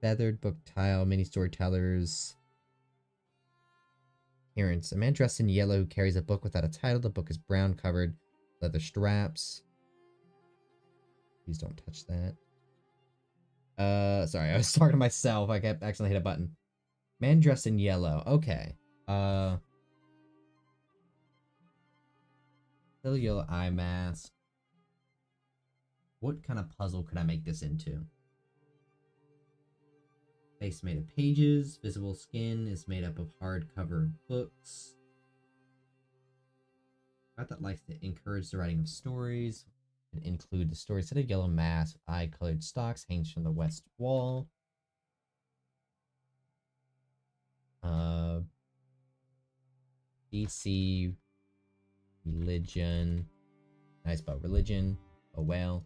S1: Feathered book tile. Mini storytellers. Appearance. A man dressed in yellow who carries a book without a title. The book is brown covered leather straps. Please don't touch that. Sorry, I was talking to myself. I kept accidentally hit a button. Man dressed in yellow. Okay. Still yellow eye mask. What kind of puzzle could I make this into? Face made of pages. Visible skin is made up of hardcover books. God that likes to encourage the writing of stories. And include the story set of yellow mask, eye-colored stalks hangs from the west wall. DC religion. Nice about religion. Oh well.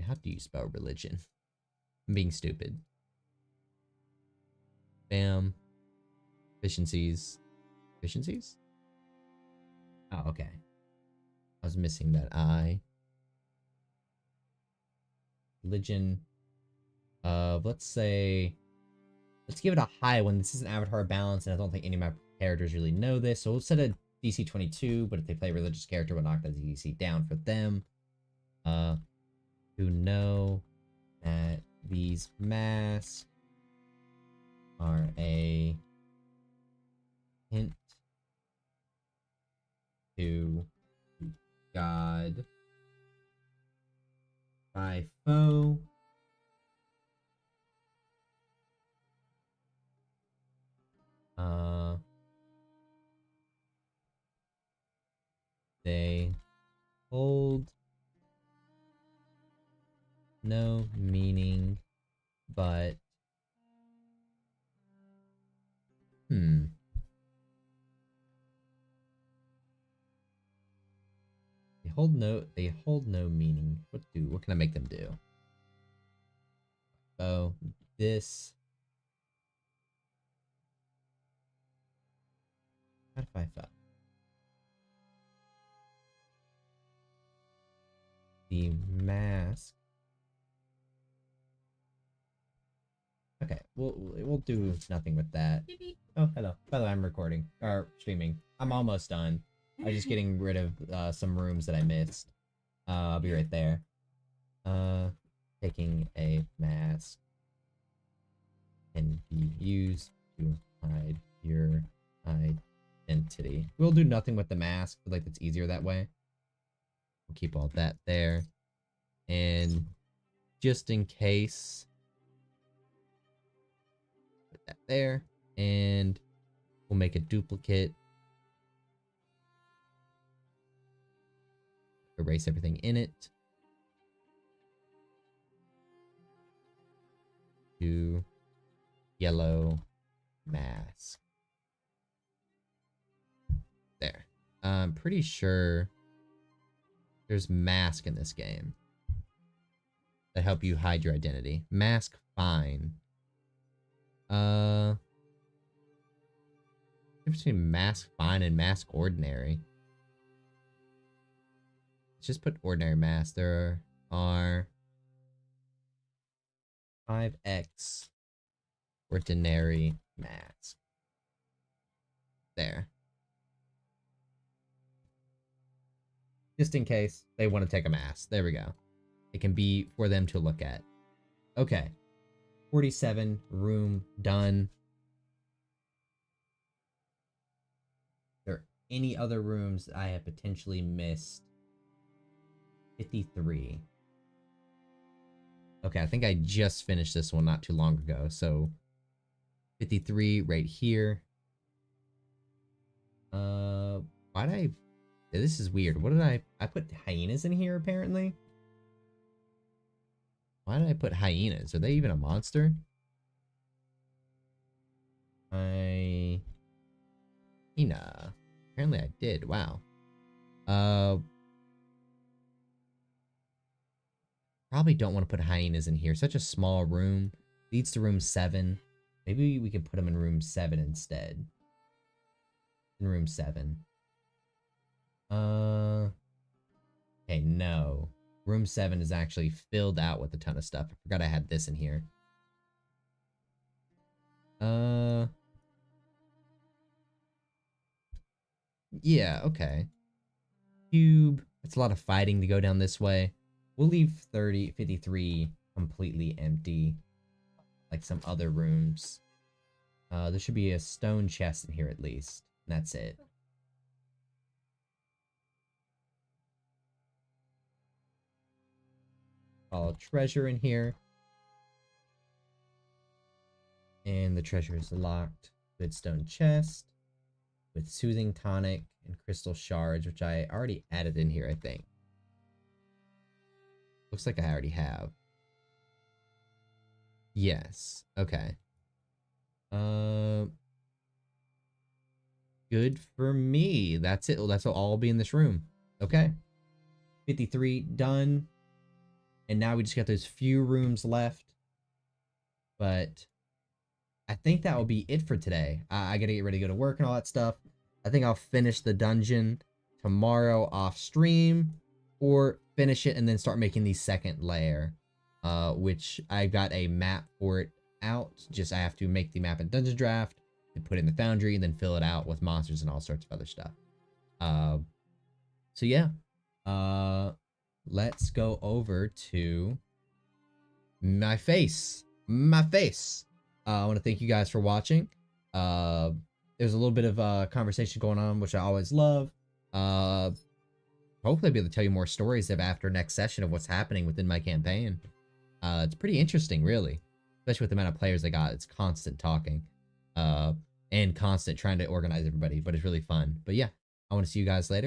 S1: How do you spell religion? I'm being stupid. Bam. Efficiencies. Efficiencies? Oh, okay. I was missing that I. Religion of, let's say, let's give it a high one. This is an avatar balance, and I don't think any of my characters really know this. So we'll set a DC 22, but if they play a religious character, we'll knock that DC down for them. Who know that these masks are a hint to God by foe. They hold no meaning, but they hold no meaning. What can I make them do? Oh, this. How if I fell? The mask. Okay, we'll do nothing with that. Oh, hello. By the way, I'm recording or streaming. I'm almost done. I was just getting rid of some rooms that I missed. I'll be right there. Taking a mask can be used to hide your identity. We'll do nothing with the mask, but like it's easier that way. We'll keep all that there. And just in case, put that there, and we'll make a duplicate. Erase everything in it. To yellow mask. There. I'm pretty sure there's mask in this game that help you hide your identity. Mask fine. Difference between mask fine and mask ordinary. Let's just put ordinary mask. There are 5x ordinary mask. There. Just in case they want to take a mask. There we go. It can be for them to look at. Okay. 47 room done. Are there any other rooms I have potentially missed? 53. Okay, I think I just finished this one not too long ago. So 53 right here. Why did I... This is weird. What did I put hyenas in here apparently? Why did I put hyenas? Are they even a monster? Hyena. Apparently I did. Wow. Probably don't want to put hyenas in here. Such a small room. Leads to room 7. Maybe we could put them in room 7 instead. In room 7. Okay, no. Room 7 is actually filled out with a ton of stuff. I forgot I had this in here. Yeah, okay. Cube. It's a lot of fighting to go down this way. We'll leave 53 completely empty. Like some other rooms. There should be a stone chest in here at least. And that's it. All treasure in here. And the treasure is locked. Good stone chest. With soothing tonic and crystal shards, which I already added in here, I think. Looks like I already have. Yes. Okay. Good for me. That's it. That's all be in this room. Okay. 53 done. And now we just got those few rooms left. But I think that will be it for today. I gotta get ready to go to work and all that stuff. I think I'll finish the dungeon tomorrow off stream, or finish it and then start making the second layer, which I got a map for it out. Just I have to make the map in Dungeon Draft and put it in the Foundry and then fill it out with monsters and all sorts of other stuff. So yeah, let's go over to my face. I want to thank you guys for watching. There's a little bit of conversation going on, which I always love. Hopefully I'll be able to tell you more stories after next session of what's happening within my campaign. It's pretty interesting, really. Especially with the amount of players I got. It's constant talking. And constant trying to organize everybody. But it's really fun. But yeah, I want to see you guys later.